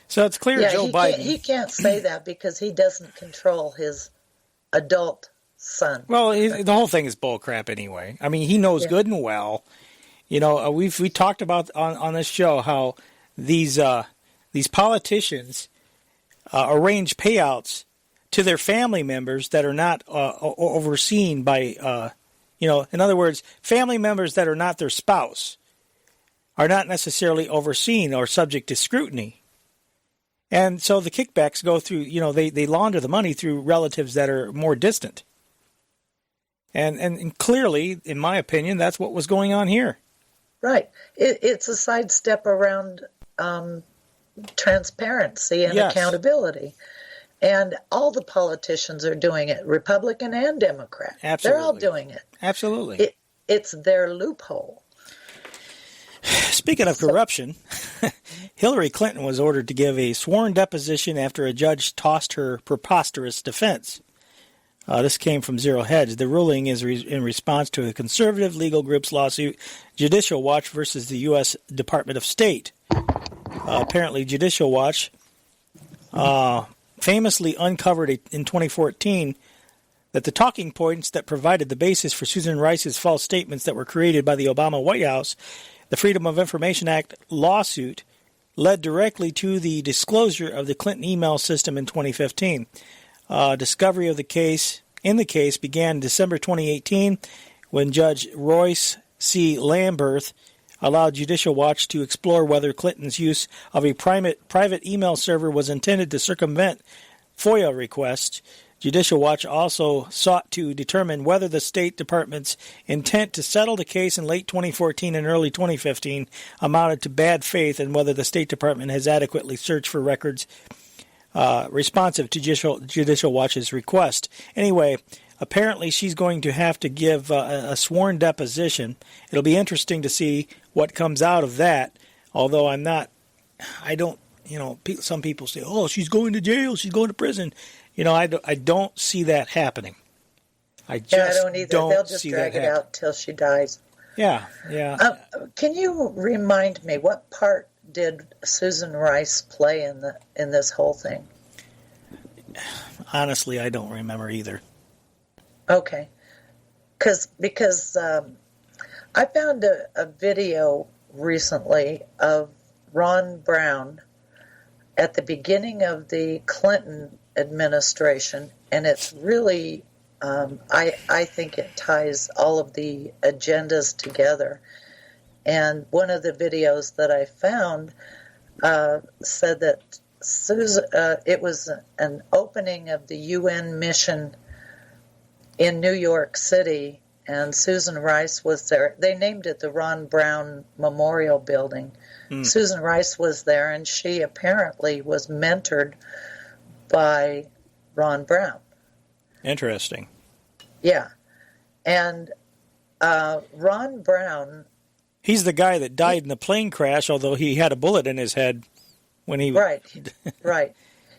Speaker 8: So it's clear Joe Biden...
Speaker 9: He can't say that because he doesn't control his adult son.
Speaker 8: Well, the whole thing is bullcrap anyway. I mean, he knows good and well. We talked about on this show how these politicians arrange payouts to their family members that are not overseen by, in other words, family members that are not their spouse are not necessarily overseen or subject to scrutiny. And so the kickbacks go through, they launder the money through relatives that are more distant. And clearly, in my opinion, that's what was going on here.
Speaker 9: Right. It's a sidestep around transparency and accountability. And all the politicians are doing it, Republican and Democrat.
Speaker 8: Absolutely.
Speaker 9: They're all doing it.
Speaker 8: Absolutely.
Speaker 9: It's their loophole.
Speaker 8: Speaking of corruption, Hillary Clinton was ordered to give a sworn deposition after a judge tossed her preposterous defense. This came from Zero Hedge. The ruling is in response to a conservative legal group's lawsuit, Judicial Watch versus the U.S. Department of State. Apparently, Judicial Watch famously uncovered in 2014 that the talking points that provided the basis for Susan Rice's false statements that were created by the Obama White House, the Freedom of Information Act lawsuit, led directly to the disclosure of the Clinton email system in 2015. Discovery of the case began in December 2018 when Judge Royce C. Lamberth allowed Judicial Watch to explore whether Clinton's use of a private email server was intended to circumvent FOIA requests. Judicial Watch also sought to determine whether the State Department's intent to settle the case in late 2014 and early 2015 amounted to bad faith and whether the State Department has adequately searched for records responsive to Judicial Watch's request. Anyway, apparently she's going to have to give a sworn deposition. It'll be interesting to see what comes out of that, although some people say, oh, she's going to jail, she's going to prison. I don't see that happening. I don't either.
Speaker 9: They'll just drag it out till she dies.
Speaker 8: Yeah.
Speaker 9: Can you remind me, what part did Susan Rice play in this whole thing?
Speaker 8: Honestly, I don't remember either.
Speaker 9: Okay. Because I found a video recently of Ron Brown at the beginning of the Clinton administration, and it's really, I think it ties all of the agendas together. And one of the videos that I found said that it was an opening of the UN mission in New York City, and Susan Rice was there. They named it the Ron Brown Memorial Building. Susan Rice was there, and she apparently was mentored by Ron Brown.
Speaker 8: Interesting.
Speaker 9: Yeah. And Ron Brown...
Speaker 8: He's the guy that died in the plane crash, although he had a bullet in his head when he...
Speaker 9: Right.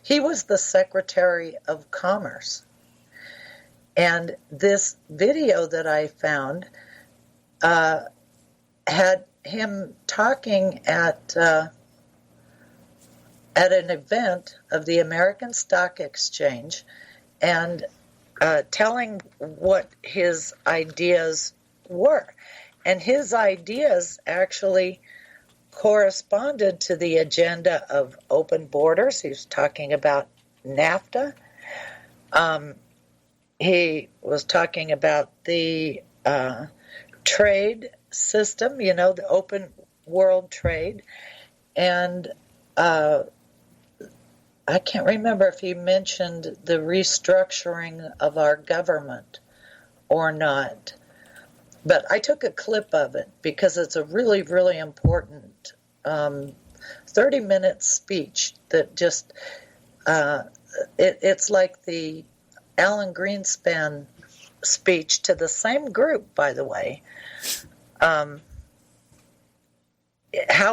Speaker 9: He was the Secretary of Commerce. And this video that I found had him talking at an event of the American Stock Exchange and telling what his ideas were. And his ideas actually corresponded to the agenda of open borders. He was talking about NAFTA. He was talking about the trade system, the open world trade. And I can't remember if he mentioned the restructuring of our government or not. But I took a clip of it because it's a really, really important 30-minute speech that just, it's like the Alan Greenspan speech to the same group, by the way. How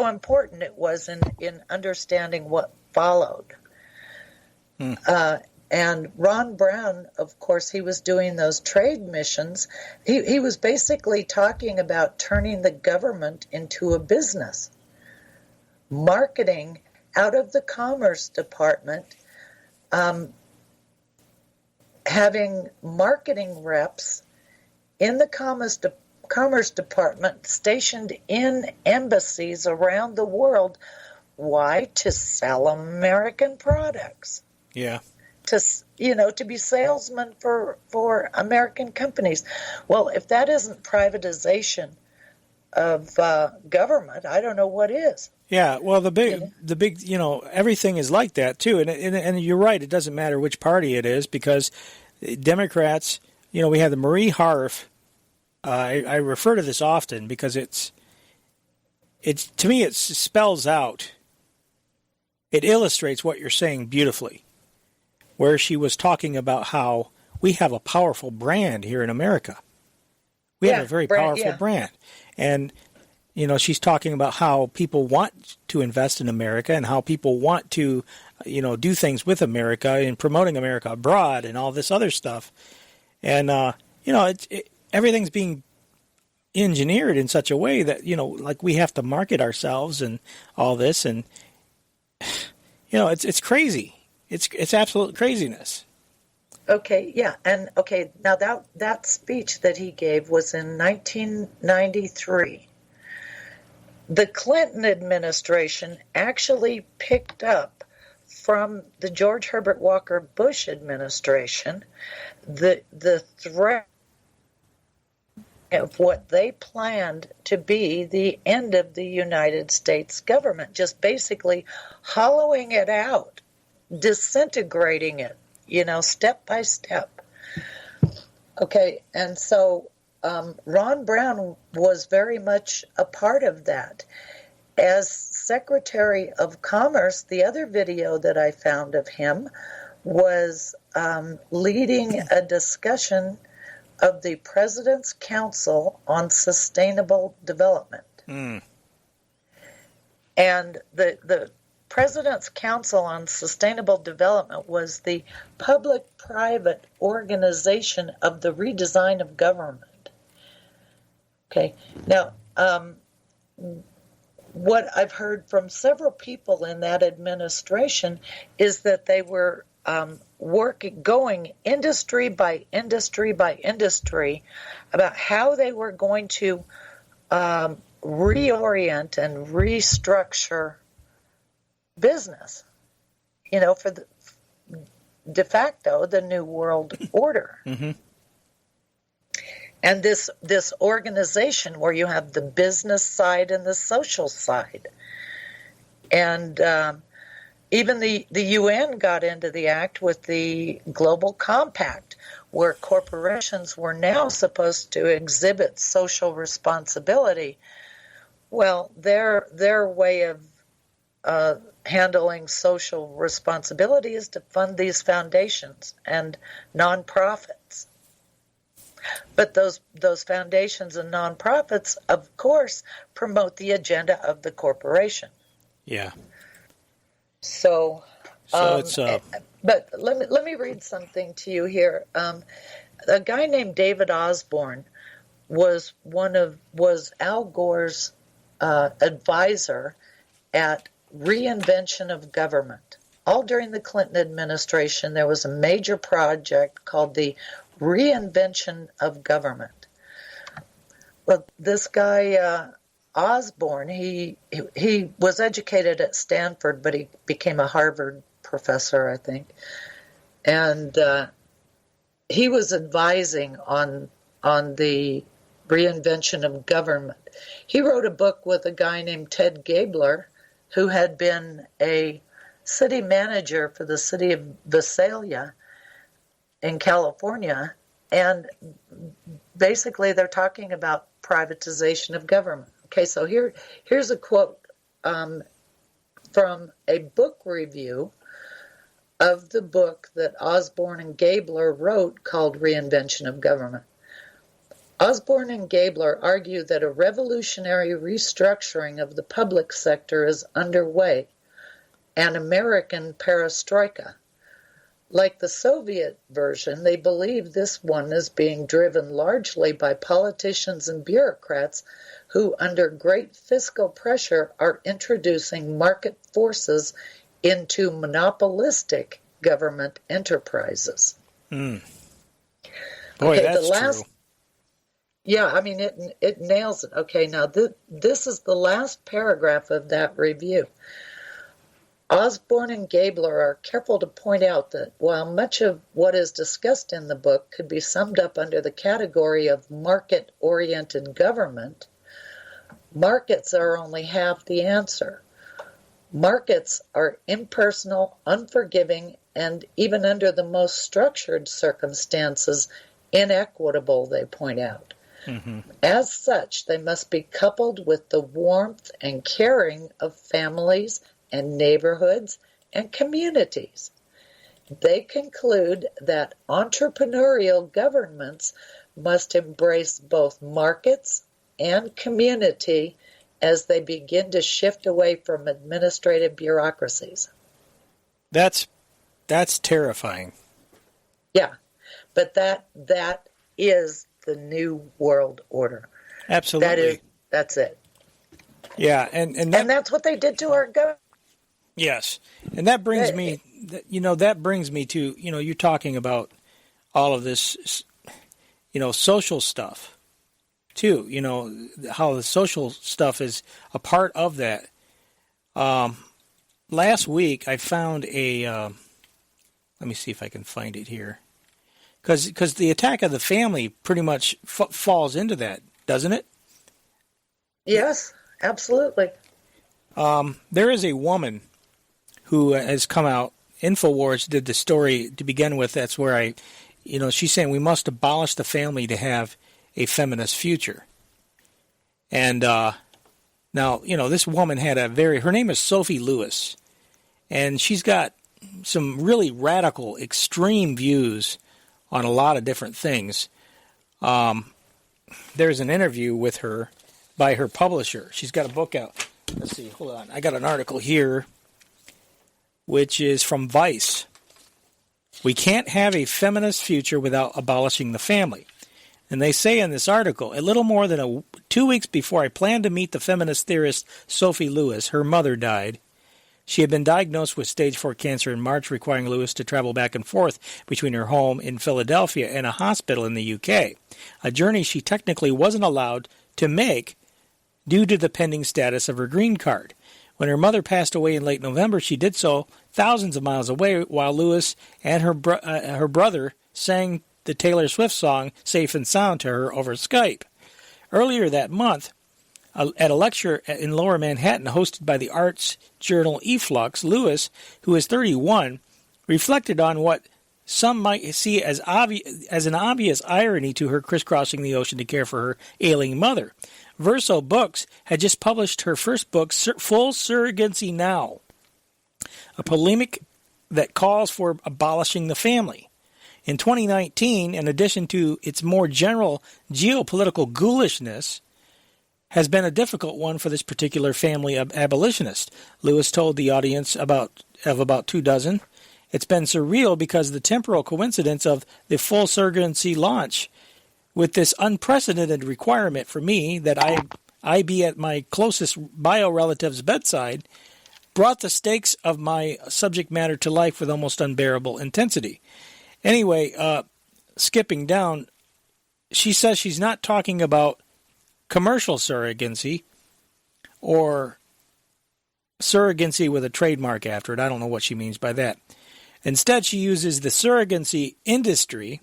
Speaker 9: important it was in understanding what followed. And Ron Brown, of course, he was doing those trade missions. He was basically talking about turning the government into a business. Marketing out of the Commerce Department, having marketing reps in the Commerce Department stationed in embassies around the world. Why? To sell American products.
Speaker 8: Yeah.
Speaker 9: To be salesmen for American companies. Well, if that isn't privatization of government, I don't know what is.
Speaker 8: Yeah, well, the big, everything is like that too, and you're right. It doesn't matter which party it is because Democrats. We have the Marie Harf. I refer to this often because it's to me it spells out. It illustrates what you're saying beautifully, where she was talking about how we have a powerful brand here in America. We have a very powerful brand, and. She's talking about how people want to invest in America and how people want to, do things with America and promoting America abroad and all this other stuff. And, everything's being engineered in such a way that, like we have to market ourselves and all this. And, it's crazy. It's absolute craziness.
Speaker 9: Okay, yeah. And, now that speech that he gave was in 1993. The Clinton administration actually picked up from the George Herbert Walker Bush administration the threat of what they planned to be the end of the United States government, just basically hollowing it out, disintegrating it, step by step. Okay, and so Ron Brown was very much a part of that. As Secretary of Commerce, the other video that I found of him was leading a discussion of the President's Council on Sustainable Development. Mm. And the President's Council on Sustainable Development was the public-private organization of the redesign of government. Okay. Now, what I've heard from several people in that administration is that they were going industry by industry by industry about how they were going to reorient and restructure business, for the de facto the New World Order. Mm-hmm. And this organization where you have the business side and the social side. And even the UN got into the act with the Global Compact, where corporations were now supposed to exhibit social responsibility. Well, their way of handling social responsibility is to fund these foundations and nonprofits. But those foundations and nonprofits, of course, promote the agenda of the corporation.
Speaker 8: Yeah.
Speaker 9: So
Speaker 8: it's.
Speaker 9: But let me read something to you here. A guy named David Osborne was Al Gore's advisor at reinvention of government. All during the Clinton administration, there was a major project called the reinvention of government. Well, this guy Osborne, he was educated at Stanford, but he became a Harvard professor, I think, and he was advising on the reinvention of government. He wrote a book with a guy named Ted Gabler, who had been a city manager for the city of Visalia in California, and basically they're talking about privatization of government. Okay, so here's a quote from a book review of the book that Osborne and Gabler wrote called Reinvention of Government. Osborne and Gabler argue that a revolutionary restructuring of the public sector is underway, an American perestroika. Like the Soviet version, they believe this one is being driven largely by politicians and bureaucrats who, under great fiscal pressure, are introducing market forces into monopolistic government enterprises.
Speaker 8: Mm. Boy, okay, that's true.
Speaker 9: Yeah, I mean, it nails it. Okay, now this is the last paragraph of that review. Osborne and Gabler are careful to point out that while much of what is discussed in the book could be summed up under the category of market-oriented government, markets are only half the answer. Markets are impersonal, unforgiving, and even under the most structured circumstances, inequitable, they point out. Mm-hmm. As such, they must be coupled with the warmth and caring of families and neighborhoods and communities. They conclude that entrepreneurial governments must embrace both markets and community as they begin to shift away from administrative bureaucracies.
Speaker 8: That's terrifying.
Speaker 9: Yeah, but that is the new world order.
Speaker 8: Absolutely.
Speaker 9: That's it.
Speaker 8: Yeah, and
Speaker 9: that's what they did to our government.
Speaker 8: Yes, and that brings me, to, you're talking about all of this, social stuff, too. How the social stuff is a part of that. Last week, I found a, let me see if I can find it here. Because the attack of the family pretty much falls into that, doesn't it?
Speaker 9: Yes, absolutely.
Speaker 8: There is a woman who has come out. InfoWars did the story to begin with. That's where she's saying we must abolish the family to have a feminist future. And now, this woman had her name is Sophie Lewis, and she's got some really radical, extreme views on a lot of different things. There's an interview with her by her publisher. She's got a book out. Let's see, hold on. I got an article here, which is from Vice. We can't have a feminist future without abolishing the family. And they say in this article, a little more than 2 weeks before I planned to meet the feminist theorist Sophie Lewis, her mother died. She had been diagnosed with stage 4 cancer in March, requiring Lewis to travel back and forth between her home in Philadelphia and a hospital in the UK, a journey she technically wasn't allowed to make due to the pending status of her green card. When her mother passed away in late November, she did so thousands of miles away, while Lewis and her brother sang the Taylor Swift song Safe and Sound to her over Skype. Earlier that month, at a lecture in Lower Manhattan hosted by the arts journal Efflux, Lewis, who is 31, reflected on what some might see as an obvious irony to her crisscrossing the ocean to care for her ailing mother. Verso Books had just published her first book, Full Surrogacy Now, a polemic that calls for abolishing the family. In 2019, in addition to its more general geopolitical ghoulishness, has been a difficult one for this particular family of abolitionists. Lewis told the audience of about 24. It's been surreal because of the temporal coincidence of the full surrogacy launch, with this unprecedented requirement for me that I be at my closest bio-relative's bedside, brought the stakes of my subject matter to life with almost unbearable intensity. Anyway, skipping down, she says she's not talking about commercial surrogacy or surrogacy with a trademark after it. I don't know what she means by that. Instead, she uses the surrogacy industry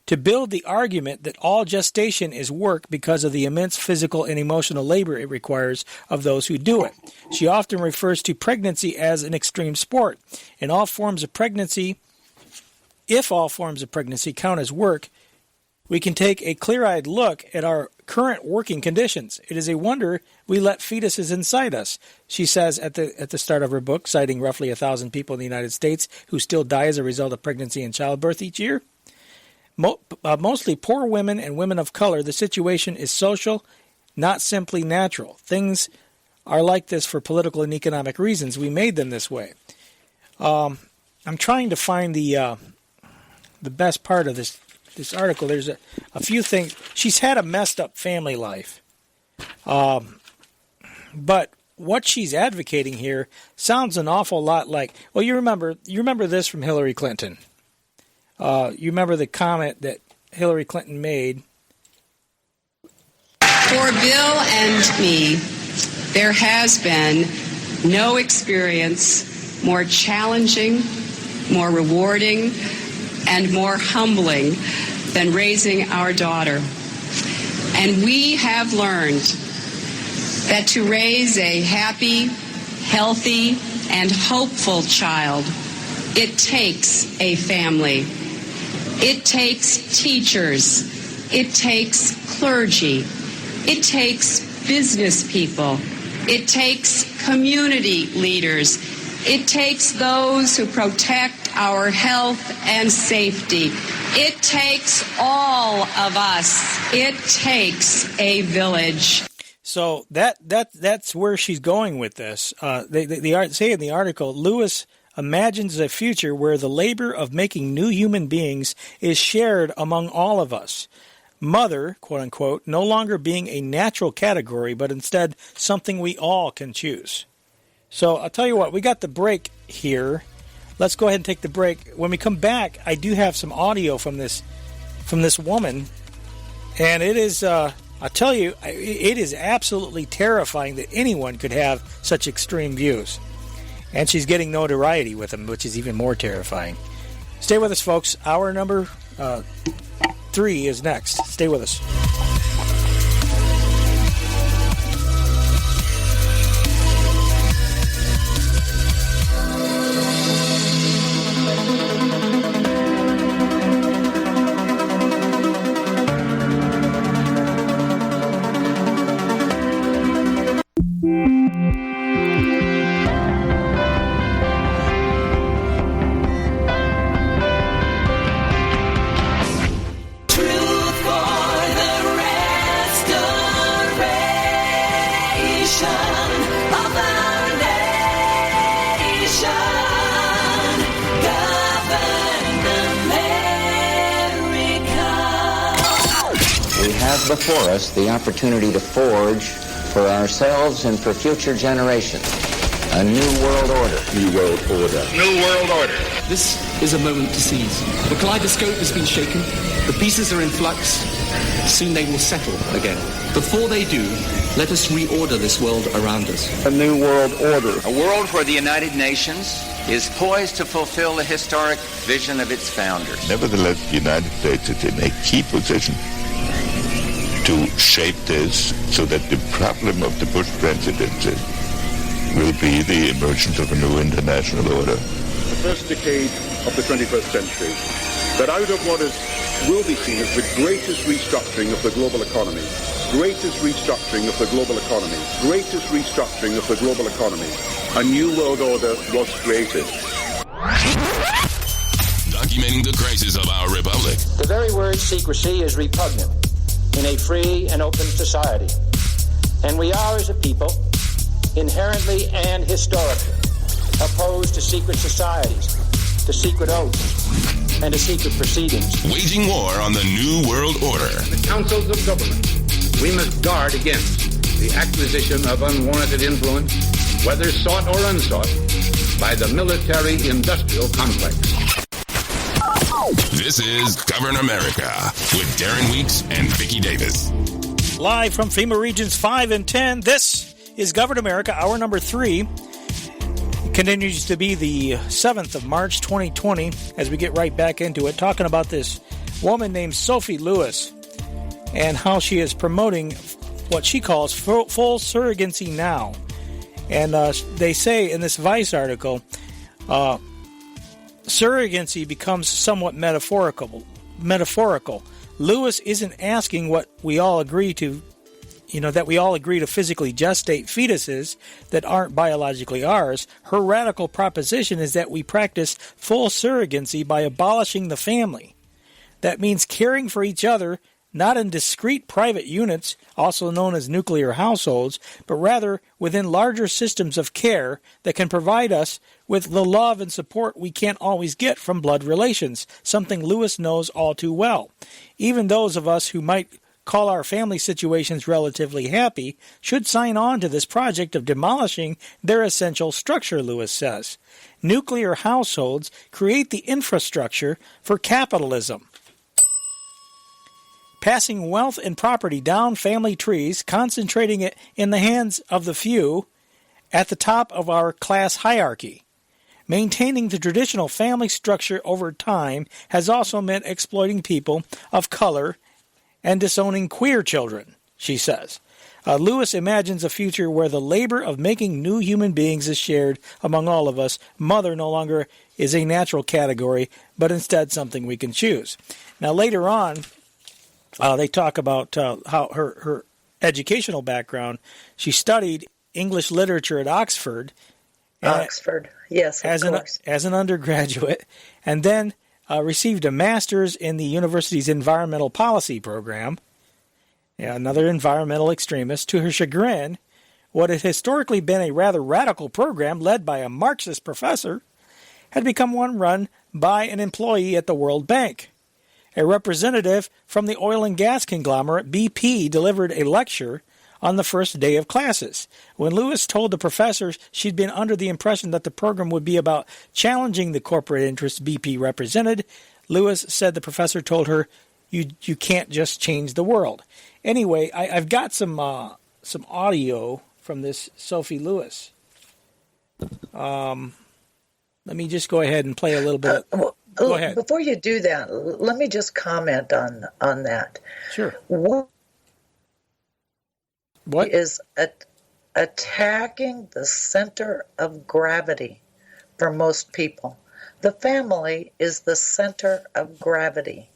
Speaker 8: to build the argument that all gestation is work because of the immense physical and emotional labor it requires of those who do it. She often refers to pregnancy as an extreme sport. If all forms of pregnancy count as work, we can take a clear-eyed look at our current working conditions. It is a wonder we let fetuses inside us, she says at the start of her book, citing roughly 1,000 people in the United States who still die as a result of pregnancy and childbirth each year. Mostly poor women and women of color, the situation is social, not simply natural. Things are like this for political and economic reasons. We made them this way. I'm trying to find the best part of this article. There's a few things. She's had a messed up family life. But what she's advocating here sounds an awful lot like, well, you remember this from Hillary Clinton. You remember the comment that Hillary Clinton made.
Speaker 4: For Bill and me, there has been no experience more challenging, more rewarding, and more humbling than raising our daughter. And we have learned that to raise a happy, healthy, and hopeful child, it takes a family. It takes teachers. It takes clergy. It takes business people. It takes community leaders. It takes those who protect our health and safety. It takes all of us. It takes a village.
Speaker 8: So that's where she's going with this. They say in the article, Lewis imagines a future where the labor of making new human beings is shared among all of us. Mother, quote unquote, no longer being a natural category, but instead something we all can choose. So I'll tell you what, we got the break here. Let's go ahead and take the break. When we come back, I do have some audio from this woman, and it is, I'll tell you, it is absolutely terrifying that anyone could have such extreme views. And she's getting notoriety with them, which is even more terrifying. Stay with us, folks. Hour number 3 is next. Stay with us.
Speaker 1: Before us the opportunity to forge for ourselves and for future generations a new world order.
Speaker 2: New world order.
Speaker 1: New world order.
Speaker 22: This is a moment to seize. The kaleidoscope has been shaken. The pieces are in flux. Soon they will settle again. Before they do, let us reorder this world around us.
Speaker 1: A new world order.
Speaker 23: A world where the United Nations is poised to fulfill the historic vision of its founders.
Speaker 5: Nevertheless, the United States is in a key position to shape this so that the problem of the Bush presidency will be the emergence of a new international order.
Speaker 2: The first decade of the 21st century, that out of what will be seen as the greatest restructuring of the global economy, a new world order was created.
Speaker 6: Documenting the crisis of our republic.
Speaker 7: The very word secrecy is repugnant in a free and open society. And we are, as a people, inherently and historically opposed to secret societies, to secret oaths, and to secret proceedings.
Speaker 6: Waging war on the New World Order.
Speaker 3: In the councils of government, we must guard against the acquisition of unwarranted influence, whether sought or unsought, by the military-industrial complex.
Speaker 6: This is Govern America with Darren Weeks and Vicky Davis.
Speaker 8: Live from FEMA Regions 5 and 10, this is Govern America, hour number 3. Continues to be the 7th of March, 2020, as we get right back into it, talking about this woman named Sophie Lewis and how she is promoting what she calls full surrogacy now. And they say in this Vice article, surrogacy becomes somewhat metaphorical. Lewis isn't asking what we all agree to, that we all agree to physically gestate fetuses that aren't biologically ours. Her radical proposition is that we practice full surrogacy by abolishing the family. That means caring for each other, not in discrete private units, also known as nuclear households, but rather within larger systems of care that can provide us with the love and support we can't always get from blood relations, something Lewis knows all too well. Even those of us who might call our family situations relatively happy should sign on to this project of demolishing their essential structure, Lewis says. Nuclear households create the infrastructure for capitalism. Passing wealth and property down family trees, concentrating it in the hands of the few at the top of our class hierarchy. Maintaining the traditional family structure over time has also meant exploiting people of color and disowning queer children, she says. Lewis imagines a future where the labor of making new human beings is shared among all of us. Mother no longer is a natural category, but instead something we can choose. Now, later on, they talk about how her educational background. She studied English literature at Oxford.
Speaker 9: Oxford, yes, of course.
Speaker 8: As an undergraduate, and then received a master's in the university's environmental policy program. Yeah, another environmental extremist. To her chagrin, what had historically been a rather radical program led by a Marxist professor had become one run by an employee at the World Bank. A representative from the oil and gas conglomerate BP delivered a lecture on the first day of classes. When Lewis told the professors she'd been under the impression that the program would be about challenging the corporate interests BP represented, Lewis said the professor told her, you can't just change the world. Anyway, I've got some audio from this Sophie Lewis. Let me just go ahead and play a little bit. Go ahead.
Speaker 9: Before you do that, let me just comment on that.
Speaker 8: Sure.
Speaker 9: What
Speaker 8: is
Speaker 9: attacking the center of gravity for most people? The family is the center of gravity.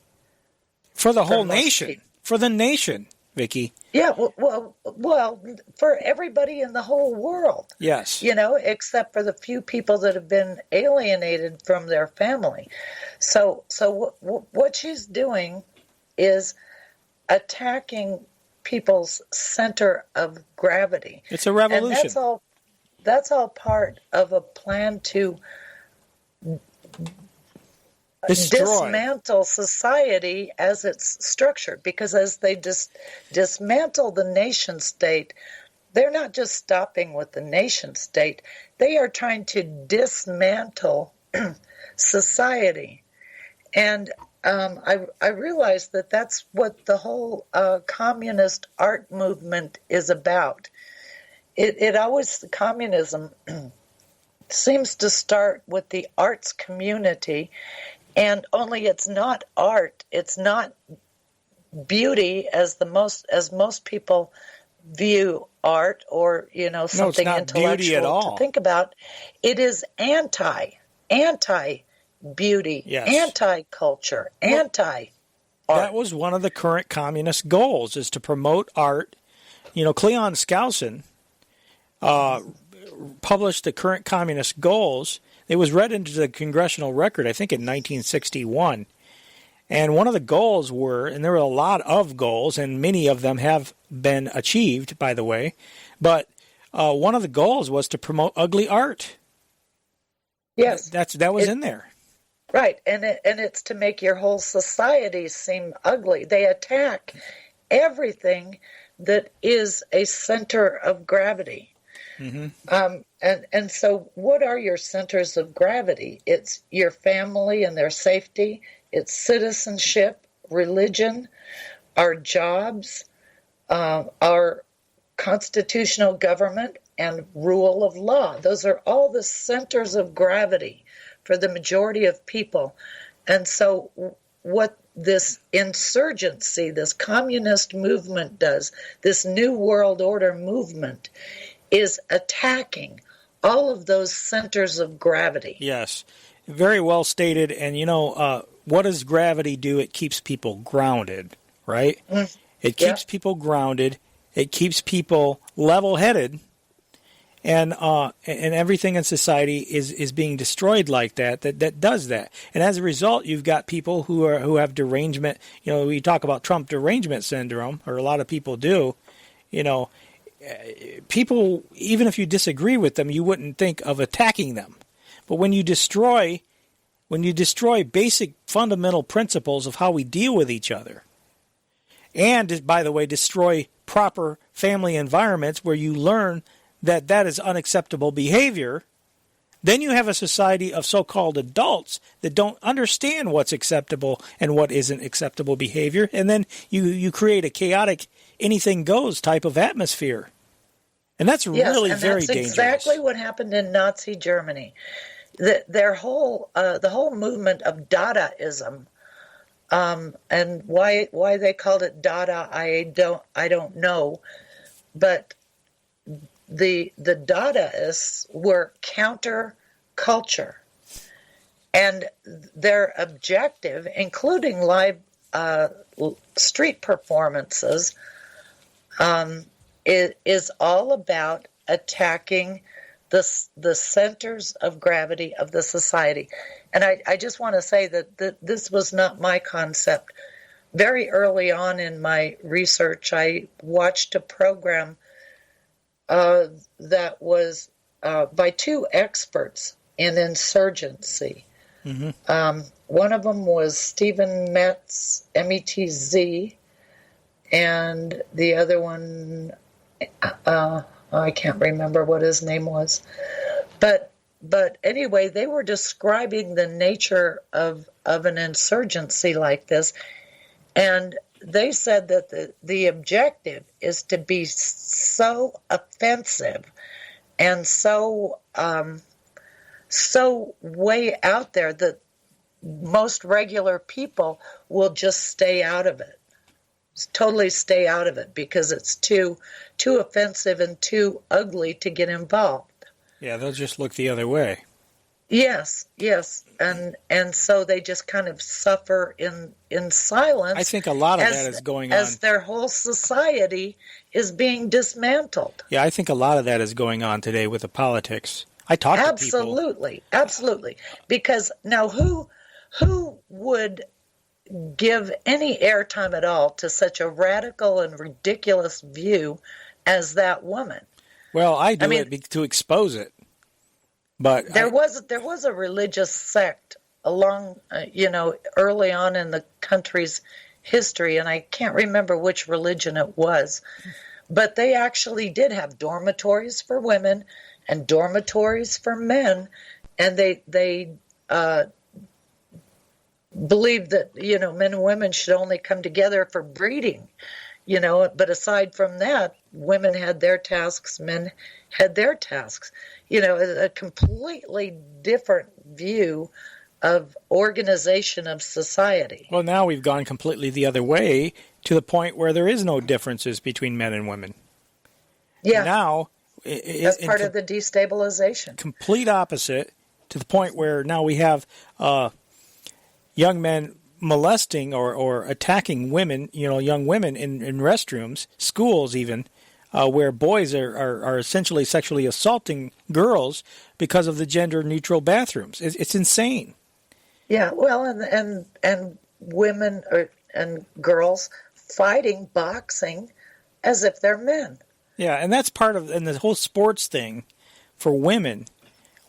Speaker 8: For the whole nation. People. For the nation, Vicky.
Speaker 9: Yeah, well, for everybody in the whole world.
Speaker 8: Yes.
Speaker 9: Except for the few people that have been alienated from their family. So what she's doing is attacking people's center of gravity.
Speaker 8: It's a revolution.
Speaker 9: And that's all part of a plan to dismantle society as it's structured, because as they dismantle the nation state, they're not just stopping with the nation state, they are trying to dismantle society. And I realize that that's what the whole communist art movement is about. Communism seems to start with the arts community, and only it's not art, it's not beauty as most people view art, or something intellectual to think about. It is anti beauty,
Speaker 8: yes.
Speaker 9: Anti-culture, anti-art.
Speaker 8: That was one of the current communist goals, is to promote art. Cleon Skousen published the current communist goals. It was read into the congressional record, I think, in 1961. And one of the goals were, and there were a lot of goals, and many of them have been achieved, by the way, but one of the goals was to promote ugly art.
Speaker 9: Yes.
Speaker 8: That was in there.
Speaker 9: Right, and it's to make your whole society seem ugly. They attack everything that is a center of gravity.
Speaker 8: Mm-hmm.
Speaker 9: And so what are your centers of gravity? It's your family and their safety. It's citizenship, religion, our jobs, our constitutional government, and rule of law. Those are all the centers of gravity for the majority of people. And so what this insurgency, this communist movement does, this New World Order movement, is attacking all of those centers of gravity.
Speaker 8: Yes, very well stated. And, what does gravity do? It keeps people grounded, right?
Speaker 9: Mm.
Speaker 8: It keeps people grounded. It keeps people level-headed. And everything in society is being destroyed like that does that. And as a result, you've got people who have derangement. We talk about Trump derangement syndrome, or a lot of people do. People, even if you disagree with them, you wouldn't think of attacking them. But when you destroy basic fundamental principles of how we deal with each other, and, by the way, destroy proper family environments where you learn that is unacceptable behavior, then you have a society of so-called adults that don't understand what's acceptable and what isn't acceptable behavior, and then you create a chaotic anything goes type of atmosphere. And that's really very dangerous.
Speaker 9: That's exactly what happened in Nazi Germany. The whole movement of Dadaism, and why they called it Dada, I don't know. the Dadaists were counterculture, and their objective, including live street performances, is all about attacking the centers of gravity of the society. And I just want to say that this was not my concept. Very early on in my research, I watched a program that was by two experts in insurgency. Mm-hmm. One of them was Stephen Metz, METZ, and the other one, I can't remember what his name was. But anyway, they were describing the nature of an insurgency like this, and they said that the objective is to be so offensive and so way out there that most regular people will just stay out of it. Totally stay out of it because it's too offensive and too ugly to get involved.
Speaker 8: Yeah, they'll just look the other way.
Speaker 9: Yes, and so they just kind of suffer in silence.
Speaker 8: I think a lot of that is going on
Speaker 9: as their whole society is being dismantled.
Speaker 8: Yeah, I think a lot of that is going on today with the politics. I talk to people. Absolutely. Because now who would give any airtime at all to such a radical and ridiculous view as that woman? Well, I do it to expose it. But
Speaker 9: there was a religious sect along, early on in the country's history, and I can't remember which religion it was, but they actually did have dormitories for women and dormitories for men, and they believed that men and women should only come together for breeding, but aside from that, women had their tasks, men had their tasks. A completely different view of organization of society.
Speaker 8: Well, now we've gone completely the other way to the point where there is no differences between men and women.
Speaker 9: Yeah.
Speaker 8: Now,
Speaker 9: that's part of the destabilization.
Speaker 8: Complete opposite to the point where now we have young men molesting or attacking women, young women in restrooms, schools even, where boys are essentially sexually assaulting girls because of the gender-neutral bathrooms. It's insane.
Speaker 9: Yeah, well, and women and girls fighting, boxing, as if they're men.
Speaker 8: Yeah, and that's part of, and the whole sports thing for women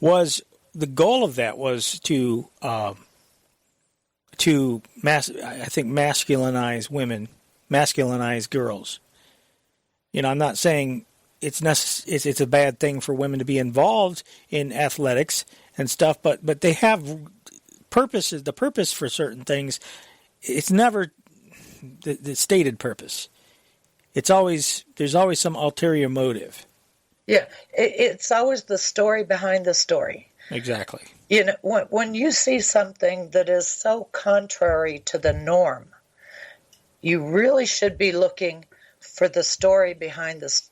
Speaker 8: was, the goal of that was to masculinize women, masculinize girls. I'm not saying it's a bad thing for women to be involved in athletics and stuff, but they have purposes. The purpose for certain things, it's never the stated purpose. There's always some ulterior motive.
Speaker 9: Yeah, it's always the story behind the story.
Speaker 8: Exactly.
Speaker 9: When you see something that is so contrary to the norm, you really should be looking for the story behind this.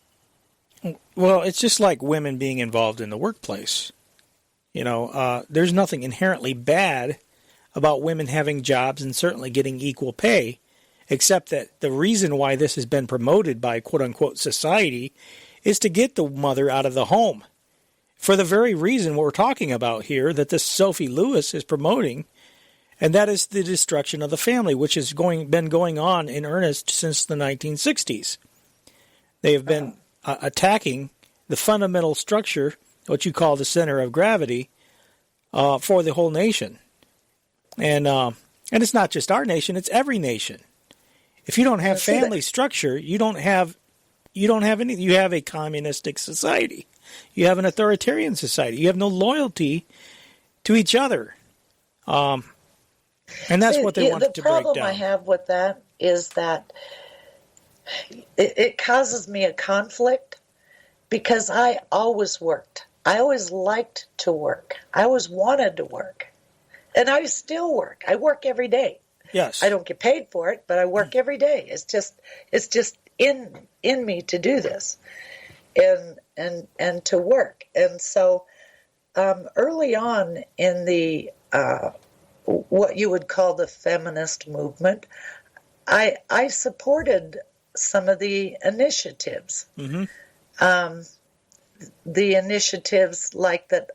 Speaker 8: Well, it's just like women being involved in the workplace. There's nothing inherently bad about women having jobs and certainly getting equal pay, except that the reason why this has been promoted by quote-unquote society is to get the mother out of the home. For the very reason what we're talking about here, that this Sophie Lewis is promoting, and that is the destruction of the family, which has been going on in earnest since the 1960s. They have been attacking the fundamental structure, what you call the center of gravity, for the whole nation. And it's not just our nation; it's every nation. If you don't have family structure, you don't have any. You have a communistic society. You have an authoritarian society. You have no loyalty to each other. And that's what they want to break down.
Speaker 9: The problem I have with that is that it causes me a conflict because I always worked. I always liked to work. I always wanted to work. And I still work. I work every day.
Speaker 8: Yes.
Speaker 9: I don't get paid for it, but I work every day. It's just in in me to do this and to work. And so early on in the what you would call the feminist movement, I supported some of the initiatives.
Speaker 8: Mm-hmm.
Speaker 9: The initiatives like that,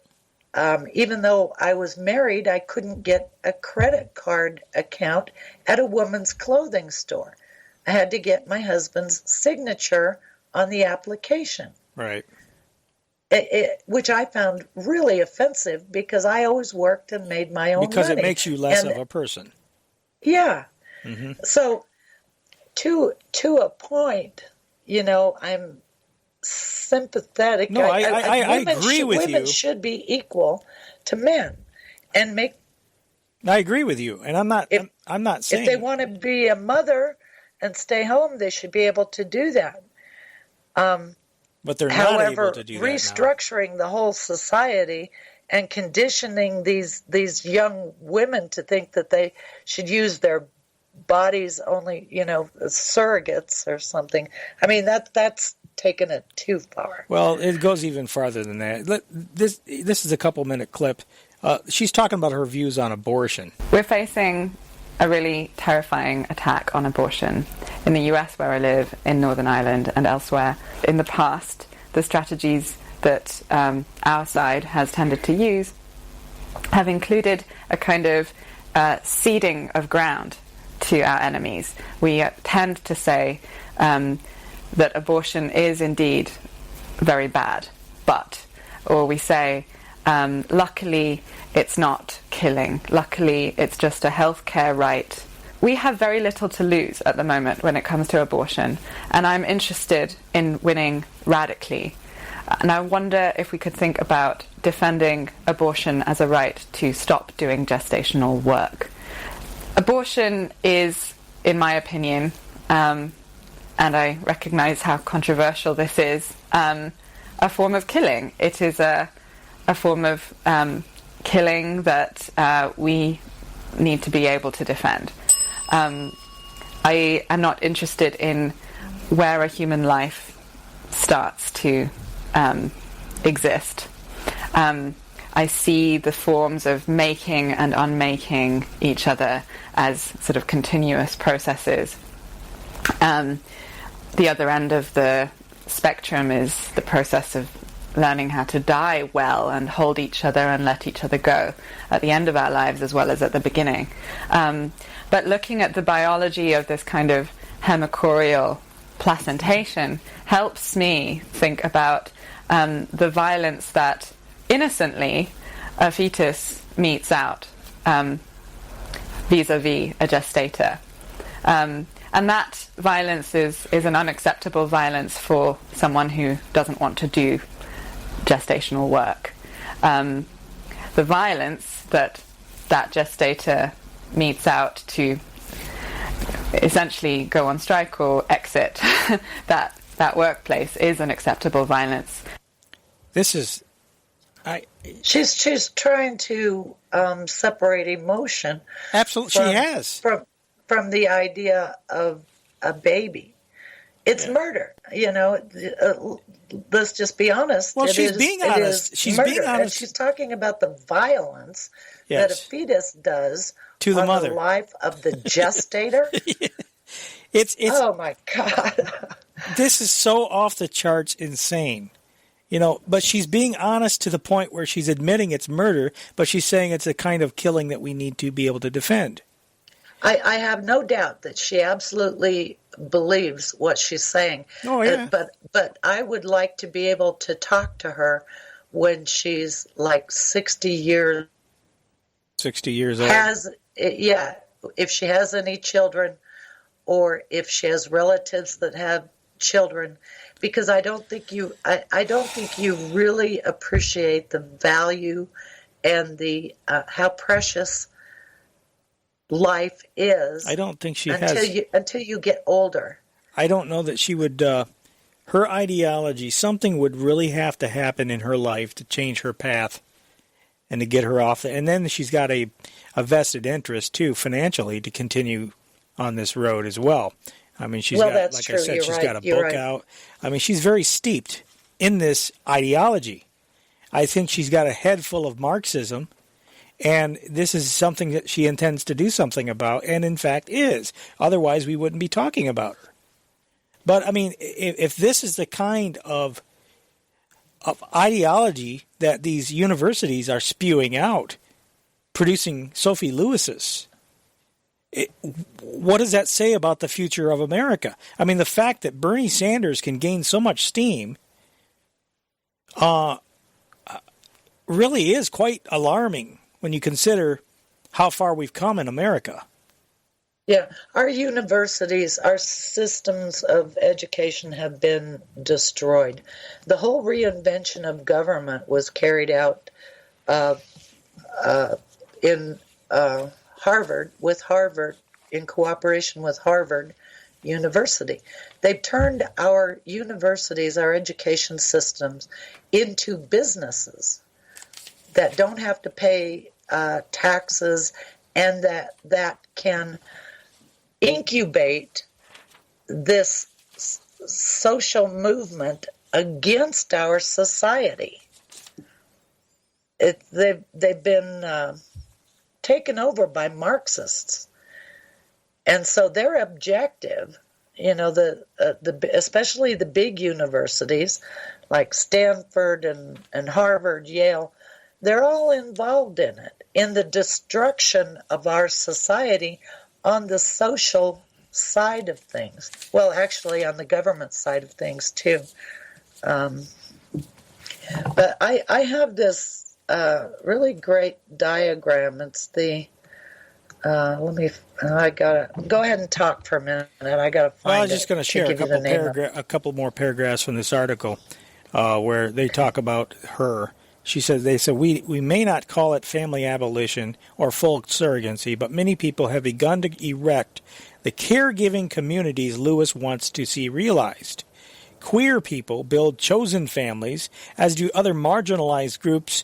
Speaker 9: even though I was married, I couldn't get a credit card account at a woman's clothing store. I had to get my husband's signature on the application.
Speaker 8: Right.
Speaker 9: Which I found really offensive because I always worked and made my own
Speaker 8: because
Speaker 9: money.
Speaker 8: It makes you less of a person.
Speaker 9: Yeah.
Speaker 8: Mm-hmm.
Speaker 9: So to a point, I'm sympathetic.
Speaker 8: No, I agree with you.
Speaker 9: Women should be equal to men, and make.
Speaker 8: I agree with you, and I'm not saying
Speaker 9: if they want to be a mother and stay home, they should be able to do that.
Speaker 8: But they're
Speaker 9: not
Speaker 8: able to do that now.
Speaker 9: Restructuring the whole society and conditioning these young women to think that they should use their bodies only, as surrogates or something. I mean, that's taken it too far.
Speaker 8: Well, it goes even farther than that. This is a couple-minute clip. She's talking about her views on abortion.
Speaker 10: We're facing a really terrifying attack on abortion in the US where I live, in Northern Ireland and elsewhere. In the past, the strategies that our side has tended to use have included a kind of ceding of ground to our enemies. We tend to say that abortion is indeed very bad, or we say, luckily it's not killing, luckily it's just a healthcare right. We have very little to lose at the moment when it comes to abortion, and I'm interested in winning radically. And I wonder if we could think about defending abortion as a right to stop doing gestational work. Abortion is, in my opinion, and I recognize how controversial this is, a form of killing. It is a form of killing that we need to be able to defend. I am not interested in where a human life starts to exist. I see the forms of making and unmaking each other as sort of continuous processes. The other end of the spectrum is the process of learning how to die well and hold each other and let each other go at the end of our lives as well as at the beginning. But looking at the biology of this kind of hemicorial placentation helps me think about the violence that innocently a fetus meets out vis-a-vis a gestator. And that violence is an unacceptable violence for someone who doesn't want to do gestational work. The violence that gestator meets out to essentially go on strike or exit that workplace is an acceptable violence.
Speaker 8: This is...
Speaker 9: She's trying to separate emotion.
Speaker 8: Absolutely, she has.
Speaker 9: From the idea of a baby. It's murder, let's just be honest.
Speaker 8: Well, she's being honest. She's being honest.
Speaker 9: And she's talking about the violence that a fetus does
Speaker 8: to the mother.
Speaker 9: The life of the gestator.
Speaker 8: It's
Speaker 9: oh my God.
Speaker 8: This is so off the charts insane. But she's being honest to the point where she's admitting it's murder, but she's saying it's a kind of killing that we need to be able to defend.
Speaker 9: I have no doubt that she absolutely believes what she's saying.
Speaker 8: Oh, yeah.
Speaker 9: But I would like to be able to talk to her when she's like 60 years old. If she has any children or if she has relatives that have children, because I don't think you really appreciate the value and the how precious life is.
Speaker 8: I don't think she
Speaker 9: until you get older.
Speaker 8: I don't know that she would. Her ideology, something would really have to happen in her life to change her path and to get her off. And then she's got a vested interest too, financially, to continue on this road as well. I mean, she's
Speaker 9: Well,
Speaker 8: got,
Speaker 9: that's
Speaker 8: like
Speaker 9: true.
Speaker 8: I said,
Speaker 9: You're
Speaker 8: she's
Speaker 9: right.
Speaker 8: got a
Speaker 9: You're
Speaker 8: book
Speaker 9: right.
Speaker 8: out. I mean, she's very steeped in this ideology. I think she's got a head full of Marxism, and this is something that she intends to do something about, and in fact is. Otherwise, we wouldn't be talking about her. But, I mean, if this is the kind of ideology that these universities are spewing out, producing Sophie Lewis's, what does that say about the future of America? I mean, the fact that Bernie Sanders can gain so much steam really is quite alarming when you consider how far we've come in America.
Speaker 9: Yeah, our universities, our systems of education have been destroyed. The whole reinvention of government was carried out in Harvard, in cooperation with Harvard University. They've turned our universities, our education systems, into businesses that don't have to pay taxes, and that can incubate this social movement against our society. They've been taken over by Marxists, and so their objective, especially the big universities like Stanford and Harvard, Yale, they're all involved in it, in the destruction of our society on the social side of things. Well, actually, on the government side of things, too. But I have this really great diagram. It's the... I gotta go ahead and talk for a minute. I gotta find it.
Speaker 8: I was just going to share a couple more paragraphs from this article where they talk about her. They said, we may not call it family abolition or full surrogacy, but many people have begun to erect the caregiving communities Lewis wants to see realized. Queer people build chosen families, as do other marginalized groups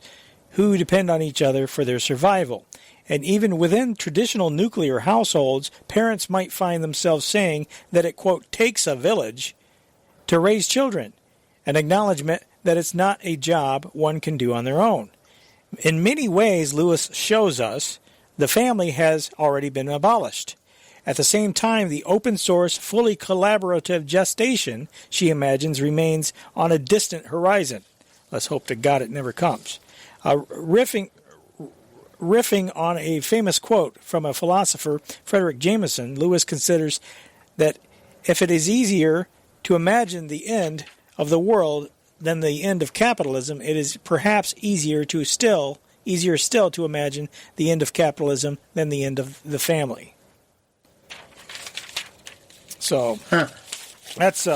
Speaker 8: who depend on each other for their survival. And even within traditional nuclear households, parents might find themselves saying that it, quote, takes a village to raise children, an acknowledgement that it's not a job one can do on their own. In many ways, Lewis shows us the family has already been abolished. At the same time, the open-source, fully collaborative gestation, she imagines, remains on a distant horizon. Let's hope to God it never comes. Riffing on a famous quote from a philosopher, Frederick Jameson, Lewis considers that if it is easier to imagine the end of the world than the end of capitalism, it is perhaps easier still to imagine the end of capitalism than the end of the family. So that's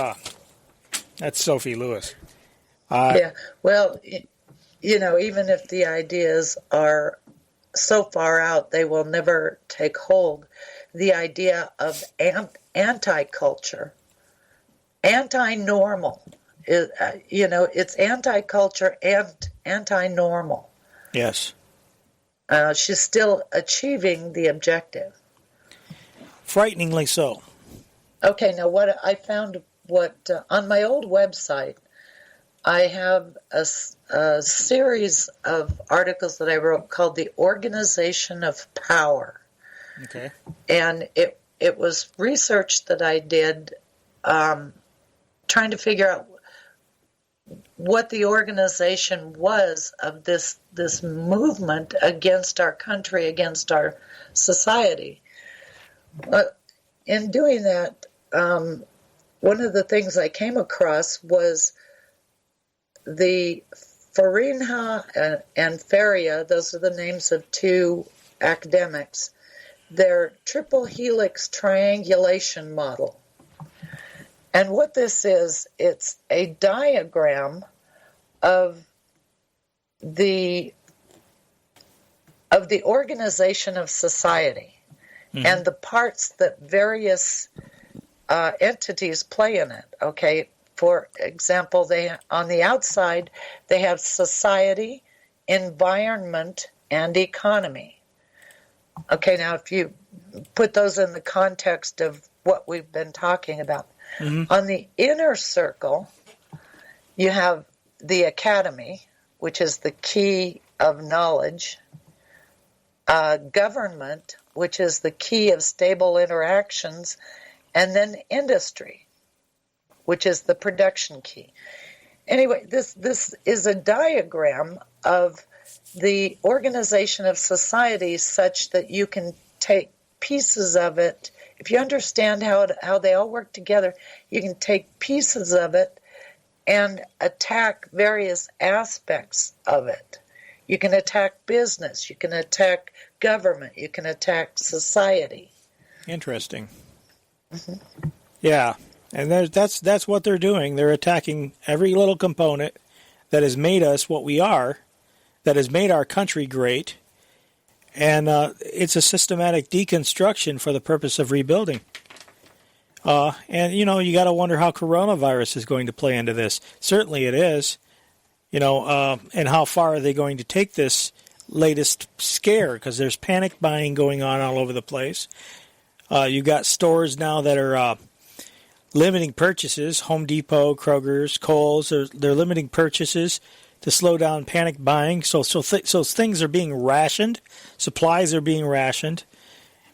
Speaker 8: Sophie Lewis.
Speaker 9: Yeah, well, even if the ideas are so far out, they will never take hold. The idea of anti-culture, anti-normal, it's anti-culture and anti-normal.
Speaker 8: Yes.
Speaker 9: She's still achieving the objective.
Speaker 8: Frighteningly so.
Speaker 9: Okay, now what I found, on my old website, I have a series of articles that I wrote called The Organization of Power.
Speaker 8: Okay.
Speaker 9: And it was research that I did trying to figure out what the organization was of this movement against our country, against our society. In doing that, one of the things I came across was the Farinha and Faria, those are the names of two academics, their triple helix triangulation model. And what this is, it's a diagram of the organization of society and the parts that various entities play in it. Okay, for example, on the outside they have society, environment, and economy. Okay, now if you put those in the context of what we've been talking about.
Speaker 8: Mm-hmm.
Speaker 9: On the inner circle, you have the academy, which is the key of knowledge, government, which is the key of stable interactions, and then industry, which is the production key. Anyway, this is a diagram of the organization of society such that you can take pieces of it. If you understand how they all work together, you can take pieces of it and attack various aspects of it. You can attack business, you can attack government, you can attack society.
Speaker 8: Interesting.
Speaker 9: Mm-hmm.
Speaker 8: Yeah, and that's what they're doing. They're attacking every little component that has made us what we are, that has made our country great, and it's a systematic deconstruction for the purpose of rebuilding. And, you got to wonder how coronavirus is going to play into this. Certainly it is, and how far are they going to take this latest scare, because there's panic buying going on all over the place. You've got stores now that are limiting purchases, Home Depot, Kroger's, Kohl's, they're limiting purchases to slow down panic buying. So things are being rationed, supplies are being rationed.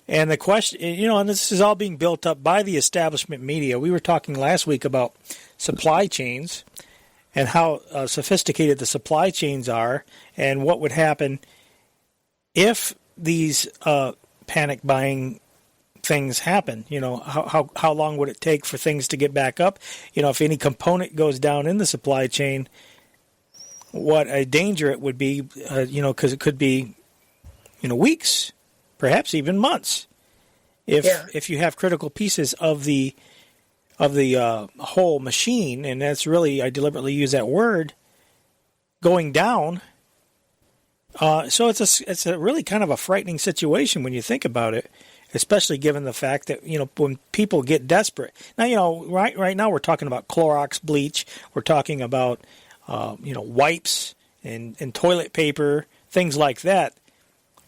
Speaker 8: And the question, and this is all being built up by the establishment media. We were talking last week about supply chains and how sophisticated the supply chains are, and what would happen if these panic buying things happen. How long would it take for things to get back up? If any component goes down in the supply chain, what a danger it would be, because it could be, weeks, perhaps even months, if you have critical pieces of the whole machine, and that's really, I deliberately use that word, going down. So it's a really kind of a frightening situation when you think about it, especially given the fact that, when people get desperate. Now, right now we're talking about Clorox bleach, we're talking about wipes and toilet paper, things like that.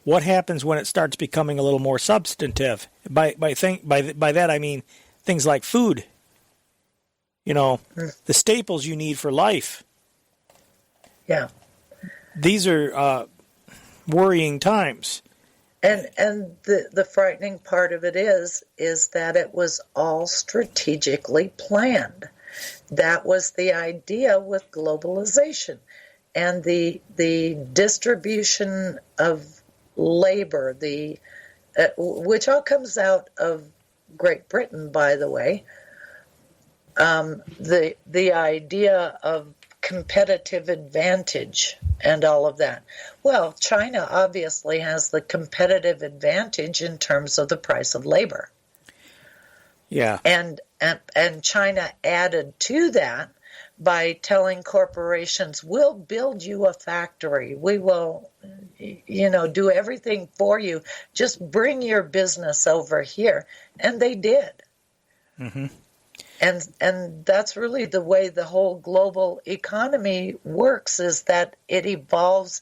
Speaker 8: What happens when it starts becoming a little more substantive? By that I mean things like food. The staples you need for life.
Speaker 9: Yeah.
Speaker 8: These are worrying times.
Speaker 9: And the frightening part of it is that it was all strategically planned. That was the idea with globalization and the distribution of labor, which all comes out of Great Britain, by the way. The idea of competitive advantage and all of that. Well, China obviously has the competitive advantage in terms of the price of labor.
Speaker 8: Yeah.
Speaker 9: And China added to that by telling corporations, we'll build you a factory. We will, do everything for you. Just bring your business over here. And they did.
Speaker 8: Mm-hmm.
Speaker 9: And that's really the way the whole global economy works, is that it evolves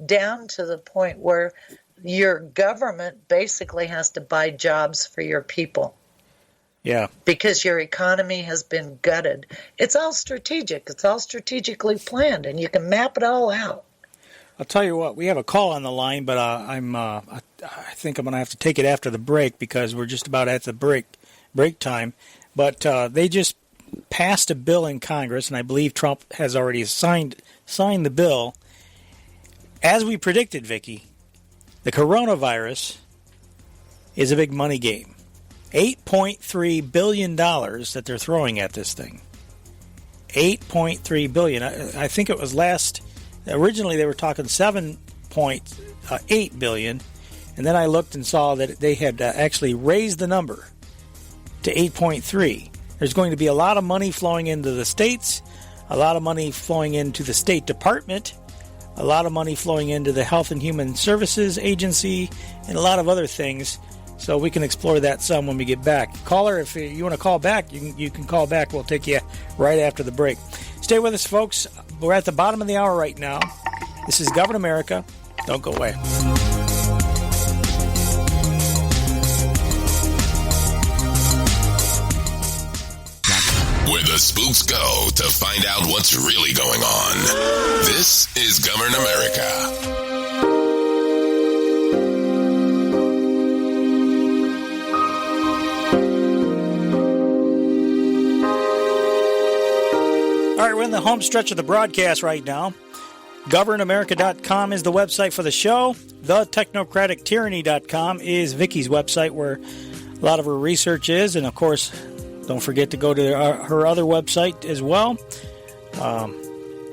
Speaker 9: down to the point where your government basically has to buy jobs for your people.
Speaker 8: Yeah.
Speaker 9: Because your economy has been gutted. It's all strategic. It's all strategically planned, and you can map it all out.
Speaker 8: I'll tell you what, we have a call on the line, but I think I'm going to have to take it after the break, because we're just about at the break time. But they just passed a bill in Congress, and I believe Trump has already signed the bill. As we predicted, Vicky, the coronavirus is a big money game. $8.3 billion that they're throwing at this thing. $8.3 billion. I think it was originally they were talking $7.8 billion, and then I looked and saw that they had actually raised the number to 8.3. There's going to be a lot of money flowing into the states, a lot of money flowing into the State Department, a lot of money flowing into the Health and Human Services Agency, and a lot of other things. So we can explore that some when we get back. Caller, if you want to call back, you can call back. We'll take you right after the break. Stay with us, folks. We're at the bottom of the hour right now. This is Govern America. Don't go away.
Speaker 6: spooks go to find out what's really going on. This is Govern America.
Speaker 8: All right, we're in the home stretch of the broadcast right now. GovernAmerica.com is the website for the show. TheTechnocraticTyranny.com is Vicky's website where a lot of her research is. And, of course, don't forget to go to her other website as well,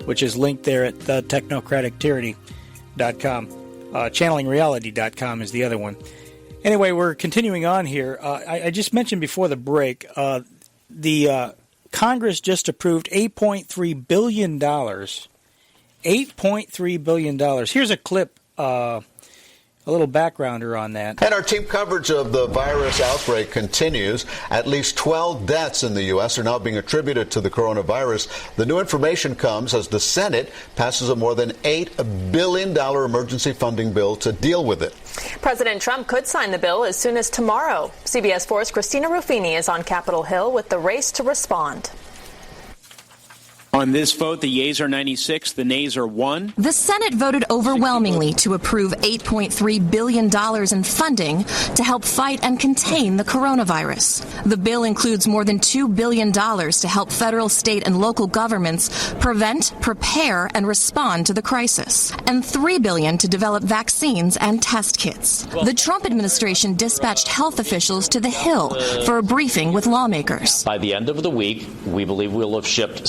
Speaker 8: which is linked there at TheTechnocraticTyranny.com. ChannelingReality.com is the other one. Anyway, we're continuing on here. I just mentioned before the break, the Congress just approved $8.3 billion. $8.3 billion. Here's a clip, a little backgrounder on that.
Speaker 11: And our team coverage of the virus outbreak continues. At least 12 deaths in the U.S. are now being attributed to the coronavirus. The new information comes as the Senate passes a more than $8 billion emergency funding bill to deal with it.
Speaker 13: President Trump could sign the bill as soon as tomorrow. CBS 4's Christina Ruffini is on Capitol Hill with the race to respond.
Speaker 14: On this vote, the yeas are 96, the nays are 1.
Speaker 24: The Senate voted overwhelmingly to approve $8.3 billion in funding to help fight and contain the coronavirus. The bill includes more than $2 billion to help federal, state, and local governments prevent, prepare, and respond to the crisis, and $3 billion to develop vaccines and test kits. The Trump administration dispatched health officials to the Hill for a briefing with lawmakers.
Speaker 25: By the end of the week, we believe we'll have shipped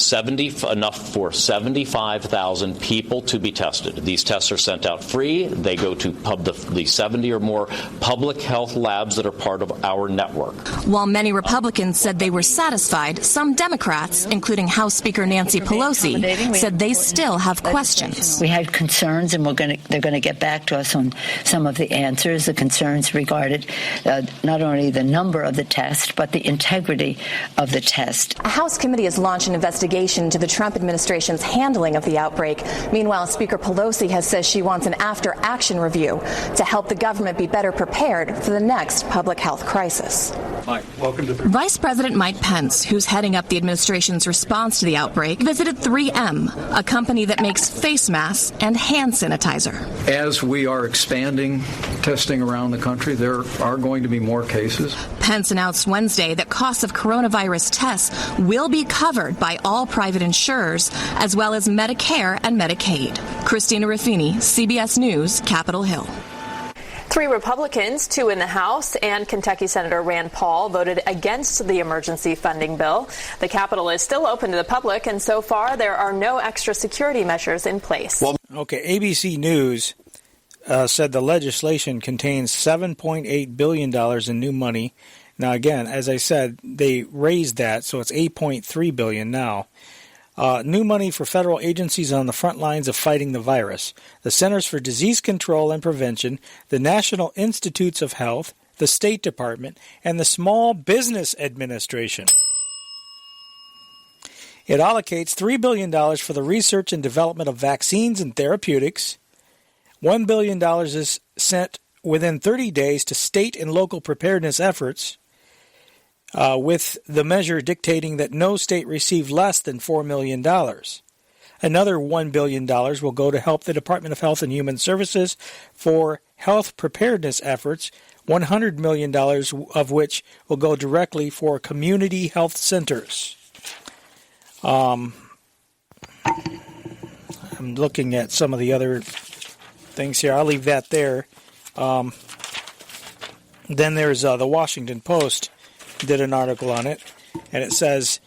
Speaker 25: enough for 75,000 people to be tested. These tests are sent out free. They go to the 70 or more public health labs that are part of our network.
Speaker 24: While many Republicans said they were satisfied, some Democrats, including House Speaker Nancy Pelosi, said they still have questions.
Speaker 26: We had concerns, and they're going to get back to us on some of the answers. The concerns regarded not only the number of the test, but the integrity of the test.
Speaker 13: A House committee has launched an investigation into the Trump administration's handling of the outbreak. Meanwhile, Speaker Pelosi has said she wants an after-action review to help the government be better prepared for the next public health crisis.
Speaker 24: Mike, welcome to Vice President Mike Pence, who's heading up the administration's response to the outbreak, visited 3M, a company that makes face masks and hand sanitizer.
Speaker 27: As we are expanding testing around the country, there are going to be more cases.
Speaker 24: Pence announced Wednesday that costs of coronavirus tests will be covered by all private insurers, as well as Medicare and Medicaid. Christina Ruffini, CBS News, Capitol Hill.
Speaker 13: 3 Republicans, 2 in the House, and Kentucky Senator Rand Paul voted against the emergency funding bill. The Capitol is still open to the public, and so far there are no extra security measures in place.
Speaker 8: Okay, ABC News said the legislation contains $7.8 billion in new money. Now, again, as I said, they raised that, so it's $8.3 billion now. New money for federal agencies on the front lines of fighting the virus. The Centers for Disease Control and Prevention, the National Institutes of Health, the State Department, and the Small Business Administration. It allocates $3 billion for the research and development of vaccines and therapeutics. $1 billion is sent within 30 days to state and local preparedness efforts, with the measure dictating that no state receive less than $4 million. Another $1 billion will go to help the Department of Health and Human Services for health preparedness efforts, $100 million of which will go directly for community health centers. I'm looking at some of the other things here. I'll leave that there. Then there's the Washington Post did an article on it, and it says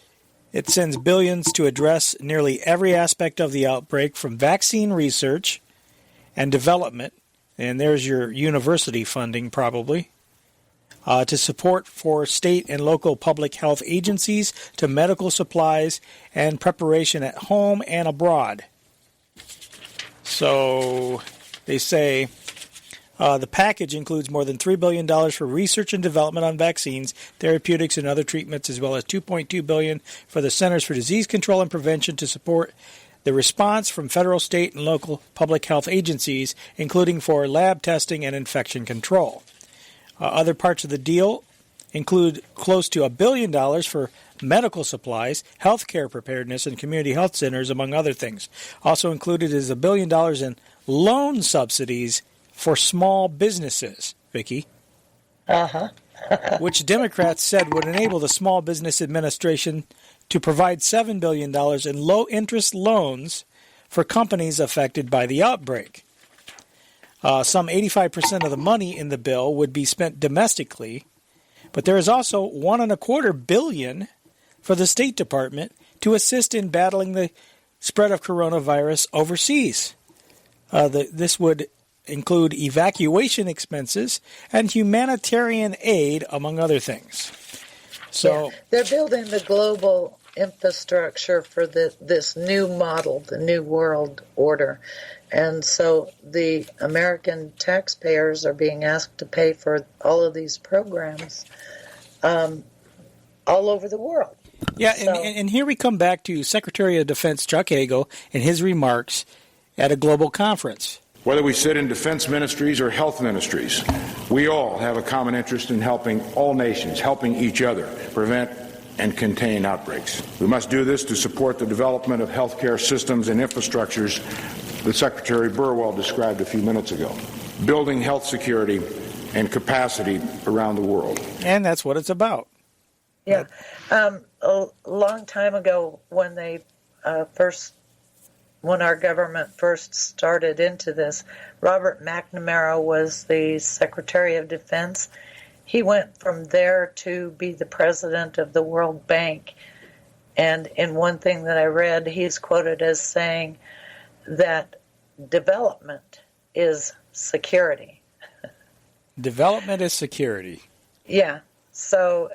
Speaker 8: it sends billions to address nearly every aspect of the outbreak, from vaccine research and development, and there's your university funding probably, to support for state and local public health agencies, to medical supplies and preparation at home and abroad. So they say the package includes more than $3 billion for research and development on vaccines, therapeutics, and other treatments, as well as $2.2 billion for the Centers for Disease Control and Prevention to support the response from federal, state, and local public health agencies, including for lab testing and infection control. Other parts of the deal include close to $1 billion for medical supplies, healthcare preparedness, and community health centers, among other things. Also included is $1 billion in loan subsidies for small businesses, Vicky. Which Democrats said would enable the Small Business Administration to provide $7 billion in low-interest loans for companies affected by the outbreak. Some 85% of the money in the bill would be spent domestically, but there is also $1.25 billion for the State Department to assist in battling the spread of coronavirus overseas. This would include evacuation expenses and humanitarian aid, among other things. So
Speaker 9: they're building the global infrastructure for this new model, the new world order. And so the American taxpayers are being asked to pay for all of these programs all over the world.
Speaker 8: Yeah, and here we come back to Secretary of Defense Chuck Hagel and his remarks at a global conference.
Speaker 12: Whether we sit in defense ministries or health ministries, we all have a common interest in helping all nations, helping each other prevent and contain outbreaks. We must do this to support the development of healthcare systems and infrastructures that Secretary Burwell described a few minutes ago, building health security and capacity around the world.
Speaker 8: And that's what it's about.
Speaker 9: Yeah. A long time ago when they when our government first started into this, Robert McNamara was the Secretary of Defense. He went from there to be the president of the World Bank. And in one thing that I read, he's quoted as saying that development is security.
Speaker 8: Development is security.
Speaker 9: Yeah. So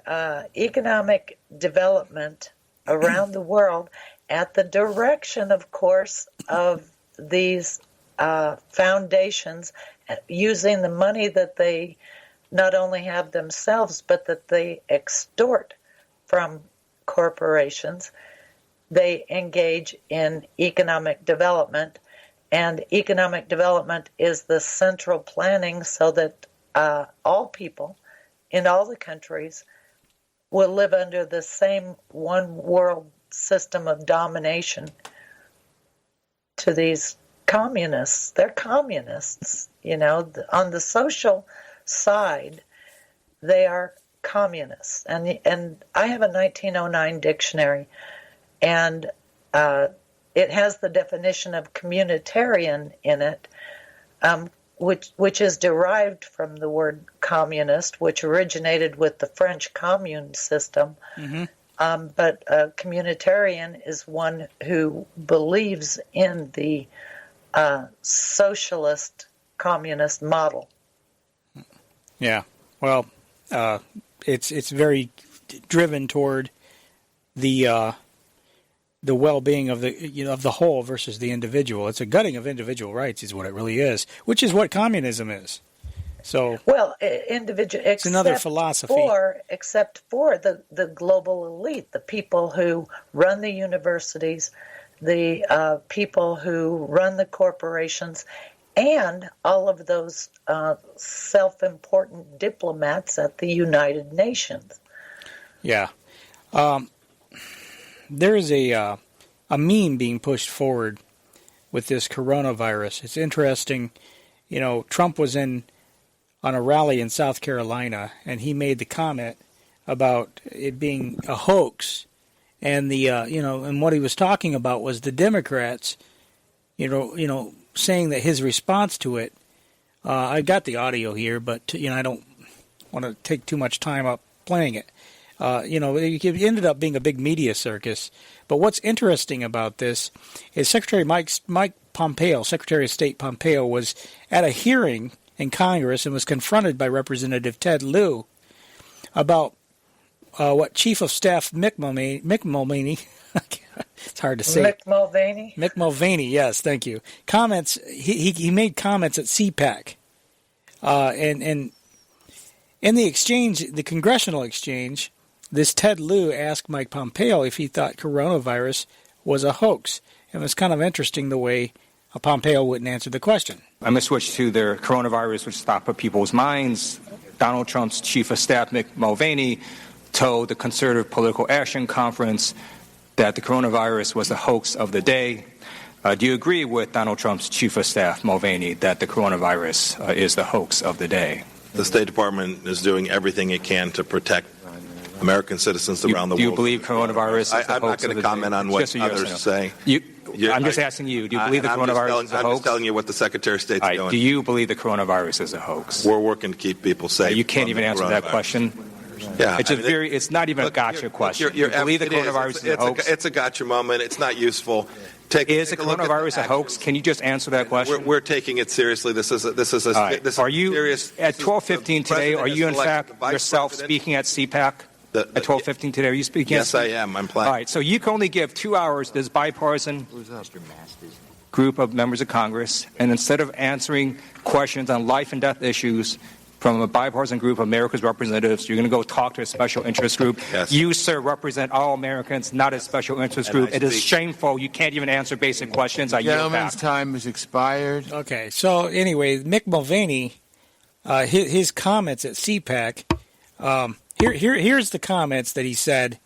Speaker 9: economic development around the world at the direction, of course, of these foundations, using the money that they not only have themselves, but that they extort from corporations. They engage in economic development, and economic development is the central planning so that all people in all the countries will live under the same one world system of domination to these communists. They're communists, you know. On the social side, they are communists. And I have a 1909 dictionary, and it has the definition of communitarian in it, which is derived from the word communist, which originated with the French commune system. Mm-hmm. But a communitarian is one who believes in the socialist communist model.
Speaker 8: Yeah, well, it's very driven toward the well-being of the whole versus the individual. It's a gutting of individual rights, is what it really is, which is what communism is. So, well,
Speaker 9: it's
Speaker 8: another philosophy.
Speaker 9: Except for the global elite, the people who run the universities, the people who run the corporations, and all of those self-important diplomats at the United Nations.
Speaker 8: Yeah. There is a meme being pushed forward with this coronavirus. It's interesting. You know, Trump was on a rally in South Carolina, and he made the comment about it being a hoax, and and what he was talking about was the Democrats, saying that his response to it. I got the audio here, but I don't want to take too much time up playing it. It ended up being a big media circus. But what's interesting about this is Secretary Mike Pompeo, Secretary of State Pompeo, was at a hearing in Congress and was confronted by Representative Ted Lieu about what Chief of Staff Mick Mulvaney it's hard to say.
Speaker 9: Mick
Speaker 8: Mulvaney, yes, thank you. Comments. He made comments at CPAC, and in the exchange, the congressional exchange, this Ted Lieu asked Mike Pompeo if he thought coronavirus was a hoax. And it was kind of interesting the way Pompeo wouldn't answer the question.
Speaker 15: I'm going to switch to the coronavirus, which is top of people's minds. Donald Trump's Chief of Staff, Mick Mulvaney, told the Conservative Political Action Conference that the coronavirus was the hoax of the day. Do you agree with Donald Trump's Chief of Staff, Mulvaney, that the coronavirus is the hoax of the day?
Speaker 16: The State Department is doing everything it can to protect American citizens around the world.
Speaker 15: Do you believe coronavirus is the hoax of the day?
Speaker 16: I'm not going to comment on what others say.
Speaker 15: I'm just asking you, do you believe the coronavirus is a hoax?
Speaker 16: I'm just telling you what the Secretary of State's doing.
Speaker 15: Do you believe the coronavirus is a hoax?
Speaker 16: We're working to keep people safe.
Speaker 15: You can't even answer that question.
Speaker 16: Yeah,
Speaker 15: it's not even a gotcha question. You believe the coronavirus is a hoax?
Speaker 16: It's a gotcha moment. It's not useful.
Speaker 15: Is the coronavirus a hoax? Can you just answer that question?
Speaker 16: We're taking it seriously. This is a
Speaker 15: are you
Speaker 16: serious.
Speaker 15: At 12:15 today? Are you in fact yourself speaking at CPAC? At 12:15 today, are you speaking?
Speaker 16: Yes, I am. I'm planning.
Speaker 15: All right. So you can only give 2 hours to this bipartisan group of members of Congress, and instead of answering questions on life and death issues from a bipartisan group of America's representatives, you're going to go talk to a special interest group.
Speaker 16: Yes.
Speaker 15: You, sir, represent all Americans, not a special interest group. It is shameful. You can't even answer basic questions.
Speaker 17: Gentleman's time has expired.
Speaker 8: Okay. So anyway, Mick Mulvaney, his comments at CPAC. Here's the comments that he said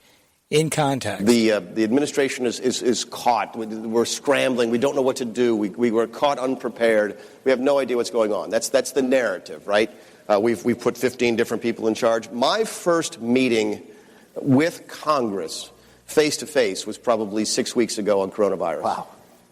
Speaker 8: in context.
Speaker 18: The administration is caught. We're scrambling. We don't know what to do. We were caught unprepared. We have no idea what's going on. That's the narrative, right? We've put 15 different people in charge. My first meeting with Congress face-to-face was probably 6 weeks ago on coronavirus.
Speaker 19: Wow.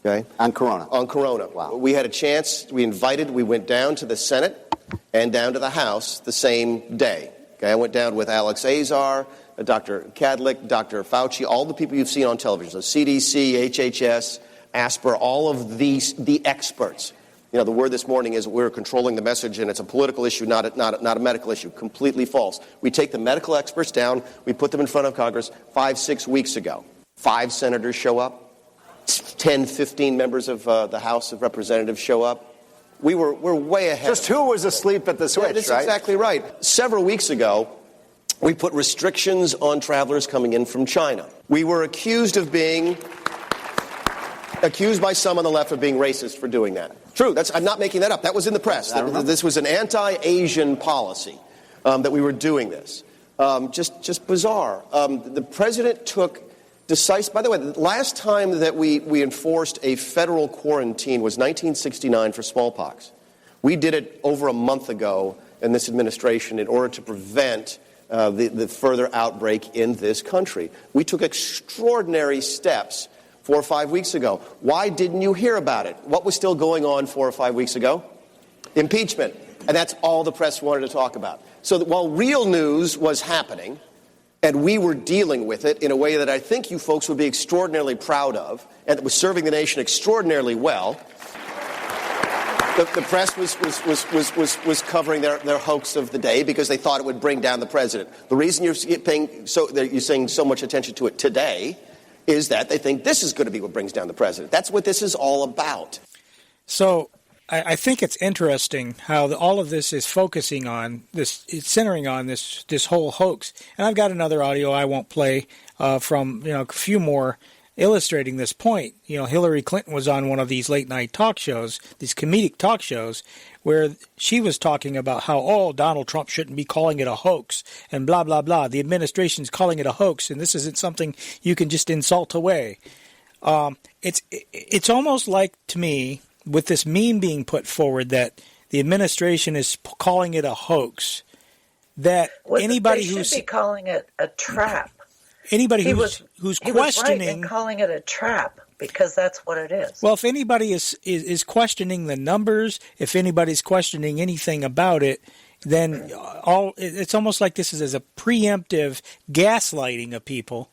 Speaker 18: Okay?
Speaker 19: On corona.
Speaker 18: On corona.
Speaker 19: Wow.
Speaker 18: We had a chance. We went down to the Senate and down to the House the same day. Okay? I went down with Alex Azar, Dr. Kadlik, Dr. Fauci, all the people you've seen on television, so CDC, HHS, ASPR, all of the experts. You know, the word this morning is we're controlling the message, and it's a political issue, not a medical issue. Completely false. We take the medical experts down. We put them in front of Congress 5-6 weeks ago. 5 senators show up. 10, 15 members of the House of Representatives show up. We're way ahead.
Speaker 19: Just who was asleep at the switch,
Speaker 18: that's
Speaker 19: right?
Speaker 18: Exactly right. Several weeks ago, we put restrictions on travelers coming in from China. We were accused by some on the left of being racist for doing that. True, I'm not making that up. That was in the press. This was an anti-Asian policy that we were doing this. Just bizarre. The president took decisive. By the way, the last time that we enforced a federal quarantine was 1969 for smallpox. We did it over a month ago in this administration in order to prevent the further outbreak in this country. We took extraordinary steps 4 or 5 weeks ago. Why didn't you hear about it? What was still going on 4 or 5 weeks ago? Impeachment. And that's all the press wanted to talk about. So that while real news was happening, and we were dealing with it in a way that I think you folks would be extraordinarily proud of, and that was serving the nation extraordinarily well, the press was covering their hoax of the day because they thought it would bring down the president. The reason you're saying so much attention to it today is that they think this is going to be what brings down the president. That's what this is all about.
Speaker 8: So I think it's interesting how all of this is focusing on this, it's centering on this whole hoax. And I've got another audio I won't play from a few more illustrating this point. Hillary Clinton was on one of these late night talk shows, these comedic talk shows, where she was talking about how, Donald Trump shouldn't be calling it a hoax and blah, blah, blah. The administration's calling it a hoax, and this isn't something you can just insult away. It's almost like, to me, with this meme being put forward that the administration is calling it a hoax, that anybody
Speaker 9: they should be calling it a trap.
Speaker 8: Anybody who's
Speaker 9: he
Speaker 8: questioning
Speaker 9: was right in calling it a trap, because that's what it is.
Speaker 8: Well, if anybody is questioning the numbers, if anybody's questioning anything about it, then it's almost like this is as a preemptive gaslighting of people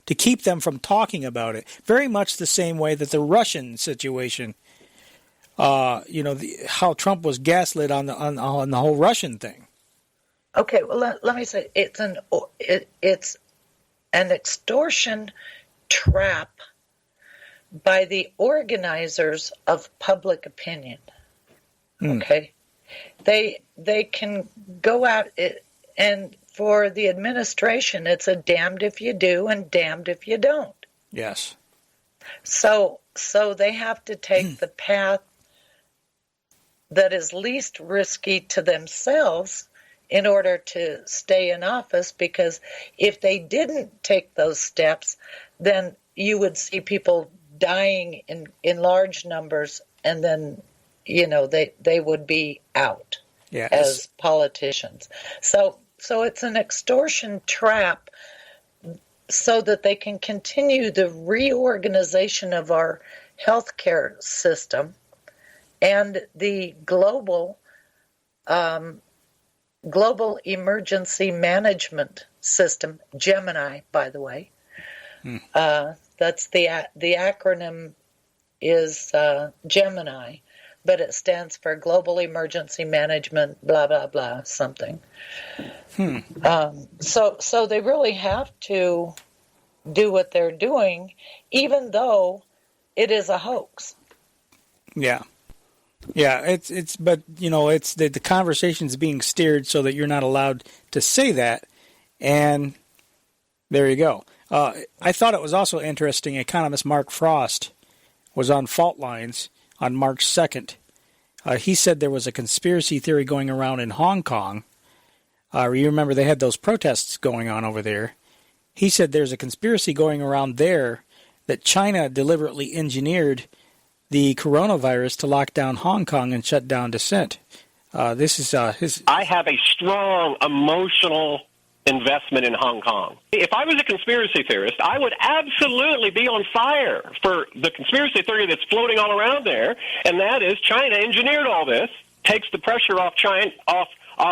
Speaker 8: to keep them from talking about it. Very much the same way that the Russian situation, how Trump was gaslit on the whole Russian thing.
Speaker 9: Okay, well let me say it's an extortion trap by the organizers of public opinion. Okay, they can go out and for the administration, it's a damned if you do and damned if you don't.
Speaker 8: Yes.
Speaker 9: So they have to take the path that is least risky to themselves in order to stay in office, because if they didn't take those steps, then you would see people dying in large numbers, and then, they would be out as politicians. So it's an extortion trap so that they can continue the reorganization of our healthcare system and the global emergency management system, Gemini, by the way. That's the acronym is Gemini, but it stands for Global Emergency Management, blah, blah, blah, something. So they really have to do what they're doing, even though it is a hoax.
Speaker 8: Yeah, it's the conversation's being steered so that you're not allowed to say that, and there you go. I thought it was also interesting. Economist Mark Frost was on Fault Lines on March 2nd. He said there was a conspiracy theory going around in Hong Kong. You remember they had those protests going on over there. He said there's a conspiracy going around there that China deliberately engineered the coronavirus to lock down Hong Kong and shut down dissent. This is his.
Speaker 1: I have a strong emotional investment in Hong Kong. If I was a conspiracy theorist, I would absolutely be on fire for the conspiracy theory that's floating all around there, and that is China engineered all this, takes the pressure off China, off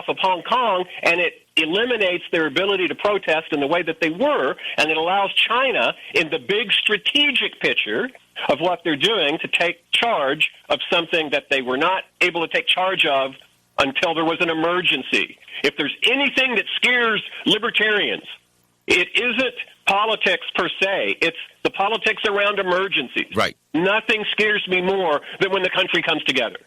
Speaker 1: of Hong Kong, and it eliminates their ability to protest in the way that they were, and it allows China, in the big strategic picture of what they're doing, to take charge of something that they were not able to take charge of until there was an emergency. If there's anything that scares libertarians, it isn't politics per se. It's the politics around emergencies.
Speaker 4: Right.
Speaker 1: Nothing scares me more than when the country comes together.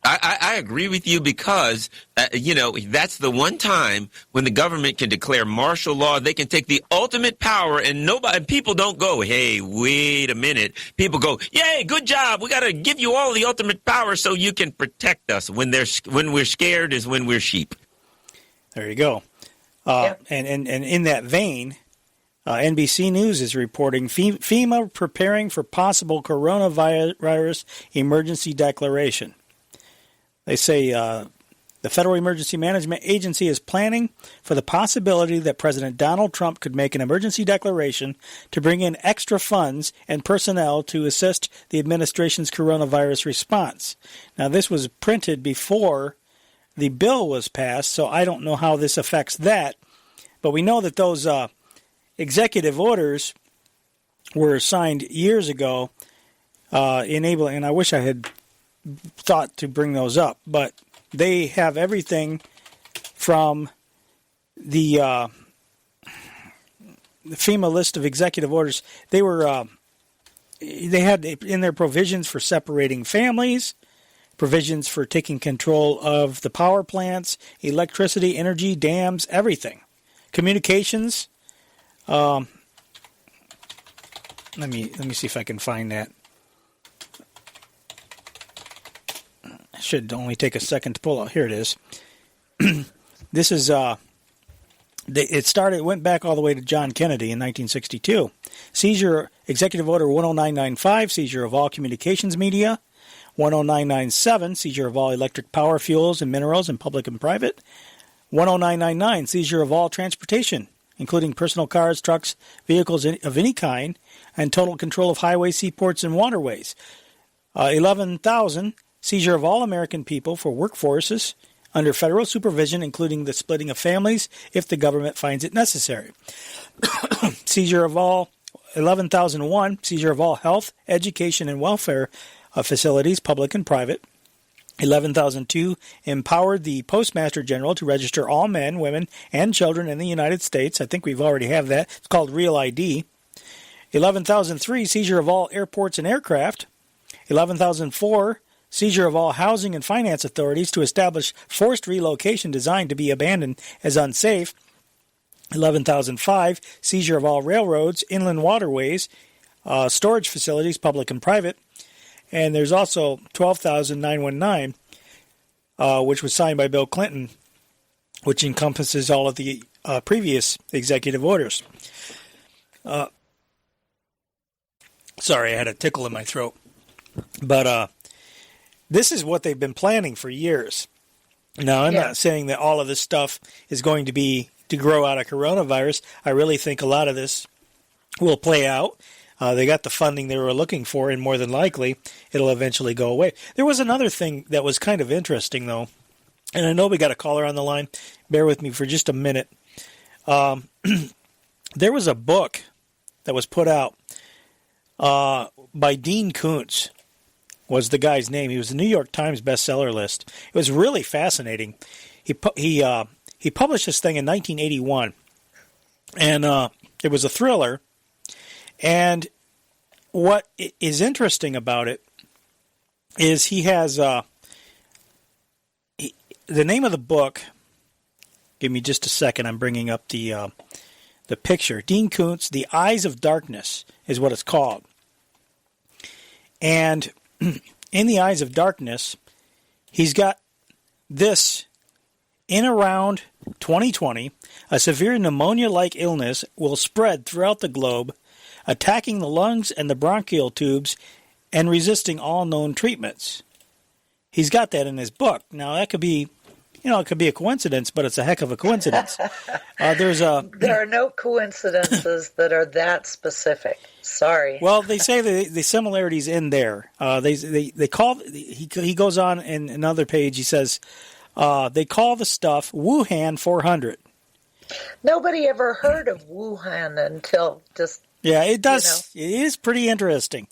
Speaker 4: I agree with you because, that's the one time when the government can declare martial law. They can take the ultimate power, and people don't go, hey, wait a minute. People go, yay, good job. We got to give you all the ultimate power so you can protect us. When we're scared is when we're sheep.
Speaker 8: There you go. And in that vein, NBC News is reporting FEMA preparing for possible coronavirus emergency declaration. They say the Federal Emergency Management Agency is planning for the possibility that President Donald Trump could make an emergency declaration to bring in extra funds and personnel to assist the administration's coronavirus response. Now, this was printed before the bill was passed, so I don't know how this affects that. But we know that those executive orders were signed years ago, enabling, and I wish I had thought to bring those up, but they have everything from the FEMA list of executive orders. They had in their provisions for separating families, provisions for taking control of the power plants, electricity, energy, dams, everything, communications. Let me see if I can find that. Should only take a second to pull out. Here it is. This is it went back all the way to John Kennedy in 1962. Seizure, Executive Order 10995, seizure of all communications media. 10997, seizure of all electric power, fuels, and minerals in public and private. 10999, seizure of all transportation, including personal cars, trucks, vehicles of any kind, and total control of highways, seaports, and waterways. 11,000, seizure of all American people for workforces under federal supervision, including the splitting of families if the government finds it necessary. Seizure of all 11,001, seizure of all health, education, and welfare facilities, public and private. 11,002, empowered the Postmaster General to register all men, women, and children in the United States. I think we've already have that. It's called Real ID. 11,003, seizure of all airports and aircraft. 11,004, seizure of all housing and finance authorities to establish forced relocation designed to be abandoned as unsafe. 11,005, seizure of all railroads, inland waterways, storage facilities, public and private. And there's also 12,919, which was signed by Bill Clinton, which encompasses all of the previous executive orders. Sorry, I had a tickle in my throat. But this is what they've been planning for years. Now, I'm not saying that all of this stuff is going to grow out of coronavirus. I really think a lot of this will play out. They got the funding they were looking for, and more than likely, it'll eventually go away. There was another thing that was kind of interesting, though, and I know we got a caller on the line. Bear with me for just a minute. There was a book that was put out by Dean Koontz, was the guy's name. He was the New York Times bestseller list. It was really fascinating. He published this thing in 1981, and it was a thriller. And what is interesting about it is he has the name of the book. Give me just a second. I'm bringing up the picture. Dean Koontz, The Eyes of Darkness is what it's called. And in The Eyes of Darkness, he's got this: in around 2020, a severe pneumonia-like illness will spread throughout the globe, attacking the lungs and the bronchial tubes and resisting all known treatments. He's got that in his book. Now, that could be, it could be a coincidence, but it's a heck of a coincidence.
Speaker 9: There are no coincidences that are that specific. Sorry.
Speaker 8: Well, they say the similarities in there. They call, he goes on in another page, he says, they call the stuff Wuhan 400.
Speaker 9: Nobody ever heard of Wuhan until just...
Speaker 8: Yeah, it does. It is pretty interesting.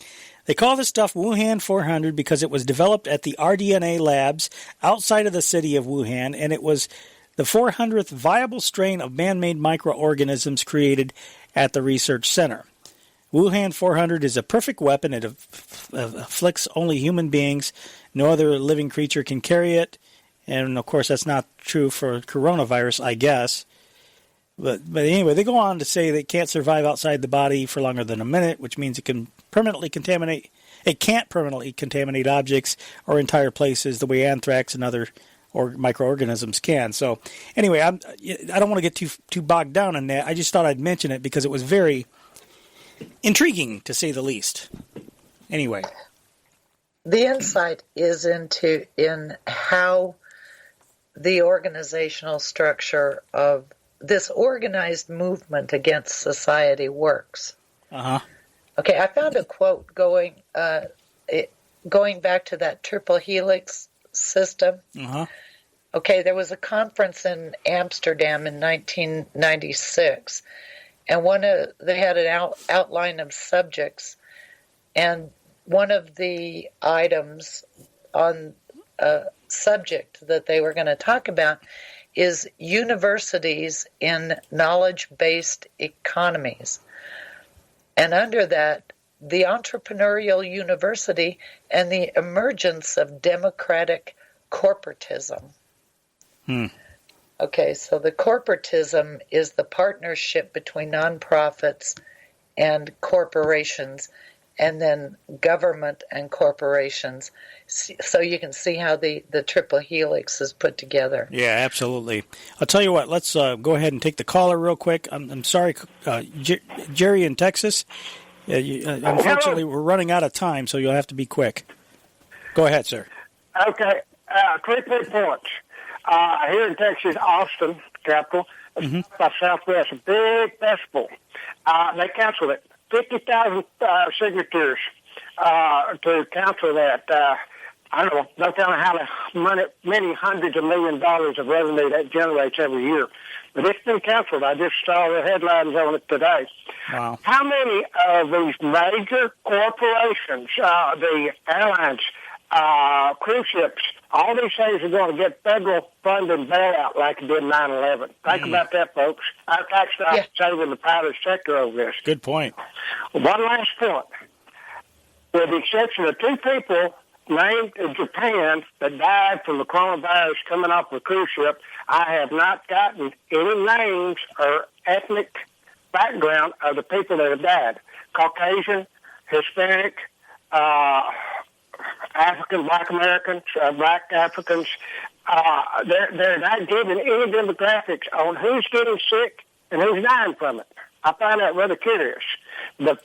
Speaker 8: They call this stuff Wuhan 400 because it was developed at the RDNA labs outside of the city of Wuhan, and it was the 400th viable strain of man-made microorganisms created at the research center. Wuhan 400 is a perfect weapon. It afflicts only human beings. No other living creature can carry it. And, of course, that's not true for coronavirus, I guess. But anyway, they go on to say that it can't survive outside the body for longer than a minute, which means it can permanently contaminate. It can't permanently contaminate objects or entire places the way anthrax and other microorganisms can. So anyway, I don't want to get too bogged down in that. I just thought I'd mention it because it was very intriguing, to say the least. Anyway,
Speaker 9: the insight is in how the organizational structure of this organized movement against society works.
Speaker 8: Uh-huh.
Speaker 9: Okay, I found a quote going back to that triple helix system.
Speaker 8: Uh-huh.
Speaker 9: Okay, there was a conference in Amsterdam in 1996, and they had an outline of subjects, and one of the items on a subject that they were going to talk about is universities in knowledge-based economies. And under that, the entrepreneurial university and the emergence of democratic corporatism. Okay, so the corporatism is the partnership between nonprofits and corporations, and then government and corporations. So you can see how the triple helix is put together.
Speaker 8: Yeah, absolutely. I'll tell you what, let's go ahead and take the caller real quick. I'm sorry, Jerry in Texas. Unfortunately, we're running out of time, so you'll have to be quick. Go ahead, sir.
Speaker 2: Okay, 3 points. Here in Texas, Austin, capital, by Southwest, a big festival. They canceled it. 50,000 signatures to cancel that. I don't know. Don't tell me how many hundreds of $millions of revenue that generates every year. But it's been canceled. I just saw the headlines on it today.
Speaker 8: Wow.
Speaker 2: How many of these major corporations, the airlines, cruise ships, all these things are going to get federal funding bailout like it did 9/11. Think about that, folks. Our tax dollars saving the private sector over this.
Speaker 8: Good point.
Speaker 2: One last point. With the exception of 2 people named in Japan that died from the coronavirus coming off the cruise ship, I have not gotten any names or ethnic background of the people that have died. Caucasian, Hispanic, African, Black Americans, Black Africans, they're not giving any demographics on who's getting sick and who's dying from it. I find that rather curious. The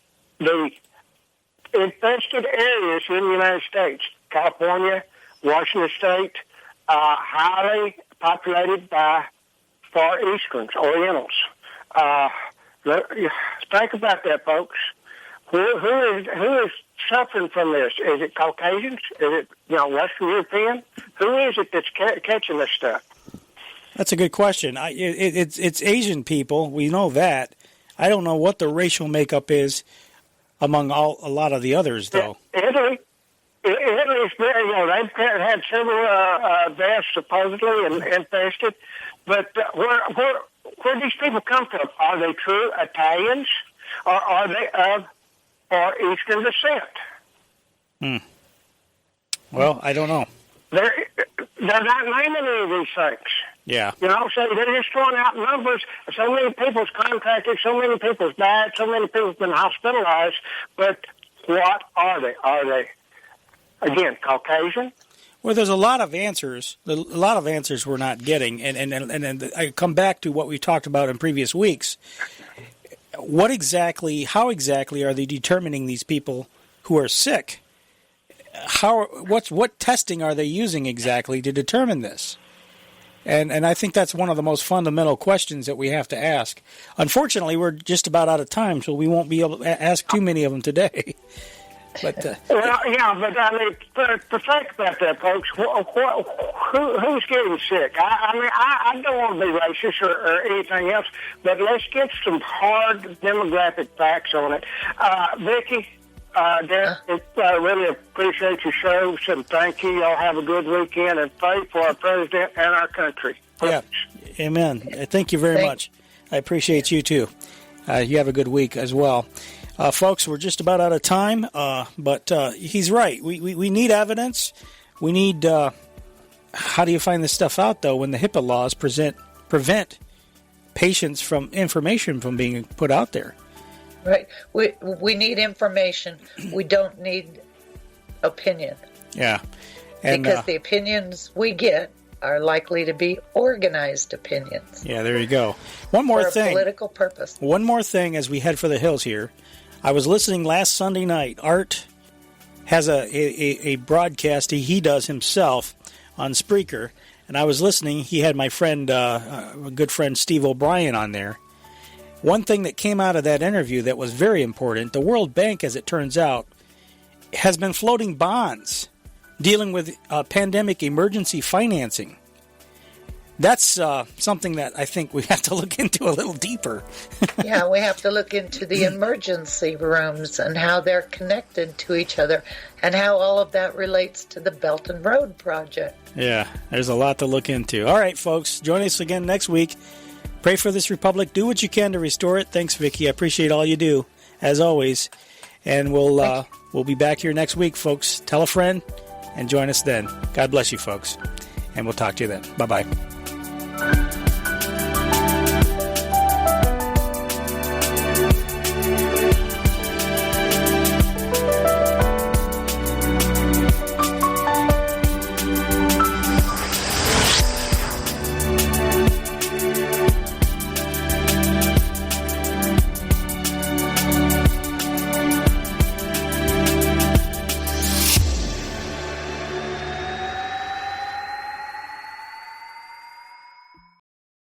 Speaker 2: infested areas in the United States, California, Washington State, highly populated by Far Easterns, Orientals. Think about that, folks. Who is suffering from this? Is it Caucasians? Is it Western European? Who is it that's catching this stuff?
Speaker 8: That's a good question. It's Asian people. We know that. I don't know what the racial makeup is among a lot of the others, though.
Speaker 2: Italy's they've had several deaths supposedly and infested, but where these people come from? Are they true Italians, or are they of Far Eastern descent?
Speaker 8: Well, I don't know.
Speaker 2: They're not naming any of these things.
Speaker 8: Yeah.
Speaker 2: So they're just throwing out numbers. So many people's contracted, so many people's died, so many people's been hospitalized. But what are they? Are they, again, Caucasian?
Speaker 8: Well, there's a lot of answers. A lot of answers we're not getting, and I come back to what we talked about in previous weeks. How exactly are they determining these people who are sick? What testing are they using exactly to determine this? And I think that's one of the most fundamental questions that we have to ask. Unfortunately, we're just about out of time, so we won't be able to ask too many of them today. But
Speaker 2: well, yeah, but I mean, to think about that, folks, who's getting sick? I don't want to be racist or anything else, but let's get some hard demographic facts on it. Vicky, Darren, really appreciate your show, and thank you. Y'all have a good weekend, and pray for our president and our country.
Speaker 8: Yeah, amen. Thank you very much. I appreciate you, too. You have a good week as well. Folks, we're just about out of time, but he's right. We need evidence. We need, how do you find this stuff out, though, when the HIPAA laws prevent patients from information from being put out there?
Speaker 9: Right. We need information. We don't need opinion.
Speaker 8: Yeah. And,
Speaker 9: because the opinions we get are likely to be organized opinions.
Speaker 8: Yeah, there you go. One more thing.
Speaker 9: For a political purpose.
Speaker 8: One more thing as we head for the hills here. I was listening last Sunday night. Art has a broadcast he does himself on Spreaker, and I was listening. He had my friend, a good friend, Steve O'Brien on there. One thing that came out of that interview that was very important, the World Bank, as it turns out, has been floating bonds dealing with pandemic emergency financing. That's something that I think we have to look into a little deeper.
Speaker 9: Yeah, we have to look into the emergency rooms and how they're connected to each other and how all of that relates to the Belt and Road Project.
Speaker 8: Yeah, there's a lot to look into. All right, folks, join us again next week. Pray for this republic. Do what you can to restore it. Thanks, Vicky. I appreciate all you do, as always. And we'll be back here next week, folks. Tell a friend and join us then. God bless you, folks. And we'll talk to you then. Bye-bye.